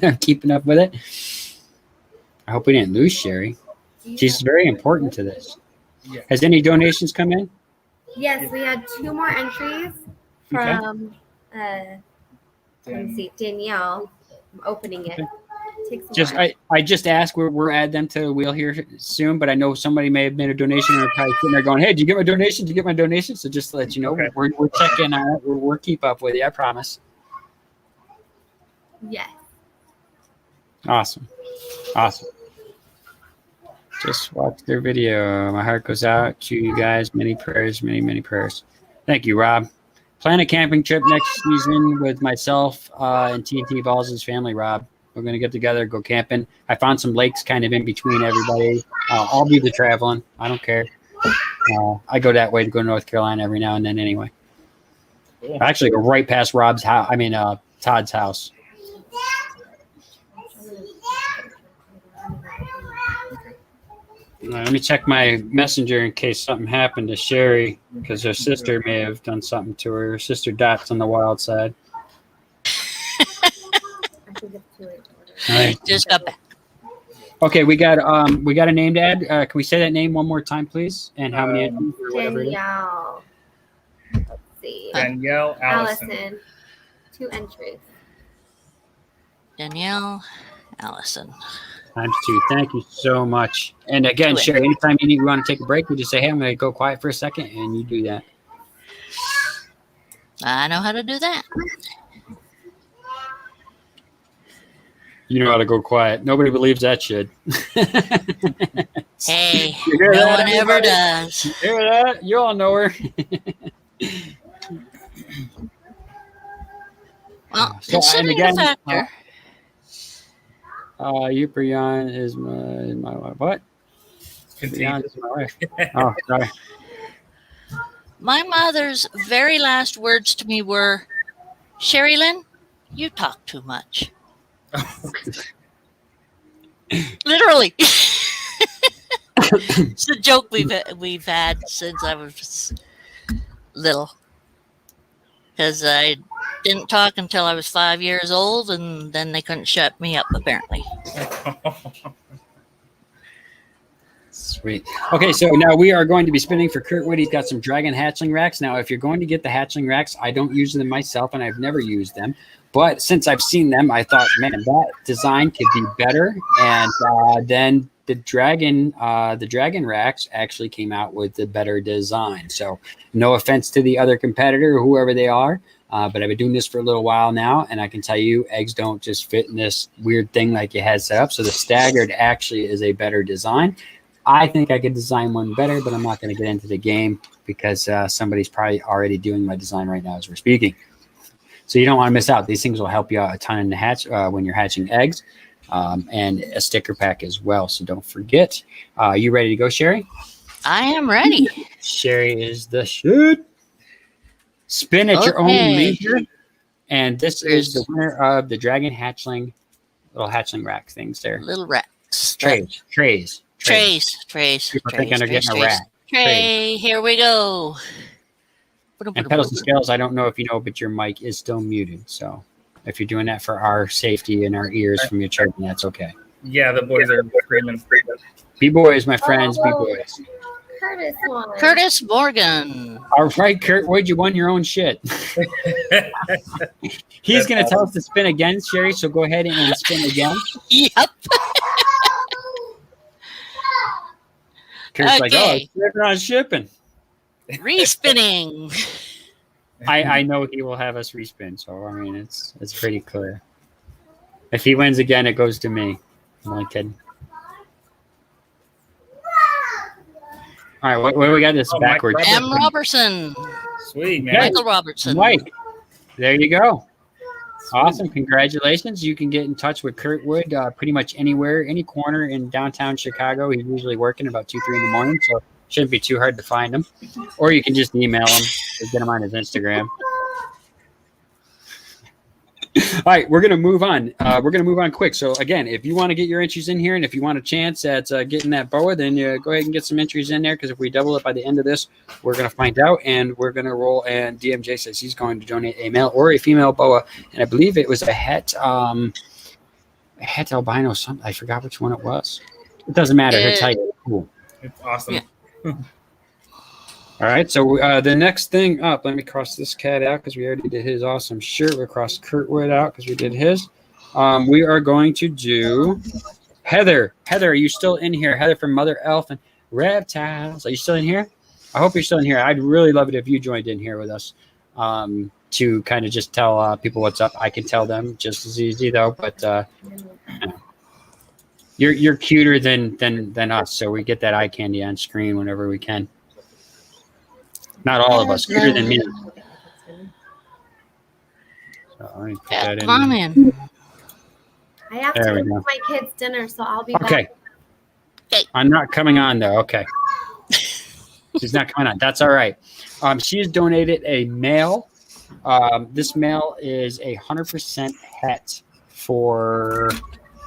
I'm keeping up with it. I hope we didn't lose Sherry. She's very important to this.
Yeah.
Has any donations come in?
Yes, we had 2 more entries from Let me see. Danielle, I'm opening it. Takes a
Just
while.
I just asked. We're add them to the wheel here soon, but I know somebody may have made a donation and are probably sitting there going, "Hey, did you get my donation? Did you get my donation?" So just to let you know,
Okay.
we're checking on it. We're keep up with you. I promise.
Yes.
Awesome. Just watch their video. My heart goes out to you guys. Many prayers, many prayers. Thank you, Rob. Plan a camping trip next season with myself and TNT Balls' family, Rob. We're going to get together, go camping. I found some lakes kind of in between everybody. I'll do the traveling. I don't care. I go that way to go to North Carolina every now and then anyway.
Cool.
I actually go right past Rob's house. I mean, Todd's house. Let me check my messenger in case something happened to Sherry, because her sister may have done something to her. Her sister Dot's on the wild side.
I think it's too late to order.
All right.
Just got back.
Okay, we got a name to add. Can we say that name one more time, please? And how many entries or whatever it is?
Danielle. Let's see.
Danielle Allison.
Allison. 2 entries.
Danielle Allison.
Times 2. Thank you so much. And again, Sherry, anytime you want to take a break, we just say, "Hey, I'm going to go quiet for a second," and you do that.
I know how to do that.
You know how to go quiet. Nobody believes that shit.
Hey,
You hear
no
that,
one ever
everybody?
does.
You hear that? You all know her.
Well,
So,
considering
and again,
the factor,
Yuprion is my wife. What?
Continue.
Yuprion is my wife. Oh, sorry.
my mother's very last words to me were, "Sherry Lynn, you talk too much." Literally. It's a joke we've had since I was little. Because I didn't talk until I was 5 years old, and then they couldn't shut me up, apparently.
Sweet. Okay, so now we are going to be spinning for Kurtwood. He's got some dragon hatchling racks. Now, if you're going to get the hatchling racks, I don't use them myself, and I've never used them. But since I've seen them, I thought, man, that design could be better. And then the dragon racks actually came out with the better design. So no offense to the other competitor or whoever they are, but I've been doing this for a little while now, and I can tell you eggs don't just fit in this weird thing like you had set up. So the staggered actually is a better design. I think I could design one better, but I'm not going to get into the game because somebody's probably already doing my design right now as we're speaking. So you don't want to miss out. These things will help you out a ton in the hatch when you're hatching eggs, and a sticker pack as well. So don't forget. You ready to go, Sherry?
I am ready.
Sherry is the shit. Spin at your own leisure. And this is the winner of the Dragon Hatchling, little hatchling rack things there.
Little racks.
Trays. People thinking they're getting a rack.
Tray, here we go.
And Petals and Scales, I don't know if you know, but your mic is still muted. So if you're doing that for our safety and our ears from your chirping, that's okay.
Yeah, the boys are screaming.
B-boys, my friends, B-boys.
Curtis won.
Curtis Morgan.
All right, Kurt, Wood, you won your own shit. He's going to tell us to spin again, Sherry, so go ahead and spin again.
Yep.
Kurt's like, oh, it's on shipping.
Respinning.
I know he will have us respin, so I mean it's pretty clear. If he wins again, it goes to me. I'm only kidding. All right, what we got this backwards?
M. Robertson.
Sweet, man.
Michael Robertson.
Mike, there you go. Awesome, congratulations. You can get in touch with Kurtwood pretty much anywhere, any corner in downtown Chicago. He's usually working about 2-3 in the morning, so shouldn't be too hard to find him. Or you can just email him or get him on his Instagram. All right, we're going to move on. We're going to move on quick. So, again, if you want to get your entries in here and if you want a chance at getting that boa, then go ahead and get some entries in there because if we double it by the end of this, we're going to find out and we're going to roll. And DMJ says he's going to donate a male or a female boa. And I believe it was a het albino something. I forgot which one it was. It doesn't matter. Her type is cool.
It's awesome.
Yeah.
All right, so the next thing up, let me cross this cat out because we already did his awesome shirt. We'll cross Kurtwood out because we did his. We are going to do Heather. Heather, are you still in here? Heather from Mother Elf and Reptiles. Are you still in here? I hope you're still in here. I'd really love it if you joined in here with us to kind of just tell people what's up. I can tell them just as easy though, but you're cuter than us, so we get that eye candy on screen whenever we can. Not all of us, cuter than me. So let me put that in.
Come on in.
I have
There
to
we
make
go.
my kids dinner, so I'll be
Okay.
back.
I'm not coming on though. Okay. She's not coming on. That's all right. She has donated a male. This male is 100% het for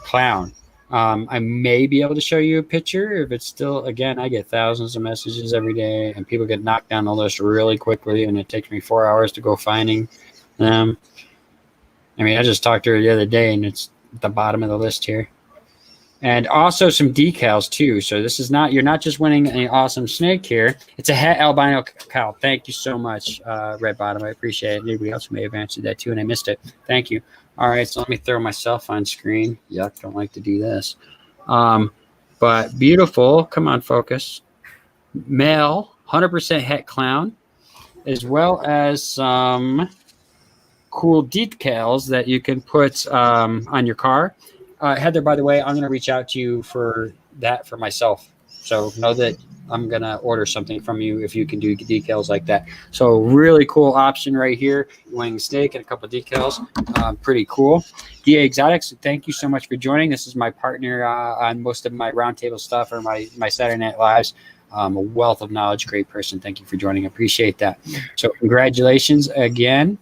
clown. I may be able to show you a picture if it's still, again, I get thousands of messages every day and people get knocked down the list really quickly and it takes me 4 hours to go finding them. I mean, I just talked to her the other day and it's at the bottom of the list here. And also some decals too. So this is not, you're not just winning an awesome snake here. It's a het albino cow. Thank you so much, Red Bottom. I appreciate it. Anybody else may have answered that too and I missed it. Thank you. All right, so let me throw myself on screen. Yuck, don't like to do this. But beautiful. Come on, focus. Male, 100% het clown, as well as some cool decals that you can put on your car. Heather, by the way, I'm going to reach out to you for that for myself. So know that I'm going to order something from you if you can do decals like that. So really cool option right here. Wing steak and a couple of decals. Pretty cool. DA Exotics, thank you so much for joining. This is my partner on most of my roundtable stuff or my Saturday Night Lives. A wealth of knowledge, great person. Thank you for joining. Appreciate that. So congratulations again.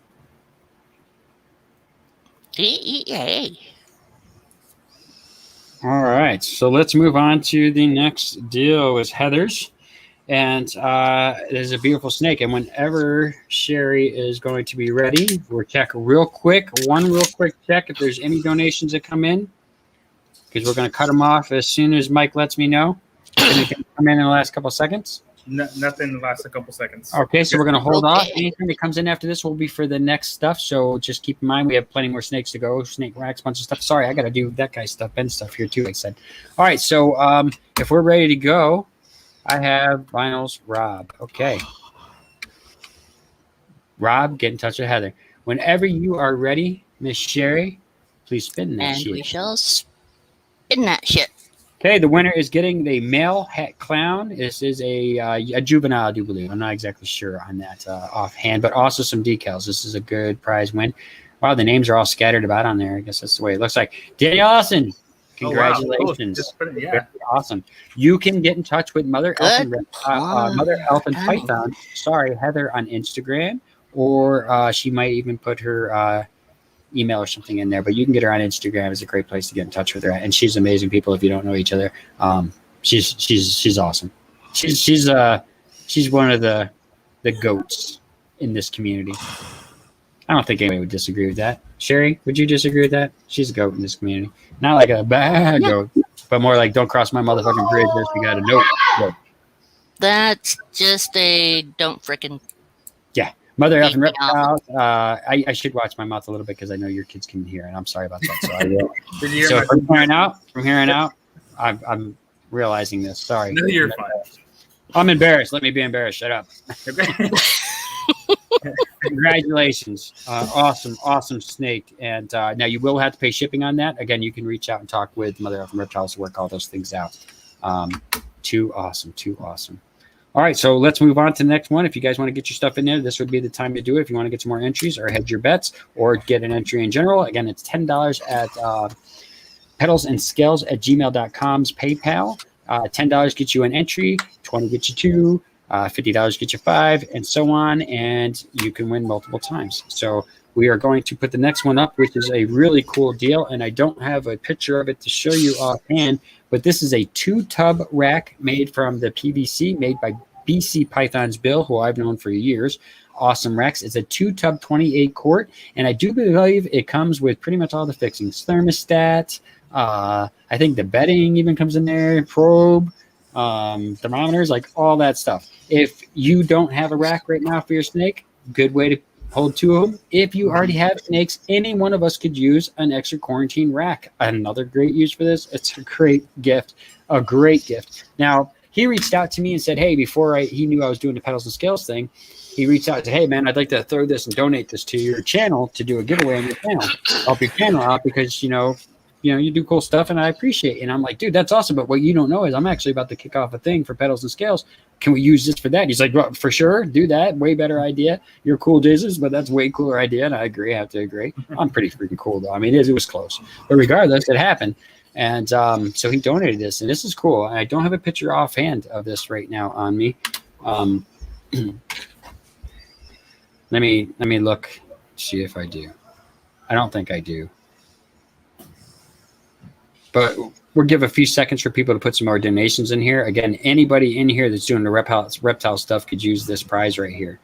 Hey.
All right, so let's move on to the next deal with Heather's. And it is a beautiful snake. And whenever Sherry is going to be ready, we'll check real quick, one real quick check if there's any donations that come in, because we're going to cut them off as soon as Mike lets me know. Anything come in the last couple of seconds?
Nothing in the last couple seconds.
Okay, so we're going to hold off. Anything that comes in after this will be for the next stuff. So just keep in mind, we have plenty more snakes to go. Snake racks, bunch of stuff. Sorry, I got to do that guy's stuff, Ben's stuff here too, like I said. All right, so if we're ready to go, I have Vinyl's Rob. Okay. Rob, get in touch with Heather. Whenever you are ready, Miss Sherry, please spin that shit.
And we shall spin that shit.
Okay, the winner is getting the male het clown. This is a juvenile, I do believe. I'm not exactly sure on that offhand, but also some decals. This is a good prize win. Wow, the names are all scattered about on there. I guess that's the way it looks like. Daniel Allison, congratulations.
Oh, wow. Yeah.
Awesome. You can get in touch with Mother Elf and Python. Sorry, Heather on Instagram, or she might even put her email or something in there, but you can get her on Instagram. It's a great place to get in touch with her, and she's amazing people if you don't know each other. She's awesome. She's one of the goats in this community. I don't think anybody would disagree with that. Sherry, would you disagree with that? She's a goat in this community. Not like a bad goat, but more like don't cross my motherfucking bridge unless we got a note. Goat.
That's just a don't frickin'
Mother Elf and Reptiles. I should watch my mouth a little bit because I know your kids can hear, and I'm sorry about that. So I will. So from here on out, I'm realizing this. Sorry.
No, you're fine.
I'm embarrassed. Let me be embarrassed. Shut up. Congratulations. Awesome snake. And now you will have to pay shipping on that. Again, you can reach out and talk with Mother Elf and Reptiles to work all those things out. Too awesome. All right, so let's move on to the next one. If you guys want to get your stuff in there, this would be the time to do it. If you want to get some more entries or hedge your bets or get an entry in general, again, it's $10 at petalsandscales@gmail.com's PayPal. $10 gets you an entry, $20 gets you two, $50 gets you five, and so on, and you can win multiple times. So we are going to put the next one up, which is a really cool deal, and I don't have a picture of it to show you offhand, but this is a 2-tub rack made from the PVC, made by BC Python's Bill, who I've known for years. Awesome racks. It's a 2-tub 28 quart, and I do believe it comes with pretty much all the fixings. Thermostat, I think the bedding even comes in there, probe, thermometers, like all that stuff. If you don't have a rack right now for your snake, good way to hold 2 of them. If you already have snakes, any one of us could use an extra quarantine rack. Another great use for this. It's a great gift, a great gift. Now, he reached out to me and said, hey, before he knew I was doing the Petals and Scales thing, he reached out and said, hey, man, I'd like to throw this and donate this to your channel to do a giveaway on your channel. Help your channel out because, you know, you do cool stuff and I appreciate it. And I'm like, dude, that's awesome. But what you don't know is I'm actually about to kick off a thing for Petals and Scales. Can we use this for that? He's like, well, for sure. Do that. Way better idea. You're cool, Jesus, but that's way cooler idea. And I agree. I have to agree. I'm pretty freaking cool, though. I mean, it was close. But regardless, it happened. And so he donated this. And this is cool. I don't have a picture offhand of this right now on me. Let me look, see if I do. I don't think I do. But we'll give a few seconds for people to put some more donations in here. Again, anybody in here that's doing the reptile stuff could use this prize right here.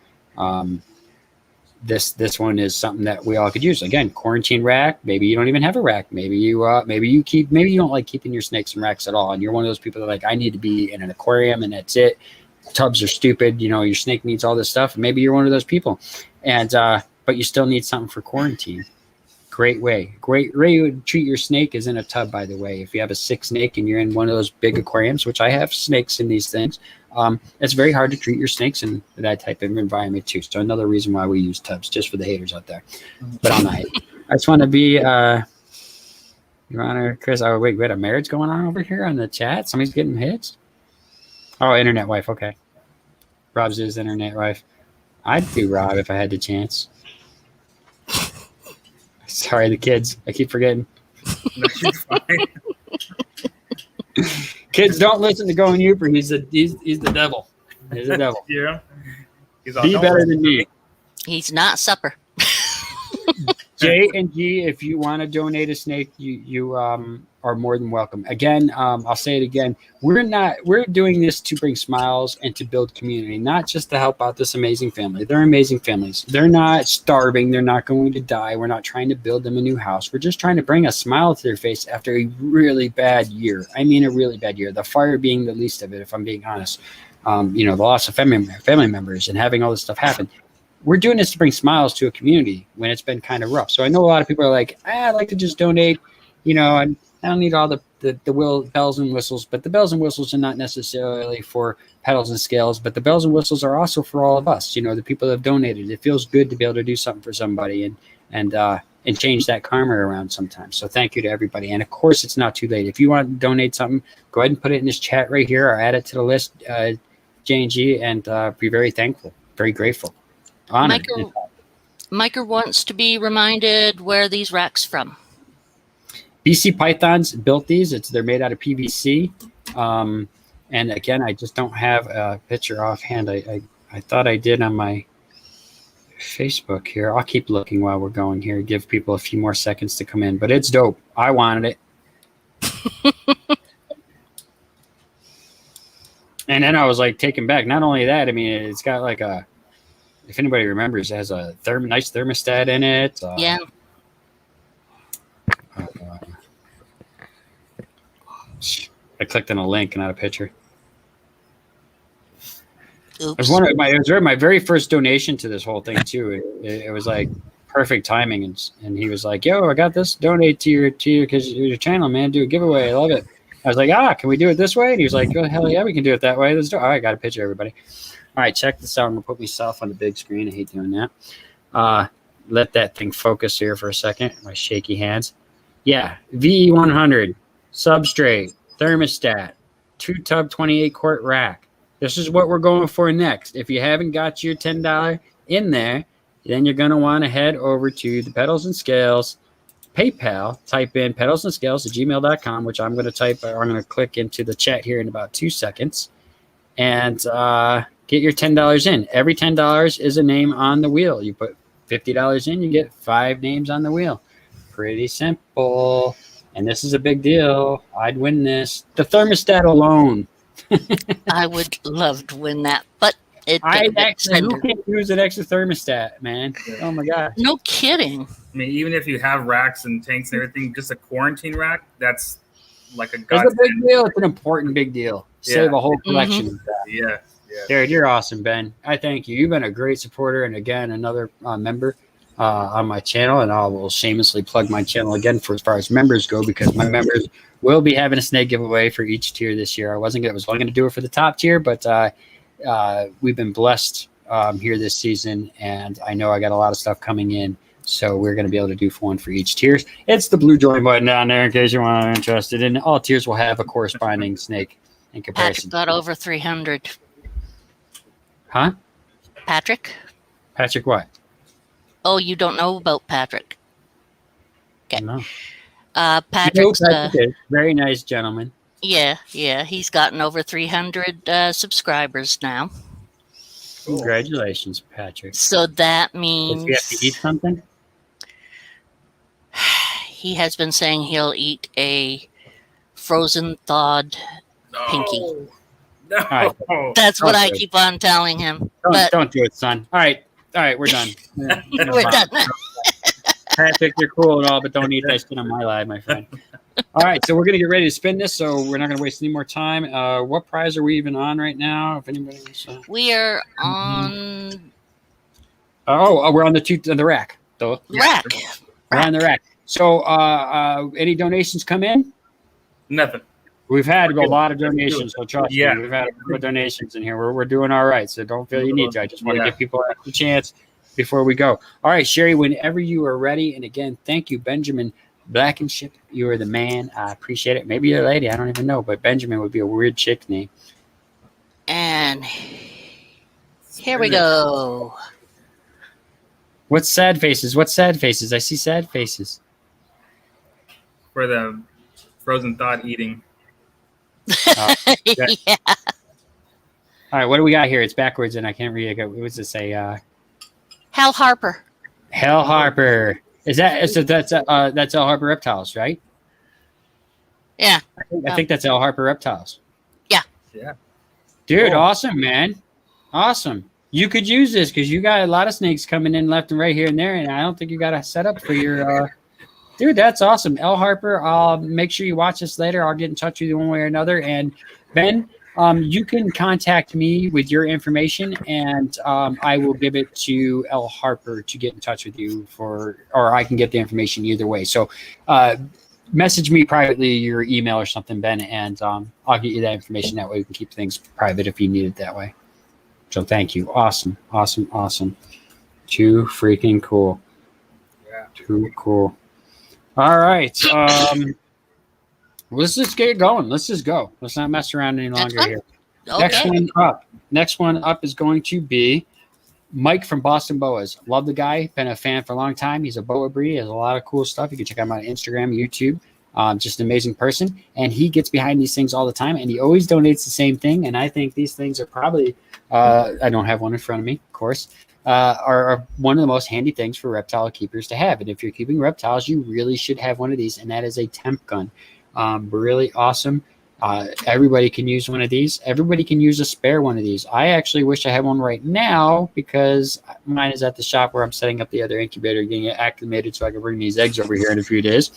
This one is something that we all could use. Again, quarantine rack. Maybe you don't even have a rack. Maybe you don't like keeping your snakes in racks at all, and you're one of those people that are like, I need to be in an aquarium and that's it. Tubs are stupid. You know, your snake needs all this stuff. And maybe you're one of those people, and but you still need something for quarantine. Great way to treat your snake is in a tub, by the way. If you have a sick snake and you're in one of those big aquariums, which I have snakes in these things, it's very hard to treat your snakes in that type of environment too. So another reason why we use tubs, just for the haters out there. But I'm not hating. I just want to be, Your Honor, Chris. Oh, wait, we had a marriage going on over here on the chat. Somebody's getting hits. Oh, internet wife. Okay. Rob's his internet wife. I'd do Rob if I had the chance. Sorry, the kids. I keep forgetting.
No, she's fine.
Kids, don't listen to Going Youper. He's the devil. He's the devil.
Yeah. He's
Be better than me.
He's not supper.
J and G, if you want to donate a snake, you are more than welcome. Again, I'll say it again. We're doing this to bring smiles and to build community, not just to help out this amazing family. They're amazing families. They're not starving. They're not going to die. We're not trying to build them a new house. We're just trying to bring a smile to their face after a really bad year. I mean, a really bad year. The fire being the least of it, if I'm being honest. The loss of family members and having all this stuff happen. We're doing this to bring smiles to a community when it's been kind of rough. So I know a lot of people are like, I'd like to just donate, I don't need all the bells and whistles, but the bells and whistles are not necessarily for Petals and Scales, but the bells and whistles are also for all of us, the people that have donated. It feels good to be able to do something for somebody and change that karma around sometimes. So thank you to everybody. And of course, it's not too late. If you want to donate something, go ahead and put it in this chat right here or add it to the list, J&G, and be very thankful, very grateful. Honored.
Micah wants to be reminded where these racks from.
BC Pythons built these. They're made out of PVC. And again, I just don't have a picture offhand. I thought I did on my Facebook here. I'll keep looking while we're going here. Give people a few more seconds to come in. But it's dope. I wanted it. And then I was like taken back. Not only that, I mean, it's got like a, if anybody remembers, it has a nice thermostat in it.
Yeah.
I clicked on a link, not a picture.
Oops.
It was my very first donation to this whole thing too. It was like perfect timing, and he was like, "Yo, I got this. Donate to your channel, man. Do a giveaway. I love it." I was like, "Can we do it this way?" And he was like, "Oh, hell yeah, we can do it that way. Let's do it." All right, got a picture, everybody. All right, check this out. I'm gonna put myself on the big screen. I hate doing that. Let that thing focus here for a second. My shaky hands. Yeah, VE100 substrate thermostat 2-tub 28-quart rack. This is what we're going for next. If you haven't got your $10 in there, then you're gonna want to head over to the Petals and Scales PayPal. Type in petalsandscales@gmail.com, which I'm gonna type. I'm gonna click into the chat here in about 2 seconds, and get your $10 in. Every $10 is a name on the wheel. You put $50 in, you get 5 names on the wheel. Pretty simple. And this is a big deal. I'd win this. The thermostat alone.
I would love to win that, but who
can't use an extra thermostat, man? Oh my God.
No kidding.
I mean, even if you have racks and tanks and everything, just a quarantine rack, that's like a
It's a
godsend.
big deal. It's an important big deal. Save
Yeah.
a whole collection of that.
Yeah.
Dude, you're awesome, Ben. I thank you. You've been a great supporter, and again, another member on my channel. And I will shamelessly plug my channel again for as far as members go, because my members will be having a snake giveaway for each tier this year. I was only going to do it for the top tier, but we've been blessed here this season, and I know I got a lot of stuff coming in. So we're going to be able to do one for each tiers. It's the blue join button down there in case you're interested. And all tiers will have a corresponding snake in comparison.
Patrick got over 300.
Huh?
Patrick?
Patrick what?
Oh, you don't know about Patrick. Okay.
No.
Patrick's
very nice gentleman.
yeah, he's gotten over 300 subscribers now.
Congratulations, Patrick.
So that means
Does he have to eat something?
he has been saying he'll eat a frozen thawed pinky.
No.
Right.
That's what
Don't
I
do it.
keep on telling him. But
Don't do it, son. All right, we're done.
we're done.
Patrick, you're cool and all, but don't eat that shit on my live, my friend. All right, so we're gonna get ready to spin this, so we're not gonna waste any more time. What prize are we even on right now? If anybody wants to...
We are on
we're on the rack. The
rack.
We're on the rack. So, any donations come in?
Nothing.
We've had a lot of donations, so trust
Yeah.
me, we've had a lot of donations in here. We're doing all right, so don't feel you need to. I just want to give people a chance before we go. All right, Sherry, whenever you are ready, and again, thank you, Benjamin Blankenship. You are the man. I appreciate it. Maybe you're a lady, I don't even know, but Benjamin would be a weird chick name.
And here we go.
What's sad faces? What's sad faces? I see sad faces.
For the frozen thought eating.
Yeah.
All right, what do we got here? It's backwards, and I can't read it. What does it say?
Hal Harper.
Hal Harper. That's Al Harper Reptiles, right?
Yeah.
I think that's Al Harper Reptiles.
Yeah.
Dude,
Cool.
awesome, man. Awesome. You could use this because you got a lot of snakes coming in left and right here and there, and I don't think you got a setup for your dude, that's awesome. Al Harper, I'll make sure you watch this later. I'll get in touch with you one way or another. And Ben, you can contact me with your information, and I will give it to Al Harper to get in touch with you or I can get the information either way. So message me privately your email or something, Ben, and I'll get you that information. That way we can keep things private if you need it that way. So thank you. Awesome. Too freaking cool.
Yeah.
Too cool. All right. Let's just get going. Let's just go. Let's not mess around any longer here.
Okay.
Next one up is going to be Mike from Boston Boas. Love the guy. Been a fan for a long time. He's a boa breeder. He has a lot of cool stuff. You can check him out on Instagram, YouTube. Just an amazing person. And he gets behind these things all the time. And he always donates the same thing. And I think these things are probably, I don't have one in front of me, of course, are one of the most handy things for reptile keepers to have. And if you're keeping reptiles, you really should have one of these. And that is a temp gun. Really awesome. Everybody can use one of these. Everybody can use a spare one of these. I actually wish I had one right now because mine is at the shop where I'm setting up the other incubator, getting it acclimated so I can bring these eggs over here in a few days.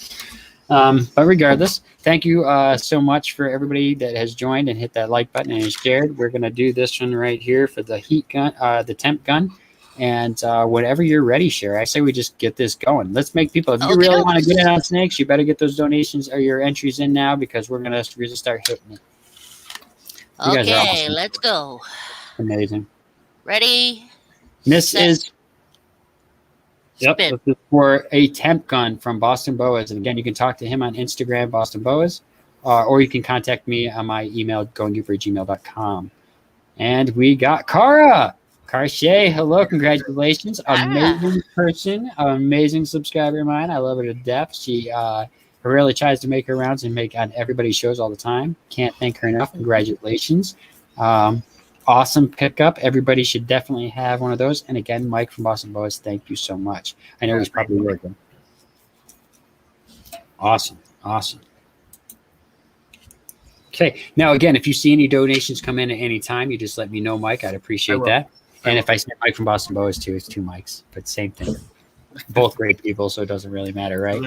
But regardless, thank you so much for everybody that has joined and hit that like button and shared. We're going to do this one right here for the heat gun, the temp gun. And whenever you're ready, Sherry, I say we just get this going. Let's make people, if you really want to get in on snakes, you better get those donations or your entries in now because we're going to really start hitting it. You guys are
Okay,
awesome.
let's go.
Amazing.
Ready?
This
Set.
is
Spin.
this is for a temp gun from Boston Boas. And again, you can talk to him on Instagram, Boston Boas, or you can contact me on my email, goinggiver@gmail.com. And we got Cara. Shay, hello, congratulations. Amazing person, amazing subscriber of mine. I love her to death. She really tries to make her rounds and make on everybody's shows all the time. Can't thank her enough. Congratulations. Awesome pickup. Everybody should definitely have one of those. And again, Mike from Boston Boas, thank you so much. I know he's probably working. Awesome. Okay. Now, again, if you see any donations come in at any time, you just let me know, Mike. I'd appreciate that. And if I say Mike from Boston Boas too, it's two Mikes, but same thing. Both great people, so it doesn't really matter, right?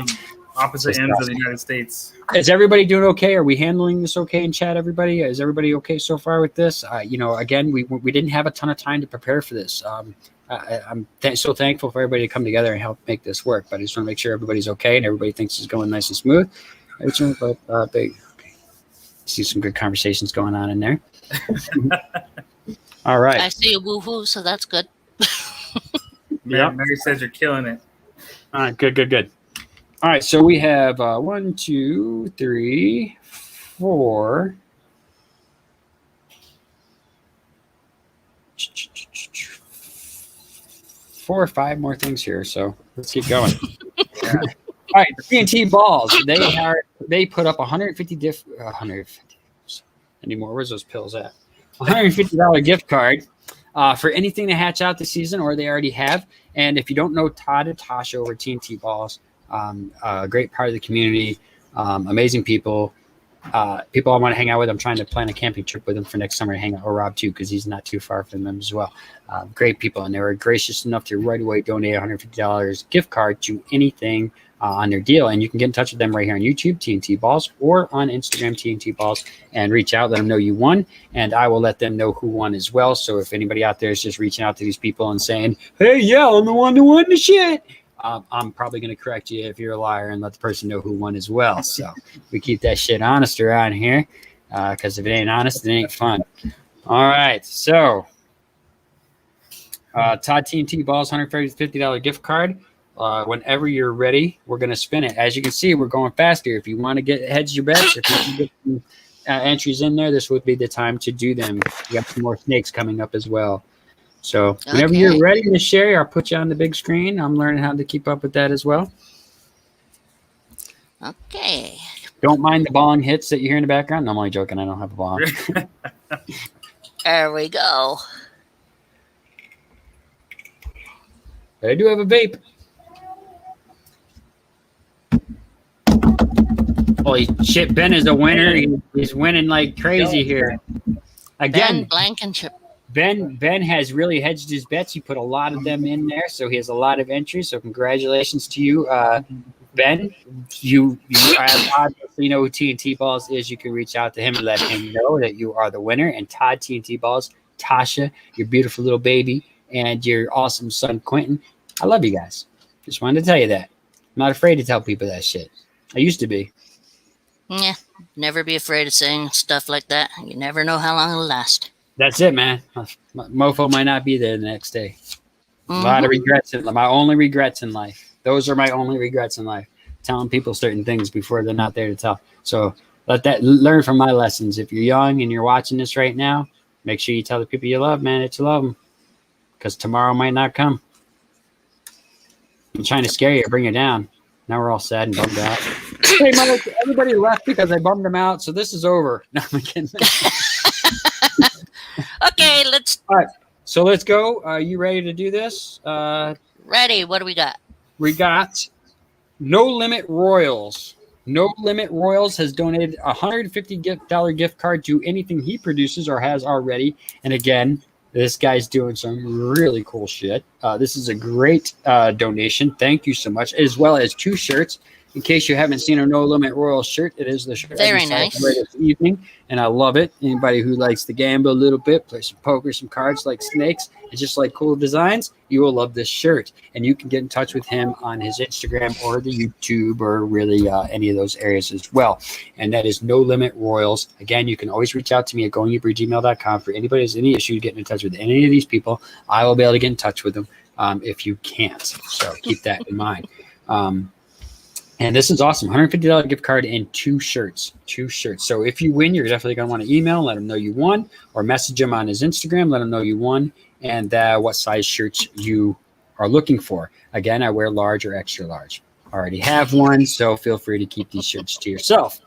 opposite ends of the United States.
Is everybody doing okay? Are we handling this okay in chat, everybody? Is everybody okay so far with this? Again, we didn't have a ton of time to prepare for this. I'm so thankful for everybody to come together and help make this work, but I just want to make sure everybody's okay and everybody thinks it's going nice and smooth. Okay. See some good conversations going on in there. All right.
I see a woohoo, so that's good.
Yeah, Mary says you're killing it.
All right, good. All right, so we have 1, 2, 3, 4. 4 or 5 more things here, so let's keep going. Yeah. All right, TNT balls. They put up 150 anymore. Where's those pills at? $150 gift card for anything to hatch out this season, or they already have. And if you don't know Todd and Tasha over TNT Balls, a great part of the community, amazing people. People I want to hang out with. I'm trying to plan a camping trip with them for next summer to hang out with Rob too, because he's not too far from them as well. Great people, and they were gracious enough to right away donate $150 gift card to anything on their deal. And you can get in touch with them right here on YouTube, TNT Balls, or on Instagram, TNT Balls, and reach out, let them know you won, and I will let them know who won as well. So if anybody out there is just reaching out to these people and saying, hey, yeah, I'm the one who won the shit, I'm probably going to correct you if you're a liar and let the person know who won as well. So we keep that shit honest around here, because if it ain't honest, it ain't fun. All right, so Todd TNT Balls, $150 gift card. Whenever you're ready, we're going to spin it. As you can see, we're going faster. If you want to get hedge your bets, if you can get some entries in there, this would be the time to do them. We got some more snakes coming up as well. So whenever you're ready, Miss Sherry, I'll put you on the big screen. I'm learning how to keep up with that as well.
Okay.
Don't mind the bong hits that you hear in the background. No, I'm only joking. I don't have a bong.
There we go.
But I do have a vape. Holy shit, Ben is a winner. He's winning like crazy here. Again,
Blankenship.
Ben has really hedged his bets. He put a lot of them in there, so he has a lot of entries. So congratulations to you, Ben. You obviously know who TNT Balls is. You can reach out to him and let him know that you are the winner. And Todd TNT Balls, Tasha, your beautiful little baby, and your awesome son Quentin. I love you guys. Just wanted to tell you that. I'm not afraid to tell people that shit. I used to be.
Yeah, never be afraid of saying stuff like that. You never know how long it'll last.
That's it, man. Mofo might not be there the next day. A lot of regrets. My only regrets in life. Those are my only regrets in life. Telling people certain things before they're not there to tell. So learn from my lessons. If you're young and you're watching this right now, make sure you tell the people you love, man, that you love them. Because tomorrow might not come. I'm trying to scare you or bring you down. Now we're all sad and bummed out. Hey, Mike, everybody left because I bummed them out, so this is over. No, I'm kidding.
Okay, let's.
All right, so let's go. Are you ready to do this?
Ready. What do we got?
We got No Limit Royals. No Limit Royals has donated a $150 gift card to anything he produces or has already. And again, this guy's doing some really cool shit. This is a great donation. Thank you so much. As well as 2 shirts. In case you haven't seen our No Limit Royal shirt, it is the shirt
very nice
this evening, and I love it. Anybody who likes to gamble a little bit, play some poker, some cards, like snakes, and just like cool designs, you will love this shirt. And you can get in touch with him on his Instagram or the YouTube or really any of those areas as well. And that is No Limit Royals. Again, you can always reach out to me at goingyouber@gmail.com for anybody who has any issue getting in touch with any of these people. I will be able to get in touch with them if you can't. So keep that in mind. And this is awesome. $150 gift card and 2 shirts. 2 shirts. So if you win, you're definitely going to want to email, let him know you won, or message him on his Instagram, let him know you won, and what size shirts you are looking for. Again, I wear large or extra large. I already have one, so feel free to keep these shirts to yourself.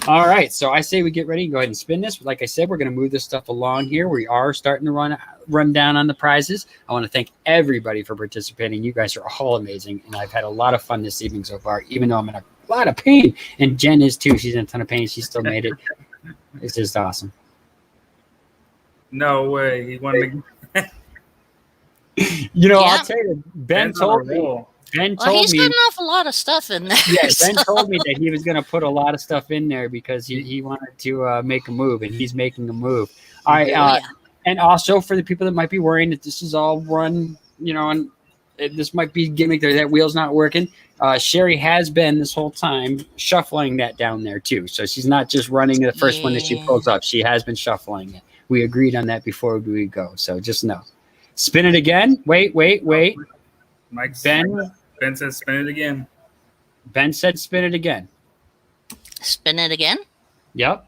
All right, so I say we get ready and go ahead and spin this. Like I said, we're going to move this stuff along here. We are starting to run down on the prizes. I want to thank everybody for participating. You guys are all amazing, and I've had a lot of fun this evening so far, even though I'm in a lot of pain. And Jen is too. She's in a ton of pain. She still made it. It's just awesome.
No way. He wanted to...
You know, I'll tell you, Ben told me. Ben
Well,
told
he's
me.
got an awful lot of stuff in there.
Yeah, Ben
so-
told me that he was going to put a lot of stuff in there because he wanted to make a move, and he's making a move. All right,
Oh, yeah.
and also for the people that might be worrying that this is all run, and this might be gimmick there, that wheel's not working. Sherry has been this whole time shuffling that down there too, so she's not just running the first one that she pulls up. She has been shuffling it. We agreed on that before we go, so just know. Spin it again. Wait.
Ben says spin it again.
Ben said spin it again.
Spin it again.
Yep.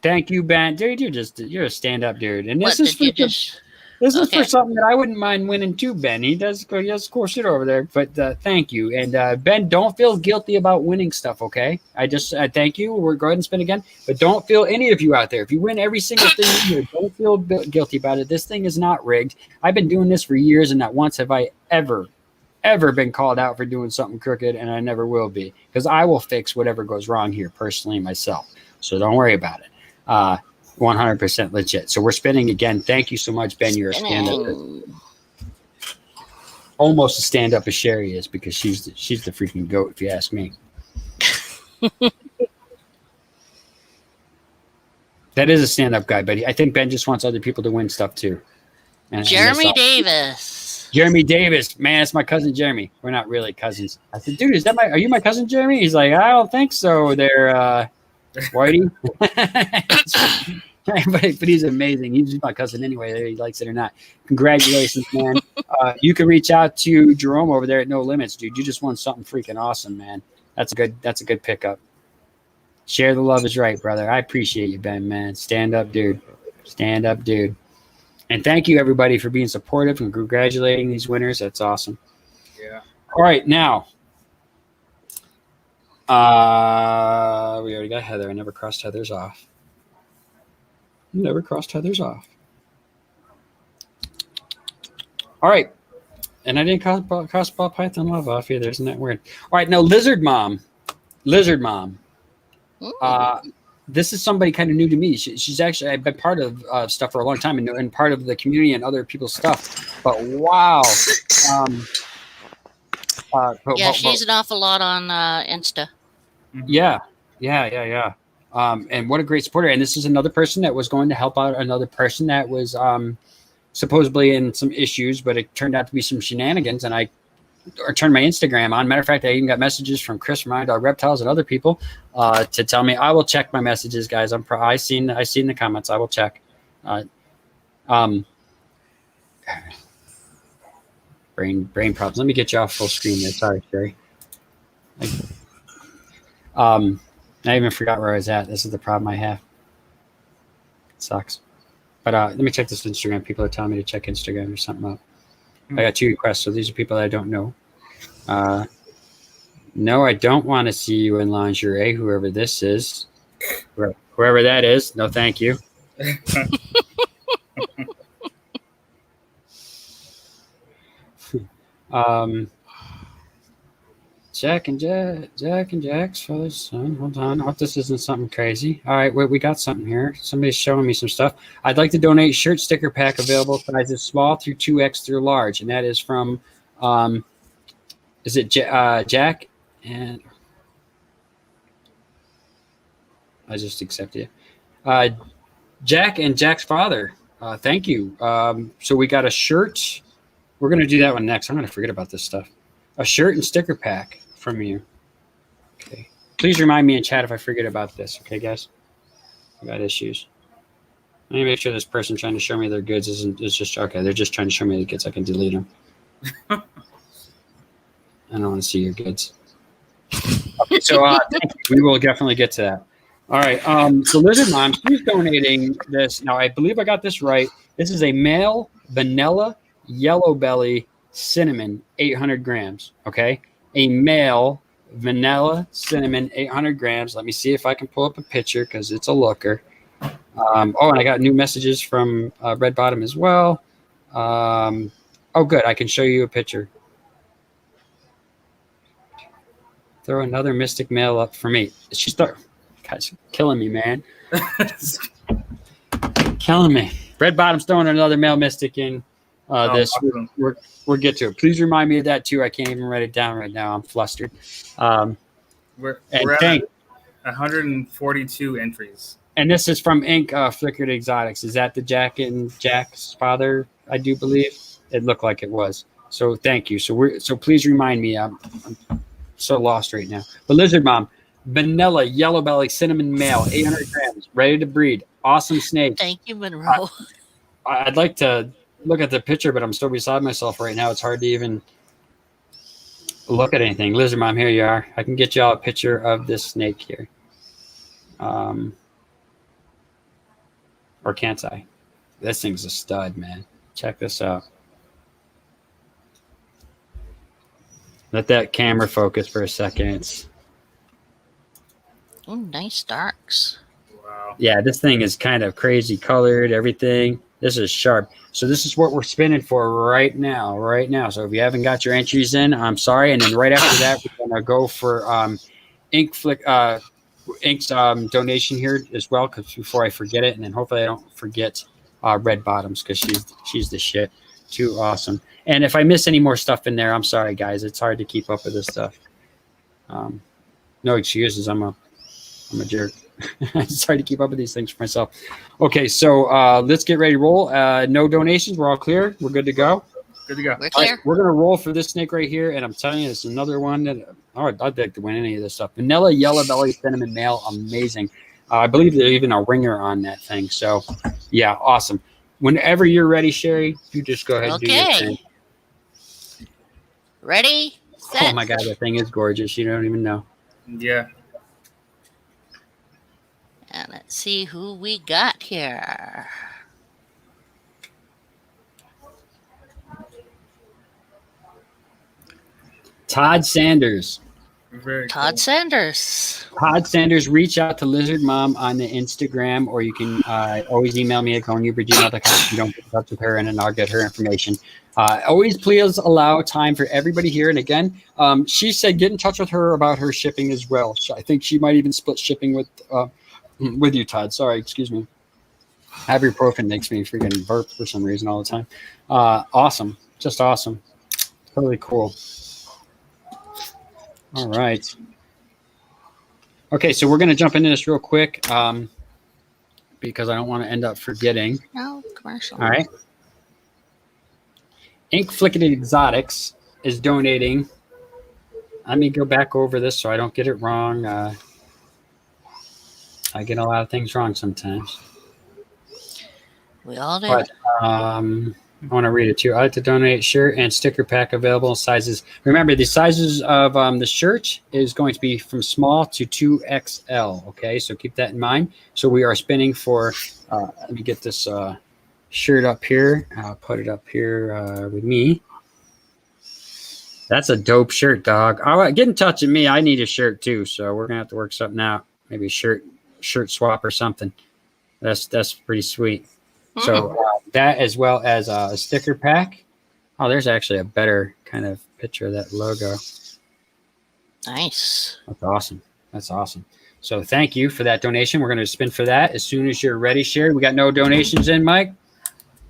Thank you, Ben. Dude, you're a stand-up dude. And
What
this is
did you
for
just?
this is
Okay.
for something that I wouldn't mind winning too, Ben. He has cool shit over there. But thank you. And Ben, don't feel guilty about winning stuff, okay? I thank you. We're go ahead and spin again. But don't feel any of you out there. If you win every single thing you do, don't feel guilty about it. This thing is not rigged. I've been doing this for years, and not once have I ever been called out for doing something crooked, and I never will be, because I will fix whatever goes wrong here personally myself. So don't worry about it. 100% legit. So we're spinning again. Thank you so much, Ben. You're a stand-up. Almost a stand-up as Sherry is, because she's the freaking goat, if you ask me. That is a stand-up guy, but I think Ben just wants other people to win stuff too. And
Jeremy Davis.
Jeremy Davis, man, it's my cousin Jeremy. We're not really cousins. I said, dude, are you my cousin Jeremy? He's like, I don't think so. They're Whitey. but he's amazing. He's my cousin anyway, whether he likes it or not. Congratulations, man. You can reach out to Jerome over there at No Limits, dude. You just won something freaking awesome, man. That's a good pickup. Share the love is right, brother. I appreciate you, Ben, man. Stand up, dude. Stand up, dude. And thank you, everybody, for being supportive and congratulating these winners. That's awesome.
Yeah.
All right, now. We already got Heather. I never crossed Heather's off. All right. And I didn't cross Ball Python Love off either. Isn't that weird? All right, now Lizard Mom. This is somebody kind of new to me. She's actually, I've been part of stuff for a long time and part of the community and other people's stuff. But wow.
She's an awful lot on Insta.
Yeah. And what a great supporter. And this is another person that was going to help out another person that was supposedly in some issues, but it turned out to be some shenanigans. And I turned my Instagram on. Matter of fact, I even got messages from Chris from My Dog Reptiles and other people to tell me. I will check my messages, guys. I seen the comments. I will check. Brain problems. Let me get you off full screen there. Sorry, Sherry. I even forgot where I was at. This is the problem I have. It sucks. But let me check this Instagram. People are telling me to check Instagram or something up. I got 2 requests, so these are people that I don't know. No, I don't want to see you in lingerie, whoever this is. Whoever that is, no thank you. Jack and Jack's father's son. Hold on. I hope this isn't something crazy. All right, we got something here. Somebody's showing me some stuff. I'd like to donate shirt sticker pack available sizes small through 2X through large. And that is from, is it Jack? And I just accepted it. Jack and Jack's father. Thank you. So we got a shirt. We're going to do that one next. I'm going to forget about this stuff. A shirt and sticker pack from you. Okay. Please remind me in chat if I forget about this. Okay, guys? I got issues. Let me make sure this person trying to show me their goods is just okay. They're just trying to show me the goods. I can delete them. I don't want to see your goods. Okay, so thank you. We will definitely get to that. All right. So Lizard Mom, she's donating this. Now, I believe I got this right. This is a male vanilla yellow belly cinnamon 800 grams. Okay. A male vanilla cinnamon 800 grams. Let me see if I can pull up a picture because it's a looker. And I got new messages from Red Bottom as well. Oh, good. I can show you a picture. Throw another mystic male up for me. She's killing me, man. Killing me. Red Bottom's throwing another male mystic in. This
awesome.
we'll get to it. Please remind me of that too. I can't even write it down right now. I'm flustered.
We're
And
at 142 entries.
And this is from Ink Flickered Exotics. Is that the Jack and Jack's father? I do believe it looked like it was. So thank you. So please remind me. I'm so lost right now. But Lizard Mom, vanilla, yellow belly, cinnamon male, 800 grams, ready to breed. Awesome snake.
Thank you, Monroe.
I'd like to look at the picture, but I'm still beside myself right now. It's hard to even look at anything. Lizard Mom, here you are. I can get y'all a picture of this snake here. Or can't I? This thing's a stud, man. Check this out. Let that camera focus for a second.
Oh, nice darks.
Wow.
Yeah, this thing is kind of crazy colored, everything. This is sharp. So this is what we're spinning for right now. So if you haven't got your entries in, I'm sorry. And then right after that, we're going to go for Ink's donation here as well, because before I forget it, and then hopefully I don't forget Red Bottoms, because she's the shit. Too awesome. And if I miss any more stuff in there, I'm sorry, guys. It's hard to keep up with this stuff. No excuses. I'm a jerk. It's hard to keep up with these things for myself. Okay, so let's get ready to roll. No donations. We're all clear. We're good to go.
Good to go.
We're clear.
Right, we're gonna roll for this snake right here, and I'm telling you, it's another one that I'd like to win any of this stuff. Vanilla, yellow belly, cinnamon male, amazing. I believe there's even a ringer on that thing. So, yeah, awesome. Whenever you're ready, Sherry, you just go ahead and do your thing.
Ready, set.
Oh my God, that thing is gorgeous. You don't even know.
Yeah.
And let's see who we got here.
Todd Sanders.
Very
Todd
cool.
Sanders.
Todd Sanders, reach out to Lizard Mom on the Instagram, or you can always email me at coneuber@gmail.com if you don't get in touch with her, and then I'll get her information. Always please allow time for everybody here. And again, she said get in touch with her about her shipping as well. So I think she might even split shipping with you, Todd. Sorry, excuse me. Ibuprofen makes me freaking burp for some reason all the time. Awesome. Just awesome. Totally cool. All right. Okay, so we're going to jump into this real quick because I don't want to end up forgetting.
No commercial.
All right. Ink Flickered Exotics is donating. Let me go back over this so I don't get it wrong. I get a lot of things wrong sometimes.
We all do.
But I want to read it too. I'd like to donate shirt and sticker pack available sizes. Remember, the sizes of the shirt is going to be from small to 2XL. Okay, so keep that in mind. So we are spinning for, let me get this shirt up here. I'll put it up here with me. That's a dope shirt, dog. All right, get in touch with me. I need a shirt too. So we're going to have to work something out. Maybe shirt swap or something. That's pretty sweet. So that, as well as a sticker pack. Oh, there's actually a better kind of picture of that logo.
Nice.
That's awesome. That's awesome. So thank you for that donation. We're going to spin for that as soon as you're ready, Sherry. We got no donations in, Mike?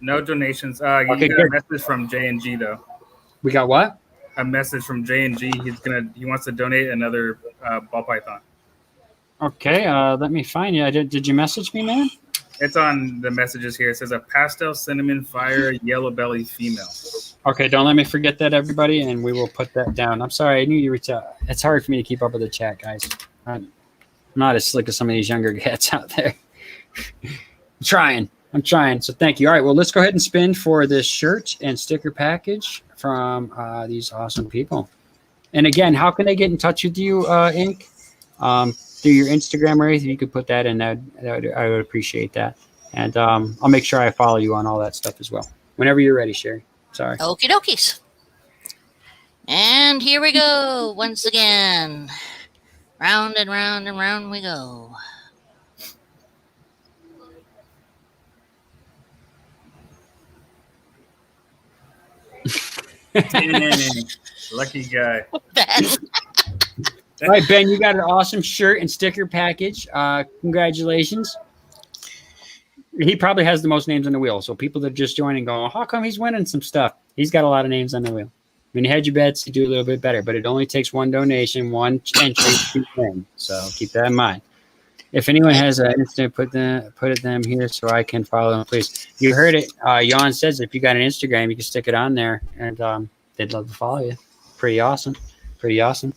No donations. You
Okay,
got
good.
a message from J&G though.
We got what?
A message from J&G. He wants to donate another ball python.
Okay, let me find you. Did you message me, man?
It's on the messages here. It says a pastel cinnamon fire yellow belly female.
Okay, don't let me forget that, everybody, and we will put that down. I'm sorry, I knew you reached out. It's hard for me to keep up with the chat, guys. I'm not as slick as some of these younger cats out there. I'm trying. So thank you. All right, well, let's go ahead and spin for this shirt and sticker package from these awesome people. And again, how can they get in touch with you, Ink? Through your Instagram or anything, you could put that in. I would appreciate that. And I'll make sure I follow you on all that stuff as well. Whenever you're ready, Sherry. Sorry.
Okie dokies. And here we go once again. Round and round and round we go.
Lucky guy.
Ben.
All right, Ben, you got an awesome shirt and sticker package. Congratulations. He probably has the most names on the wheel. So people that are just joining go, how come he's winning some stuff? He's got a lot of names on the wheel. When you hedge your bets, you do a little bit better, but it only takes one donation, one entry to win. So keep that in mind. If anyone has an instant, put it them here so I can follow them, please. You heard it. Jan says if you got an Instagram, you can stick it on there, and they'd love to follow you. Pretty awesome. Pretty awesome.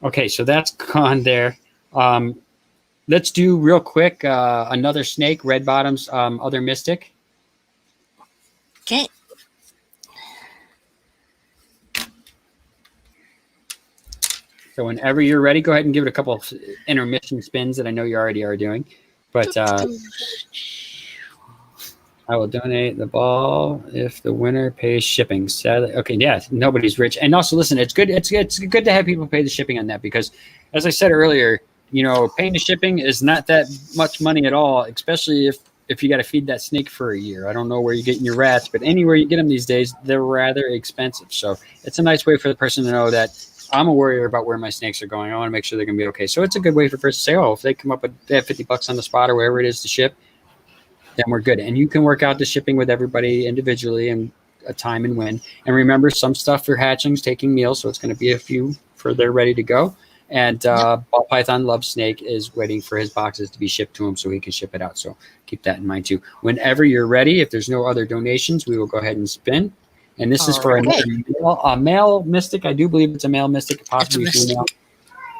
Okay, so that's gone there. Let's do real quick another snake, Red Bottom's other mystic.
Okay.
So whenever you're ready, go ahead and give it a couple of intermission spins that I know you already are doing. But I will donate the ball if the winner pays shipping. Sadly, okay, yeah, nobody's rich. And also, listen, it's good. It's good to have people pay the shipping on that because, as I said earlier, you know, paying the shipping is not that much money at all, especially if you got to feed that snake for a year. I don't know where you're getting your rats, but anywhere you get them these days, they're rather expensive. So it's a nice way for the person to know that I'm a worrier about where my snakes are going. I want to make sure they're going to be okay. So it's a good way for the person to say, oh, if they come up with they have $50 on the spot or wherever it is to ship, then we're good. And you can work out the shipping with everybody individually and a time and when. And remember, some stuff for hatchings taking meals, so it's going to be a few for they're ready to go. And Ball Python Love Snake is waiting for his boxes to be shipped to him so he can ship it out. So keep that in mind too. Whenever you're ready, if there's no other donations, we will go ahead and spin. And this is for a male mystic. I do believe it's a male mystic, possibly female.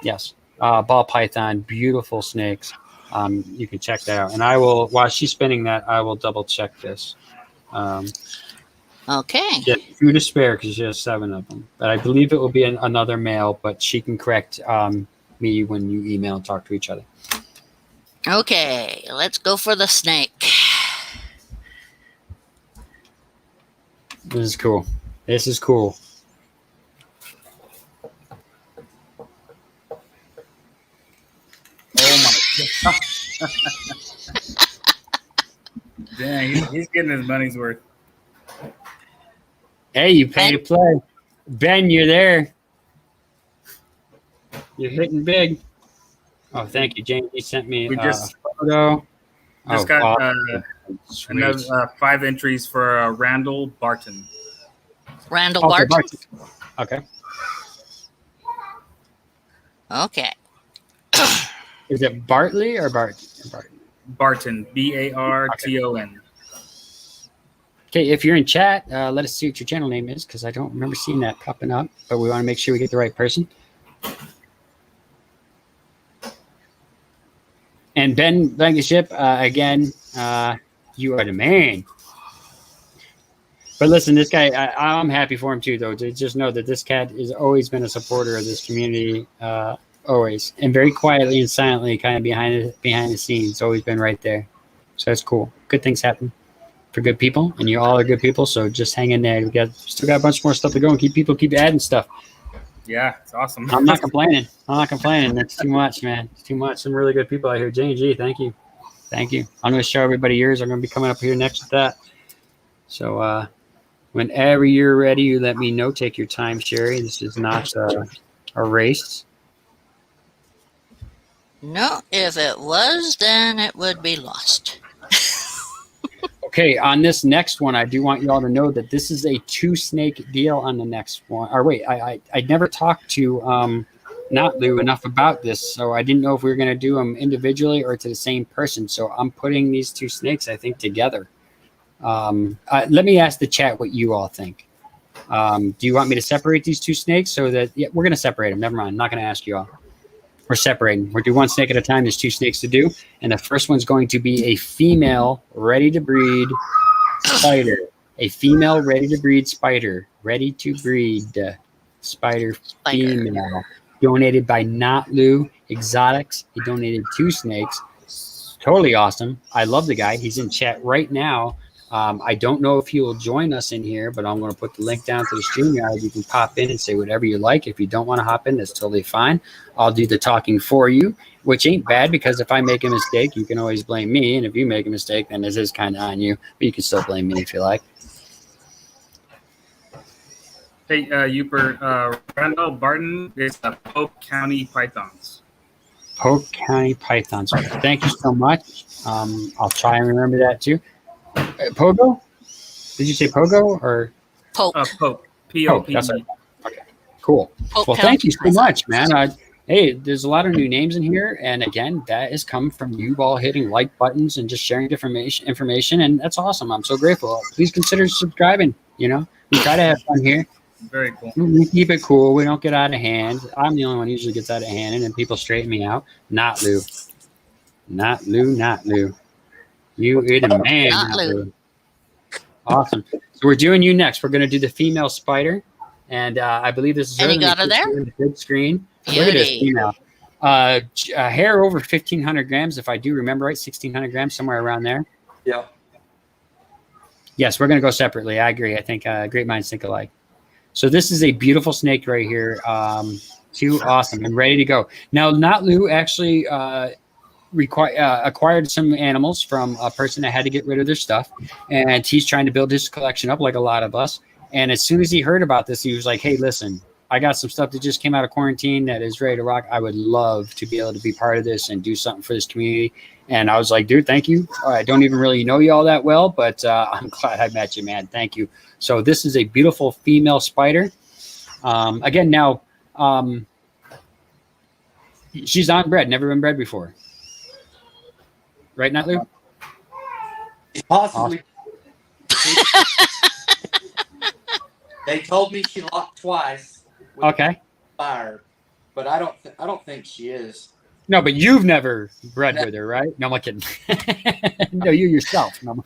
Yes. Ball Python, beautiful snakes. You can check that out. And I will, while she's spinning that, I will double check this.
Okay.
Yeah, 2 to spare because she has 7 of them. But I believe it will be another male, but she can correct me when you email and talk to each other.
Okay, let's go for the snake.
This is cool. This is cool.
Oh my god. Dang, he's getting his money's worth.
Hey, you pay to play. Ben, you're there. You're hitting big. Oh, thank you, James. You sent me a photo.
Just got another 5 entries for Randall Barton.
Randall Barton?
Okay.
Okay.
Is it Bartley or Barton?
Barton, Barton.
Okay, if you're in chat, let us see what your channel name is because I don't remember seeing that popping up, but we want to make sure we get the right person. And Ben Blankenship, again, you are the man. But listen, this guy, I'm happy for him too, though. To just know that this cat has always been a supporter of this community, always, and very quietly and silently, kind of behind the scenes, always been right there. So that's cool. Good things happen for good people, and you all are good people. So just hang in there. We still got a bunch more stuff to go, and keep adding stuff.
Yeah, it's awesome.
I'm not complaining. That's too much, man. It's too much. Some really good people out here. J&G, thank you. I'm going to show everybody yours. I'm going to be coming up here next with that. So whenever you're ready, you let me know. Take your time, Sherry. This is not a race.
No, if it was, then it would be lost.
Okay, on this next one, I do want you all to know that this is a 2-snake deal on the next one. Or wait, I never talked to not Lou enough about this, so I didn't know if we were going to do them individually or to the same person. So I'm putting these 2 snakes, I think, together. Let me ask the chat what you all think. Do you want me to separate these 2 snakes so that we're going to separate them? Never mind. I'm not going to ask you all. We're separating. We're doing 1 snake at a time. There's 2 snakes to do. And the first one's going to be a female ready-to-breed spider. A female ready-to-breed spider. Ready-to-breed spider female. Donated by Not Lou Exotics. He donated 2 snakes. Totally awesome. I love the guy. He's in chat right now. I don't know if he will join us in here, but I'm going to put the link down to the StreamYard. You can pop in and say whatever you like. If you don't want to hop in, that's totally fine. I'll do the talking for you, which ain't bad because if I make a mistake, you can always blame me. And if you make a mistake, then this is kind of on you. But you can still blame me if you like.
Hey, Randall Barton is Polk County Pythons.
Polk County Pythons. Thank you so much. I'll try and remember that too. Pogo? Did you say Pogo or
Poke.
Poke.
Poke?
P-O-P-E.
That's right. Okay, cool.
Polk
Well,
County
thank you so
Pythons.
much, man. Hey, there's a lot of new names in here, and again, that is coming from you all hitting like buttons and just sharing information, and that's awesome. I'm so grateful. Please consider subscribing. You know, we try to have fun here.
Very cool.
We keep it cool. We don't get out of hand. I'm the only one who usually gets out of hand, and then people straighten me out. Not Lou. Not Lou. Not Lou. You are the man.
Not Lou.
Awesome. So we're doing you next. We're going to do the female spider, and I believe this is
And you got her there?
The big screen. Look at this
Beauty.
female. Hair over 1,500 grams, if I do remember right, 1,600 grams, somewhere around there.
Yeah.
Yes, we're going to go separately. I agree. I think great minds think alike. So this is a beautiful snake right here. Too awesome and ready to go. Now, Not Lou actually acquired some animals from a person that had to get rid of their stuff, and he's trying to build his collection up like a lot of us. And as soon as he heard about this, he was like, hey, listen, I got some stuff that just came out of quarantine that is ready to rock. I would love to be able to be part of this and do something for this community. And I was like, dude, thank you. I don't even really know you all that well, but I'm glad I met you, man. Thank you. So this is a beautiful female spider. Again, now, she's unbred, never been bred before. Right, Not Lou?
Possibly. They told me she locked twice.
Okay.
Fire, but I don't think she is.
No, but you've never bred with her, right? No, I'm kidding. No, you yourself. No,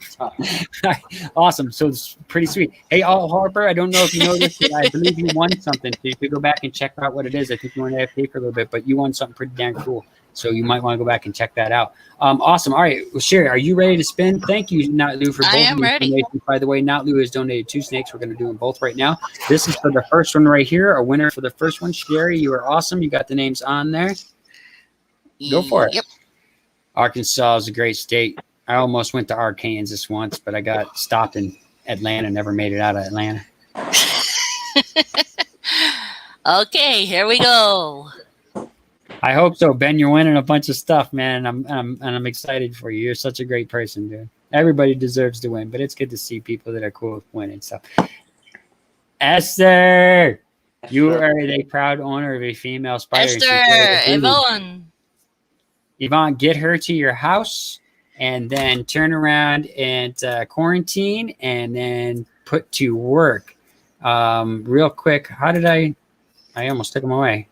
awesome. So it's pretty sweet. Hey, Harper, I don't know if you know this, but I believe you won something. So you could go back and check out what it is. I think you went AFK for a little bit, but you won something pretty damn cool. So you might want to go back and check that out. Awesome. All right. Well, Sherry, are you ready to spin? Thank you, Not Lou, for both
I am ready.
donations. By the way, Not Lou has donated 2 snakes. We're going to do them both right now. This is for the first one right here. A winner for the first one. Sherry, you are awesome. You got the names on there. Go for it.
Yep.
Arkansas is a great state. I almost went to Arkansas once, but I got stopped in Atlanta. Never made it out of Atlanta.
Okay, here we go.
I hope so, Ben. You're winning a bunch of stuff, man. I'm excited for you. You're such a great person, dude. Everybody deserves to win, but it's good to see people that are cool with winning stuff. Esther, you are a proud owner of a female spider.
Esther, Yvonne.
Yvonne, get her to your house and then turn around and quarantine and then put to work. Real quick, how did I almost took them away.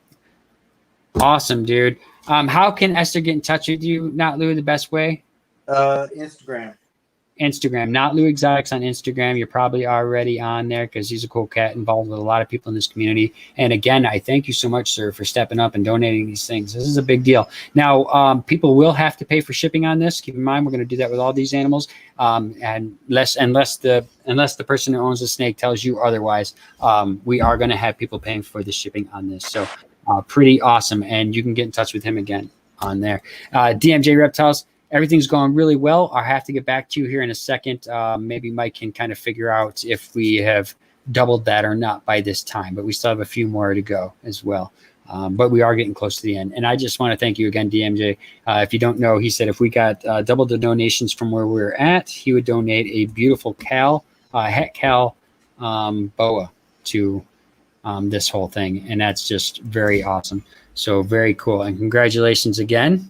Awesome, dude. How can Esther get in touch with you? Not Lou, the best way?
Instagram.
Instagram. Not Lou Exotics on Instagram. You're probably already on there because he's a cool cat involved with a lot of people in this community. And again, I thank you so much, sir, for stepping up and donating these things. This is a big deal. Now, people will have to pay for shipping on this. Keep in mind, we're going to do that with all these animals. And unless the person who owns the snake tells you otherwise, we are going to have people paying for the shipping on this. So pretty awesome. And you can get in touch with him again on there. DMJ Reptiles. Everything's going really well. I'll have to get back to you here in a second. Maybe Mike can kind of figure out if we have doubled that or not by this time, but we still have a few more to go as well. But we are getting close to the end. And I just want to thank you again, DMJ. If you don't know, he said if we got double the donations from where we're at, he would donate a beautiful het cal boa to this whole thing. And that's just very awesome. So very cool. And congratulations again.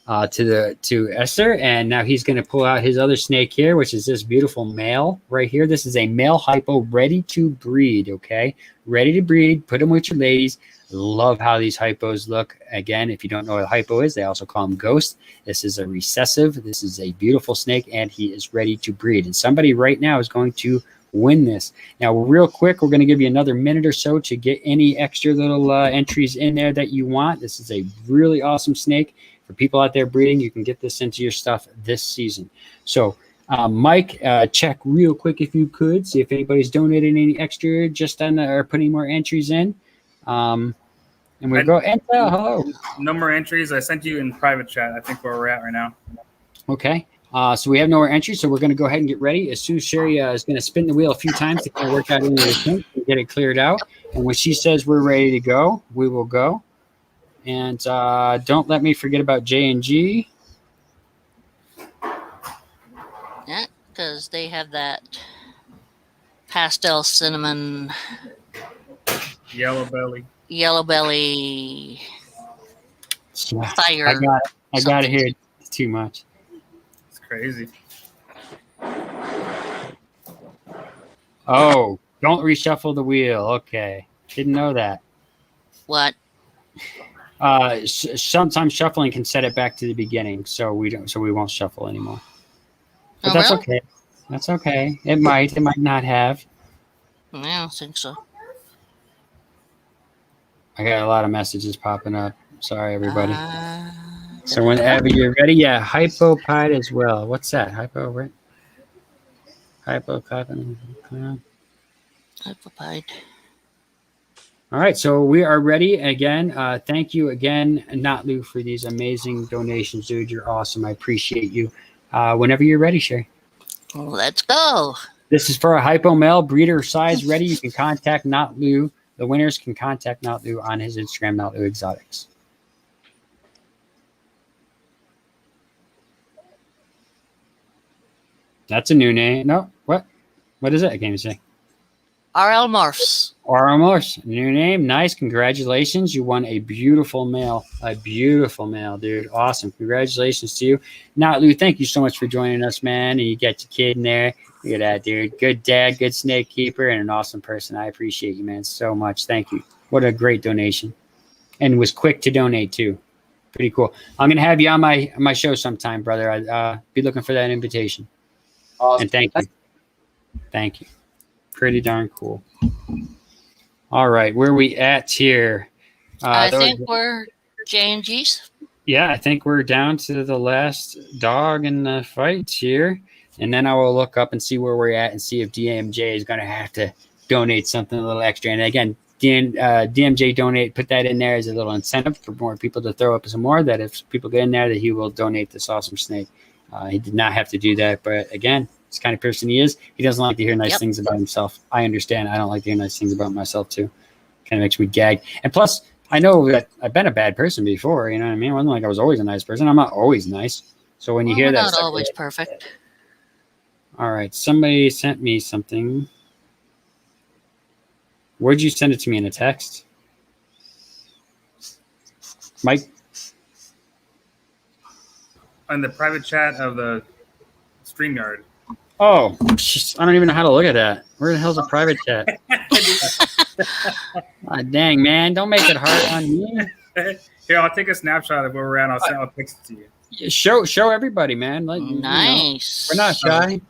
To Esther, and now he's going to pull out his other snake here, which is this beautiful male right here. This is a male hypo ready to breed. Okay, ready to breed. Put them with your ladies. Love how these hypos look. Again, if you don't know what a hypo is, they also call them ghost. This is a recessive. This is a beautiful snake, and he is ready to breed. And somebody right now is going to win this. Now, real quick, we're going to give you another minute or so to get any extra little entries in there that you want. This is a really awesome snake. For people out there breeding, you can get this into your stuff this season. So, Mike, check real quick if you could. See if anybody's donated any extra just on or putting more entries in. And we'll go. Hello.
No more entries. I sent you in private chat. I think where we're at right now.
Okay. So we have no more entries, so we're going to go ahead and get ready. As soon as Sherry is going to spin the wheel a few times to kind of work out any of the things and get it cleared out. And when she says we're ready to go, we will go. And don't let me forget about J&G.
Yeah, because they have that pastel cinnamon
Yellow belly.
Fire.
I got it here. It's too much.
It's crazy.
Oh, don't reshuffle the wheel. Okay. Didn't know that.
What?
Sometimes shuffling can set it back to the beginning, so we won't shuffle anymore. But that's
really?
okay. That's okay. It might not have.
I don't think so.
I got a lot of messages popping up. Sorry, everybody. So whenever you're ready, yeah, hypopide as well. What's that? Hypo, right? Hypopide.
Hypopide.
All right, so we are ready again. Thank you again, Notlu, for these amazing donations, dude. You're awesome. I appreciate you. Whenever you're ready, Sherry.
Let's go.
This is for a hypo male breeder size ready. You can contact Notlu. The winners can contact Notlu on his Instagram, Notlu Exotics. That's a new name. No, what? What is it? I can't even say.
RL Morphs.
RL Morphs, new name. Nice. Congratulations. You won a beautiful male. A beautiful male, dude. Awesome. Congratulations to you. Notlu, thank you so much for joining us, man. And you got your kid in there. Look at that, dude. Good dad, good snake keeper, and an awesome person. I appreciate you, man, so much. Thank you. What a great donation. And was quick to donate, too. Pretty cool. I'm going to have you on my show sometime, brother. I'd be looking for that invitation.
Awesome.
And thank you. Thank you. Pretty darn cool. All right. Where are we at here?
I think we're J&G's.
Yeah, I think we're down to the last dog in the fight here. And then I will look up and see where we're at and see if DMJ is going to have to donate something a little extra. And again, DMJ donate, put that in there as a little incentive for more people to throw up some more, that if people get in there, that he will donate this awesome snake. He did not have to do that. But again, it's the kind of person he is. He doesn't like to hear nice things about himself. I understand. I don't like to hear nice things about myself too. Kind of makes me gag. And plus, I know that I've been a bad person before. You know what I mean? It wasn't like I was always a nice person. I'm not always nice. So when you hear that,
not always perfect.
All right. Somebody sent me something. Where'd you send it to me, in a text? Mike?
On the private chat of the StreamYard.
Oh, I don't even know how to look at that. Where the hell's a private chat? Dang, man. Don't make it hard on me.
Here, I'll take a snapshot of where we're at. I'll text it to you.
Yeah, show everybody, man. Like,
nice.
We're not shy.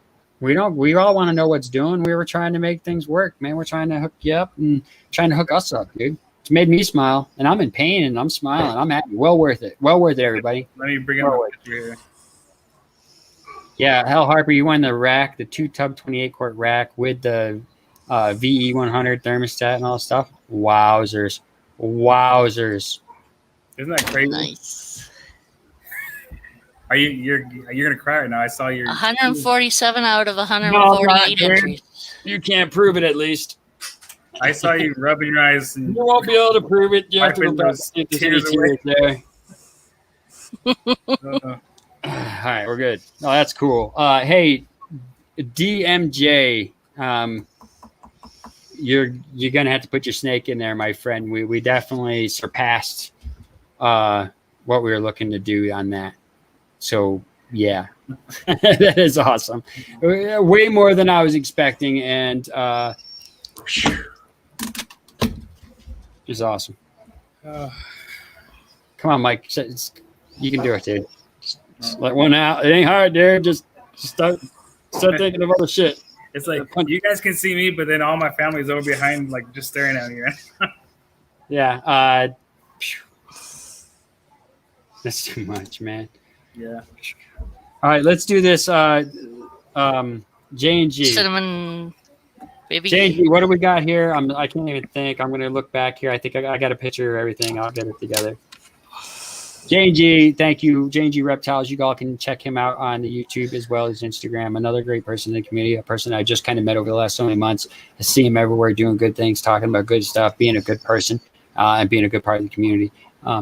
We all want to know what's doing. We were trying to make things work, man. We're trying to hook you up and trying to hook us up, dude. It's made me smile, and I'm in pain, and I'm smiling. I'm happy. Well worth it. Well worth it, everybody.
Let me bring up a picture here.
Yeah, Hal Harper, you won the rack, the 2-tub 28-quart rack with the VE100 thermostat and all that stuff. Wowzers.
Isn't that crazy?
Nice.
You're gonna cry right now? I saw your
147 out of 148 entries.
You can't prove it, at least.
I saw you rubbing your eyes. And
you won't be able to prove it. You have to go back and see if there's any tears there. All right, we're good. Oh, that's cool. Hey, DMJ, you're gonna have to put your snake in there, my friend. We definitely surpassed what we were looking to do on that. So yeah, that is awesome. Way more than I was expecting, and it's awesome. Come on, Mike. You can do it, dude. Just let one out. It ain't hard, dude. Just start thinking of other shit.
It's like you guys can see me, but then all my family's over behind, like just staring at me.
Yeah. That's too much, man.
Yeah.
All right, let's do this. J&G.
Cinnamon baby.
J&G, what do we got here? I can't even think. I'm going to look back here. I think I got a picture of everything. I'll get it together. J&G, thank you. J&G Reptiles. You all can check him out on the YouTube as well as Instagram. Another great person in the community, a person I just kind of met over the last so many months. I see him everywhere doing good things, talking about good stuff, being a good person, and being a good part of the community.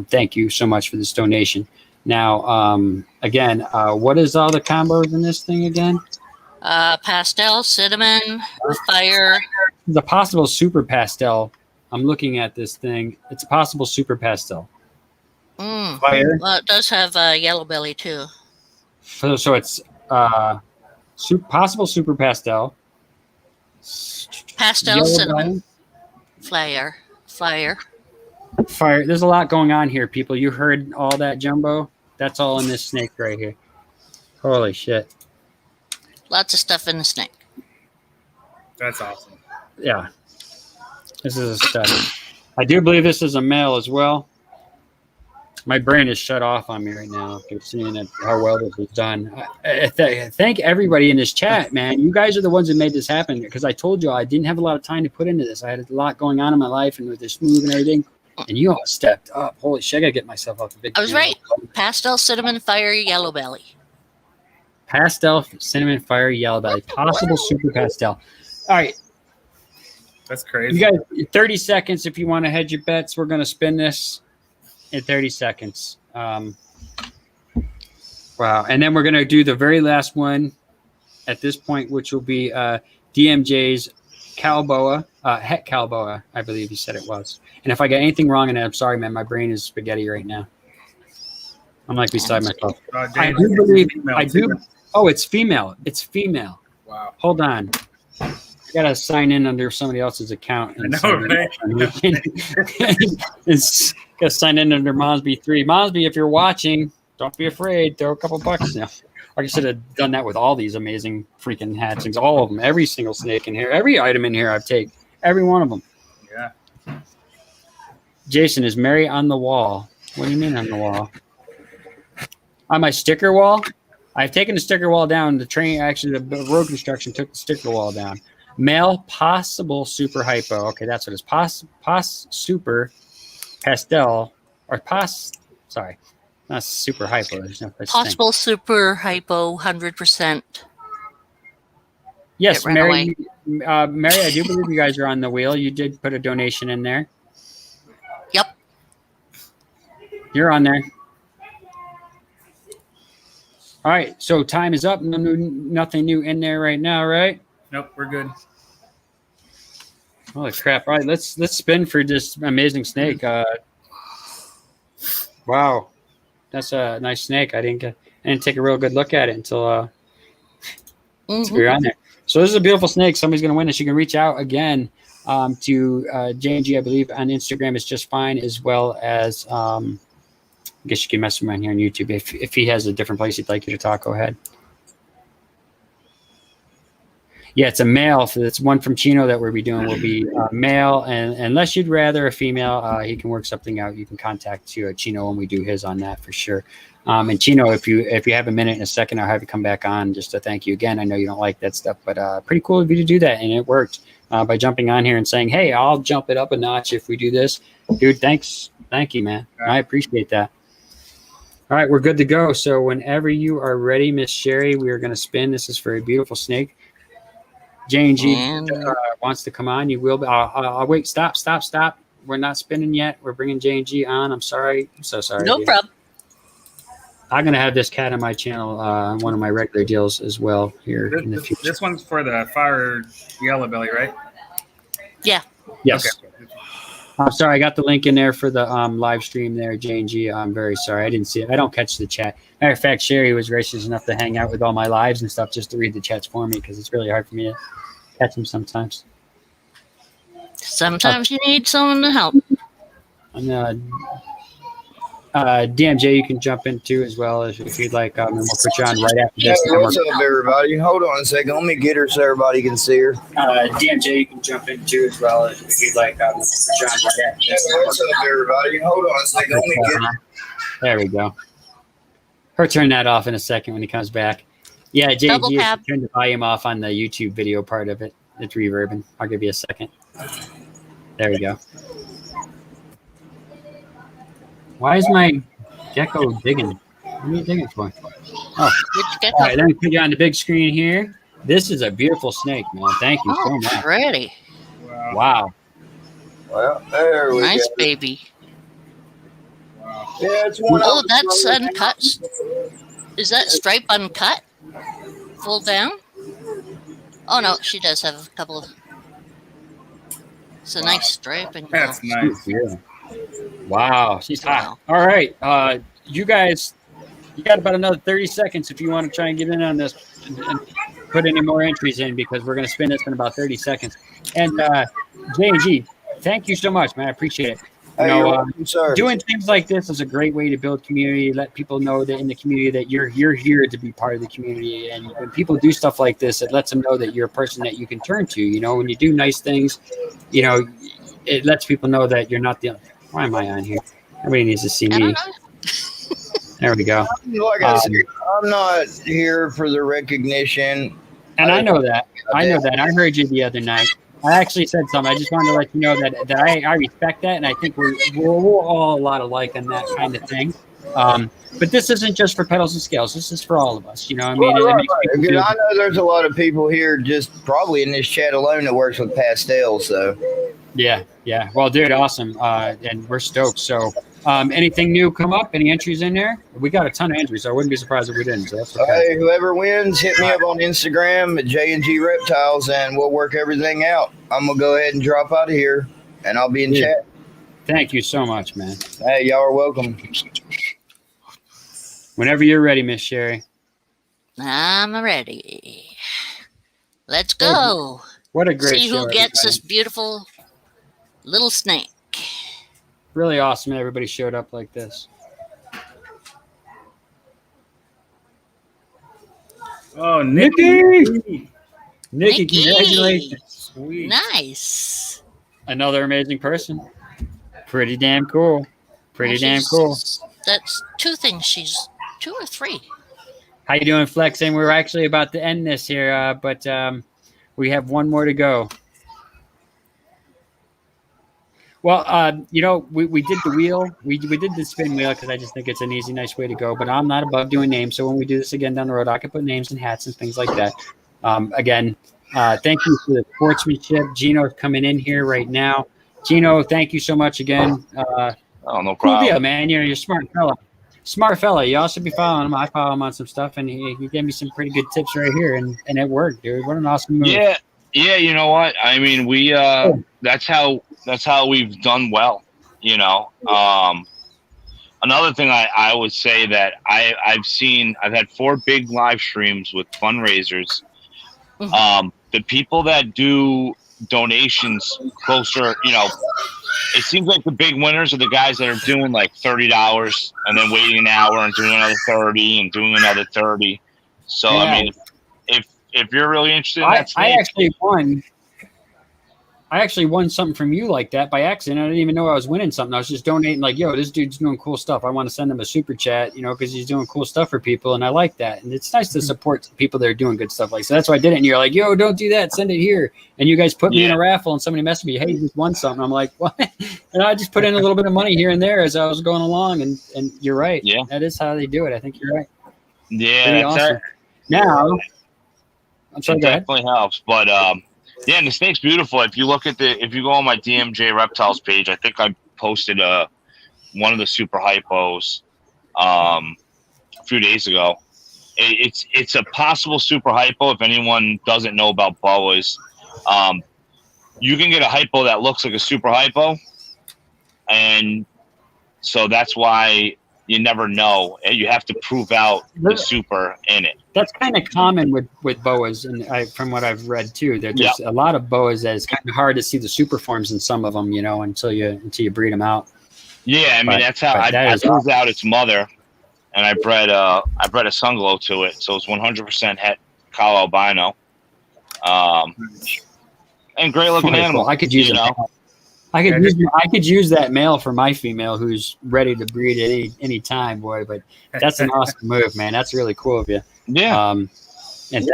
Thank you so much for this donation. Now, again, what is all the combos in this thing again?
Pastel, cinnamon, fire.
The possible super pastel. I'm looking at this thing. It's a possible super pastel. Fire.
Well, it does have yellow belly too.
So it's possible super pastel.
Pastel,
Yellow
cinnamon,
belly.
fire.
Fire. There's a lot going on here, people. You heard all that jumbo? That's all in this snake right here. Holy shit.
Lots of stuff in the snake.
That's awesome.
Yeah. This is a stud. I do believe this is a male as well. My brain is shut off on me right now after seeing how well this was done. I thank everybody in this chat, man. You guys are the ones that made this happen, because I told you I didn't have a lot of time to put into this. I had a lot going on in my life and with this move and everything. And you all stepped up. Holy shit, I gotta get myself off the big.
I was right. Pastel, cinnamon, fire, yellow belly.
Pastel, cinnamon, fire, yellow belly. Possible super pastel. All right.
That's crazy.
You guys, 30 seconds if you want to hedge your bets. We're going to spin this in 30 seconds. Wow. And then we're going to do the very last one at this point, which will be DMJ's Calboa. Het Calboa, I believe you said it was. And if I got anything wrong in it, I'm sorry, man. My brain is spaghetti right now. I'm like beside myself. I do believe I do. Oh, it's female. It's female.
Wow.
Hold on. I gotta sign in under somebody else's account. And
I know, right?
It's gotta sign in under Mosby3. Mosby, if you're watching, don't be afraid. Throw a couple bucks now. I should have done that with all these amazing freaking hatchings. All of them. Every single snake in here. Every item in here I've taken. Every one of them.
Yeah.
Jason, is Mary on the wall? What do you mean on the wall? On my sticker wall? I've taken the sticker wall down. The train, actually, the road construction took the sticker wall down. Male possible super hypo. Okay, that's what it's. Pos super pastel or sorry, not super hypo. There's no such
Possible super hypo, 100%.
Yes, Mary. Mary, I do believe you guys are on the wheel. You did put a donation in there.
Yep.
You're on there. All right, so time is up. Nothing new in there right now, right?
Nope, we're good.
Holy crap! All right, let's spin for this amazing snake. Wow, that's a nice snake. I didn't take a real good look at it until we're on there. So this is a beautiful snake. Somebody's gonna win this. You can reach out again to J&G, I believe, on Instagram is just fine, as well as I guess you can mess with him on here on YouTube. If he has a different place he'd like you to talk, go ahead. Yeah, it's a male. So it's one from Chino that we'll be doing. Will be male, and unless you'd rather a female, he can work something out. You can contact Chino when we do his on that for sure. And Chino, if you have a minute and a second, I'll have you come back on just to thank you again. I know you don't like that stuff, but pretty cool of you to do that, and it worked by jumping on here and saying, "Hey, I'll jump it up a notch if we do this." Dude, thanks, thank you, man. I appreciate that. All right, we're good to go. So whenever you are ready, Miss Sherry, we are going to spin. This is for a beautiful snake.J&G wants to come on. You will be. I'll wait. Stop. We're not spinning yet. We're bringing J&G on. I'm sorry. I'm so sorry.
No problem.
I'm going to have this cat on my channel, one of my regular deals as well here in the future.
This one's for the fire yellow belly, right?
Yeah.
Yes.
Okay.
I'm sorry. I got the link in there for the live stream there, J&G. I'm very sorry. I didn't see it. I don't catch the chat. Matter of fact, Sherry was gracious enough to hang out with all my lives and stuff just to read the chats for me, because it's really hard for me to catch them sometimes.
Sometimes you need someone to help.
And DMJ, you can jump in too as well if you'd like. And we'll put you on right after this.
Hey, what's up, everybody? Hold on a second. Let me get her so everybody can see her.
DMJ, you can jump in too as well if you'd like. We'll put you on right after this.
Hey, what's up, everybody? Hold on a second. Let me get her.
There we go. Her turn that off in a second when he comes back. Yeah, JG, turn the volume off on the YouTube video part of it. It's reverbing. I'll give you a second. There we go. Why is my gecko digging? What are you digging for? Oh, all right. Let me put you on the big screen here. This is a beautiful snake, man. Thank you so much.
Pretty.
Wow.
Well, there we go.
Nice baby.
Yeah, it's one.
Oh, that's uncut. Is that stripe uncut? Full down? Oh no, she does have a couple of. It's a nice stripe and
That's nice.
Yeah. Wow, she's hot.
Wow.
All right, you guys, you got about another 30 seconds if you want to try and get in on this and put any more entries in, because we're going to spin this in about 30 seconds. And J&G, thank you so much, man. I appreciate it. You know,
welcome, sir.
doing things like this is a great way to build community, let people know that in the community that you're here to be part of the community. And when people do stuff like this, it lets them know that you're a person that you can turn to. You know, when you do nice things, you know, it lets people know that you're not the only. Why am I on here? Everybody needs to see me. There we go.
Like I said, I'm not here for the recognition.
And I know that. I know that. I heard you the other night. I actually said something. I just wanted to let you know that I respect that, and I think we're all a lot alike on that kind of thing. But this isn't just for Petals and Scales. This is for all of us. You know what I mean?
Right. I know there's a lot of people here just probably in this chat alone that works with pastels. So
yeah. Well, dude, awesome. And we're stoked. So anything new come up? Any entries in there? We got a ton of entries, so I wouldn't be surprised if we didn't. So that's okay.
Hey, whoever wins, hit me up on Instagram at J&G Reptiles, and we'll work everything out. I'm going to go ahead and drop out of here, and I'll be in chat.
Thank you so much, man.
Hey, y'all are welcome.
Whenever you're ready, Miss Sherry.
I'm ready. Let's go.
What a great
See
show,
who gets
everybody.
this beautiful little snake.
Really awesome that everybody showed up like this.
Oh,
Nikki, congratulations.
Sweet.
Nice.
Another amazing person. Pretty damn cool. Pretty damn cool.
That's two things. She's 2 or 3.
How you doing, Flex? And we're actually about to end this here, but we have one more to go. Well, you know, we did the wheel. We did the spin wheel because I just think it's an easy, nice way to go. But I'm not above doing names. So when we do this again down the road, I can put names and hats and things like that. Again, thank you for the sportsmanship. Gino's coming in here right now. Gino, thank you so much again.
Oh, no
Cool
problem.
deal, man. You're a smart fella. Smart fella. You also be following him. I follow him on some stuff, and he gave me some pretty good tips right here, and it worked, dude. What an awesome move.
Yeah. You know what? I mean, we that's how we've done well. You know. Another thing I would say that I've had 4 big live streams with fundraisers. The people that do donations closer, you know, it seems like the big winners are the guys that are doing like $30 and then waiting an hour and doing another 30 and doing another 30. So yeah. I mean, if you're really interested in that snake,
I actually won something from you like that by accident. I didn't even know I was winning something. I was just donating like, yo, this dude's doing cool stuff. I want to send him a super chat, you know, because he's doing cool stuff for people. And I like that. And it's nice to support people that are doing good stuff like so. That's why I did it. And you're like, yo, don't do that. Send it here. And you guys put me in a raffle and somebody messaged me, hey, you just won something. I'm like, what? And I just put in a little bit of money here and there as I was going along. And you're right. Yeah. That is how they do it. I think you're right.
Yeah.
Pretty awesome. Now, I'm sorry,
it definitely helps. But, yeah, and the snake's beautiful. If you look at if you go on my DMJ Reptiles page, I think I posted one of the super hypos a few days ago. It's a possible super hypo. If anyone doesn't know about boas, you can get a hypo that looks like a super hypo, and so that's why you never know. You have to prove out the super in it.
That's kind of common with boas, and from what I've read too. There's a lot of boas that it's kind of hard to see the super forms in some of them, you know, until you breed them out.
Yeah, I mean that's how I proved out its mother, and I bred a sunglow to it, so it's 100% het collar albino, and great looking animal.
I could use I could use that male for my female who's ready to breed at any time, boy. But that's an awesome move, man. That's really cool of you.
Yeah.
And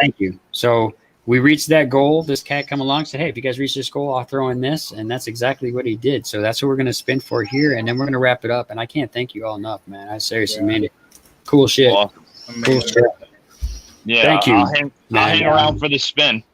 thank you. So we reached that goal. This cat come along and said, hey, if you guys reach this goal, I'll throw in this. And that's exactly what he did. So that's what we're going to spin for here. And then we're going to wrap it up. And I can't thank you all enough, man. I seriously mean it. Cool shit.
Awesome.
Cool shit.
Yeah.
Thank you.
I'll hang around for the spin.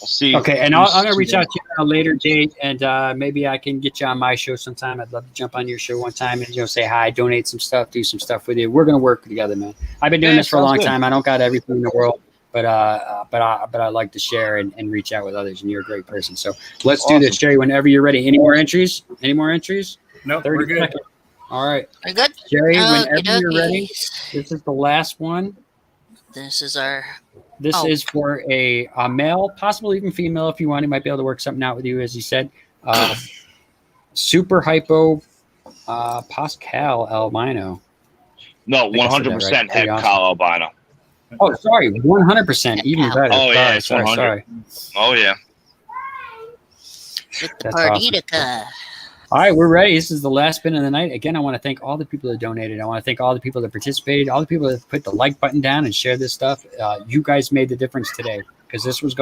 I'll see.
Okay, and I'm gonna reach out to you at a later date, and maybe I can get you on my show sometime. I'd love to jump on your show one time and say hi, donate some stuff, do some stuff with you. We're gonna work together, man. I've been doing this for a long time. I don't got everything in the world, but I like to share and reach out with others. And you're a great person. So let's do this, Sherry. Whenever you're ready. Any more entries?
Nope,
30
we're good.
seconds. All right,
We're good.
Sherry. Whenever you're
Okey-dokey.
ready. This is the last one.
This is our.
This
Oh.
is for a male, possibly even female if you want. He might be able to work something out with you, as you said. Super hypo Pascal albino.
No,
I think I said that
100%
right.
head
Pretty
collar albino.
Oh, sorry, 100%, even better.
Oh, yeah, it's
sorry.
100. Oh yeah.
With the
That's
Parditica.
All right, we're ready. This is the last spin of the night. Again, I want to thank all the people that donated. I want to thank all the people that participated, all the people that put the like button down and shared this stuff. You guys made the difference today because this was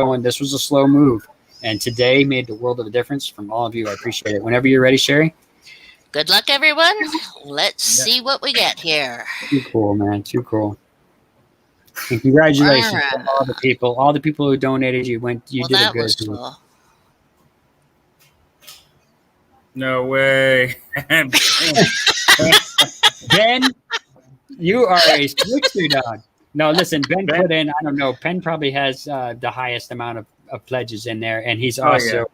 a slow move. And today made the world of a difference from all of you. I appreciate it. Whenever you're ready, Sherry.
Good luck, everyone. Let's see what we get here.
Too cool, man. Too cool. And congratulations to all the people who donated. You did a
that
good
was
job.
cool.
No way.
Ben, you are a trickster dog. No, listen, Ben put in, I don't know, Ben probably has the highest amount of pledges in there, and he's also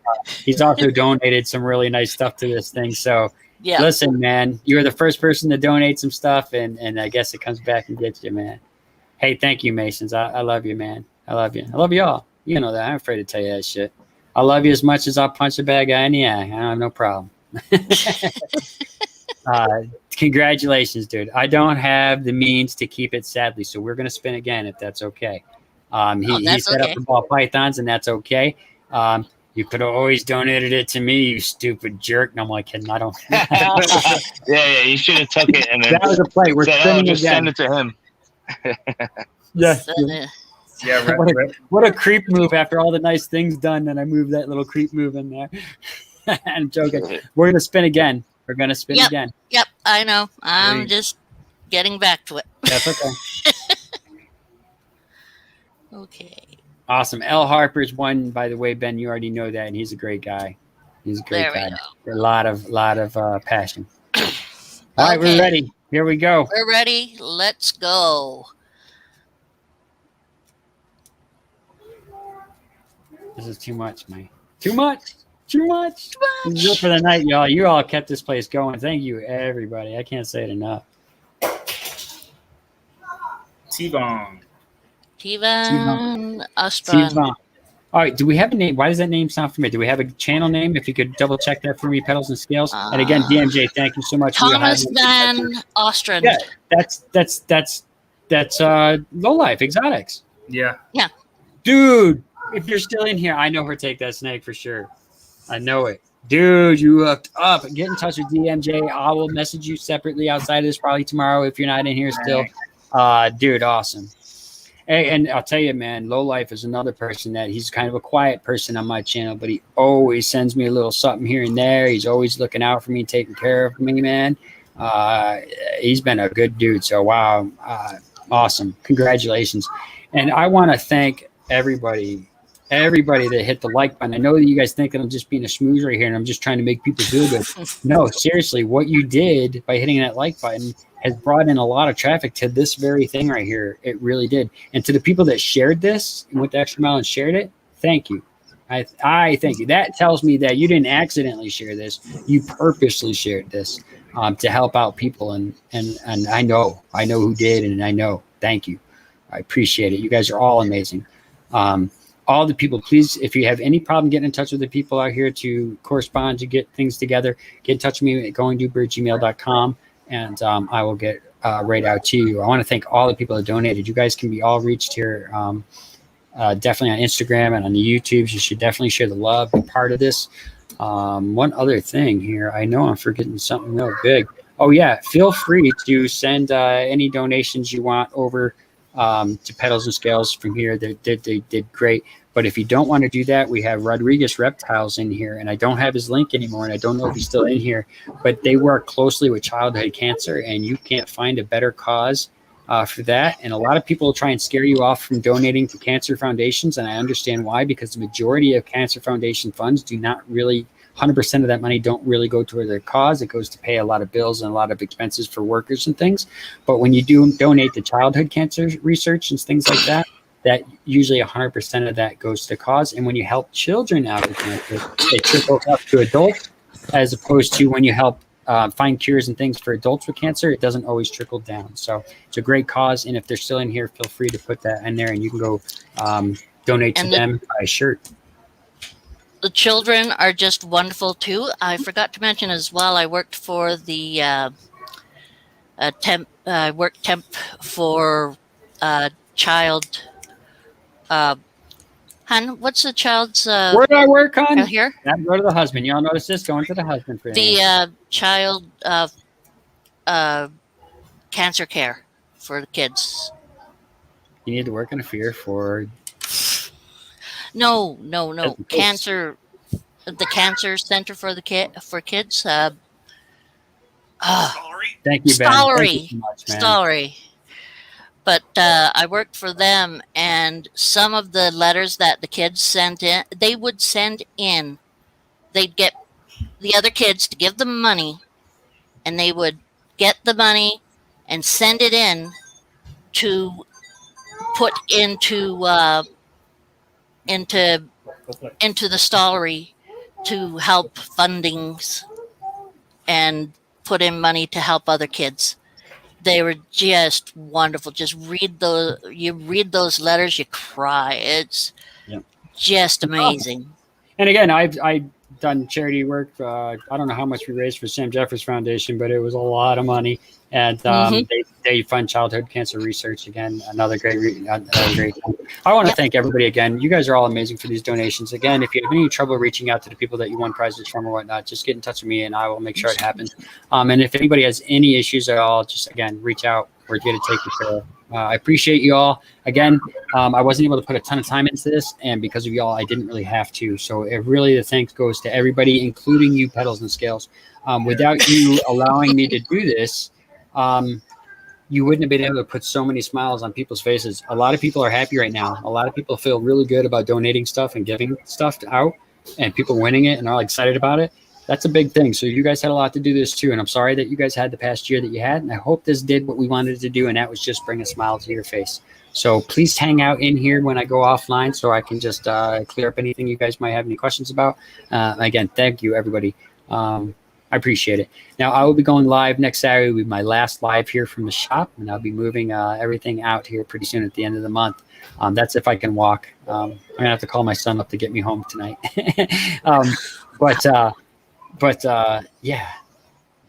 donated some really nice stuff to this thing. So
Yeah.
listen, man, you're the first person to donate some stuff, and I guess it comes back and gets you, man. Hey, thank you, Masons. I love you, man. I love you. I love you all. You know that. I'm afraid to tell you that shit. I love you as much as I'll punch a bad guy in the eye. I have no problem. Congratulations, dude. I don't have the means to keep it, sadly, so we're going to spin again if that's okay. He set up the ball pythons, and that's okay. You could have always donated it to me, you stupid jerk. And I'm like, I don't.
yeah, you should have took it and then
That was a play. We're spinning
just
again.
send it to him.
Yeah.
Yeah,
What a creep move after all the nice things done, and I moved that little creep move in there. I'm joking. We're gonna spin again. We're gonna spin again.
Yep, I know. I'm just getting back to it.
That's okay.
Okay.
Awesome. L. Harper's one, by the way, Ben. You already know that, and he's a great guy. He's a great guy. A lot of passion. All right, we're ready. Here we go.
We're ready. Let's go.
This is too much, man. Too much. This is it for the night, y'all. You all kept this place going. Thank you, everybody. I can't say it enough.
T-Bone.
Ostron.
All right. Do we have a name? Why does that name sound familiar? Do we have a channel name? If you could double check that for me, Petals and Scales. And again, DMJ, thank you so much.
Thomas Van Ostron.
Yeah, that's Low Life Exotics.
Yeah.
Yeah.
Dude, if you're still in here, I know her take that snake for sure. I know it. Dude, you hooked up. Get in touch with DMJ. I will message you separately outside of this probably tomorrow if you're not in here still. Dude, awesome. Hey, and I'll tell you, man, Low Life is another person that he's kind of a quiet person on my channel, but he always sends me a little something here and there. He's always looking out for me, taking care of me, man. He's been a good dude. So, wow. Awesome. Congratulations. And I want to thank everybody that hit the like button. I know that you guys think that I'm just being a schmooze right here and I'm just trying to make people feel good. No, seriously, what you did by hitting that like button has brought in a lot of traffic to this very thing right here. It really did. And to the people that shared this and went the extra mile and shared it, thank you. I thank you. That tells me that you didn't accidentally share this. You purposely shared this to help out people. And I know who did, and I know. Thank you. I appreciate it. You guys are all amazing. All the people, please, if you have any problem getting in touch with the people out here to correspond, to get things together, get in touch with me at goingdooper@gmail.com, and I will get right out to you. I want to thank all the people that donated. You guys can be all reached here, definitely on Instagram and on the YouTubes. You should definitely share the love, be part of this. One other thing here, I know I'm forgetting something real big. Oh, yeah, feel free to send any donations you want over to Petals and Scales from here. They did great. But if you don't want to do that, we have Rodriguez Reptiles in here, and I don't have his link anymore, and I don't know if he's still in here, but they work closely with childhood cancer, and you can't find a better cause for that. And a lot of people try and scare you off from donating to cancer foundations. And I understand why, because the majority of cancer foundation funds do not really, 100% of that money don't really go toward their cause. It goes to pay a lot of bills and a lot of expenses for workers and things. But when you do donate to childhood cancer research and things like that, that usually 100% of that goes to cause. And when you help children out with cancer, it trickles up to adults, as opposed to when you help find cures and things for adults with cancer, it doesn't always trickle down. So it's a great cause. And if they're still in here, feel free to put that in there and you can go donate to them, buy a shirt.
The children are just wonderful too. I forgot to mention as well, I worked for the temp for child. Hun, what's the child's?
Where do I work, hon?
Here.
Go to the husband. Y'all notice this? Going to the husband for
the child cancer care for the kids.
You need to work in a fear for.
No. Cancer. The cancer center for the kids.
Thank you, Ben.
Stollery.
Thank you so much, man.
Stollery. But I worked for them, and some of the letters that the kids sent in, they would send in. They'd get the other kids to give them money, and they would get the money and send it in to put into the stollery to help fundings and put in money to help other kids. They were just wonderful. Just read those letters, you cry. It's just amazing.
And again, I've done charity work. I don't know how much we raised for Sam Jeffers Foundation, but it was a lot of money. And they fund childhood cancer research. Again, another great. I want to thank everybody again. You guys are all amazing for these donations. Again, if you have any trouble reaching out to the people that you won prizes from or whatnot, just get in touch with me and I will make sure it happens. And if anybody has any issues at all, just again reach out. We're here to take you care of. I appreciate you all. Again, I wasn't able to put a ton of time into this, and because of y'all, I didn't really have to. So the thanks goes to everybody, including you, Petals and Scales. Without you allowing me to do this, you wouldn't have been able to put so many smiles on people's faces. A lot of people are happy right now. A lot of people feel really good about donating stuff and giving stuff out, and people winning it and are excited about it. That's a big thing. So you guys had a lot to do this too. And I'm sorry that you guys had the past year that you had. And I hope this did what we wanted to do. And that was just bring a smile to your face. So please hang out in here when I go offline so I can just clear up anything you guys might have any questions about. Again, thank you, everybody. I appreciate it. Now, I will be going live next Saturday. Will be my last live here from the shop. And I'll be moving everything out here pretty soon at the end of the month. That's if I can walk. I'm going to have to call my son up to get me home tonight. But yeah,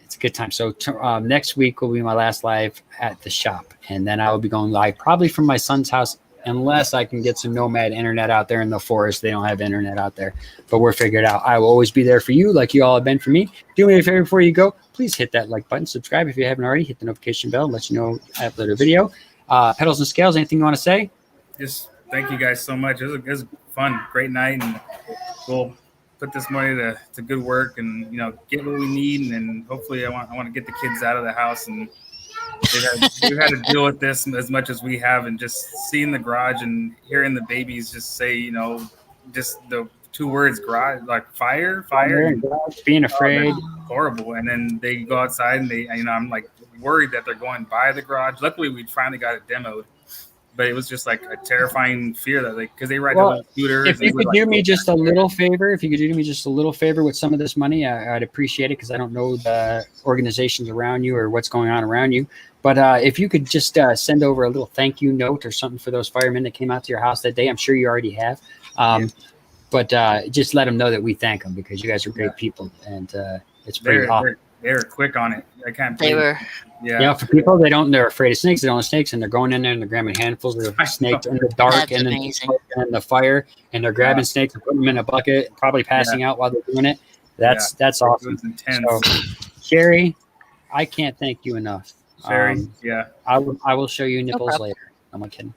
it's a good time. So next week will be my last live at the shop. And then I will be going live probably from my son's house, unless I can get some nomad internet out there in the forest. They don't have internet out there, but we're figured out. I will always be there for you like you all have been for me. Do me a favor before you go. Please hit that like button, subscribe if you haven't already, hit the notification bell, let you know I upload a video. Petals and Scales, anything you want to say?
Just thank you guys so much. It was fun, great night, and we'll put this money to good work and get what we need, and hopefully I want to get the kids out of the house, and we've had to deal with this as much as we have, and just seeing the garage and hearing the babies just say just the two words garage, like fire
being afraid,
horrible. And then they go outside and they I'm like worried that they're going by the garage. Luckily we finally got it demoed. But it was just like a terrifying fear that because they ride the scooters.
If you could do me just a little favor, with some of this money, I'd appreciate it, because I don't know the organizations around you or what's going on around you. But if you could just send over a little thank you note or something for those firemen that came out to your house that day. I'm sure you already have. But just let them know that we thank them, because you guys are great people, and it's pretty awesome.
They were quick on it. I can't.
They were.
Yeah.
For people they're afraid of snakes. They don't have snakes, and they're going in there and they're grabbing handfuls of snakes in the dark.
That's
and
amazing.
then the fire, and they're grabbing snakes and putting them in a bucket, probably passing out while they're doing it. That's awesome.
It was intense.
So, Sherry, I can't thank you enough.
Sherry,
I will show you nipples later. I'm not kidding.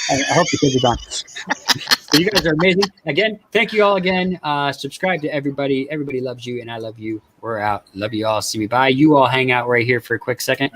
I hope the kids are gone. So you guys are amazing. Again, thank you all again. Subscribe to everybody. Everybody loves you, and I love you. We're out. Love you all. See me. Bye. You all hang out right here for a quick second.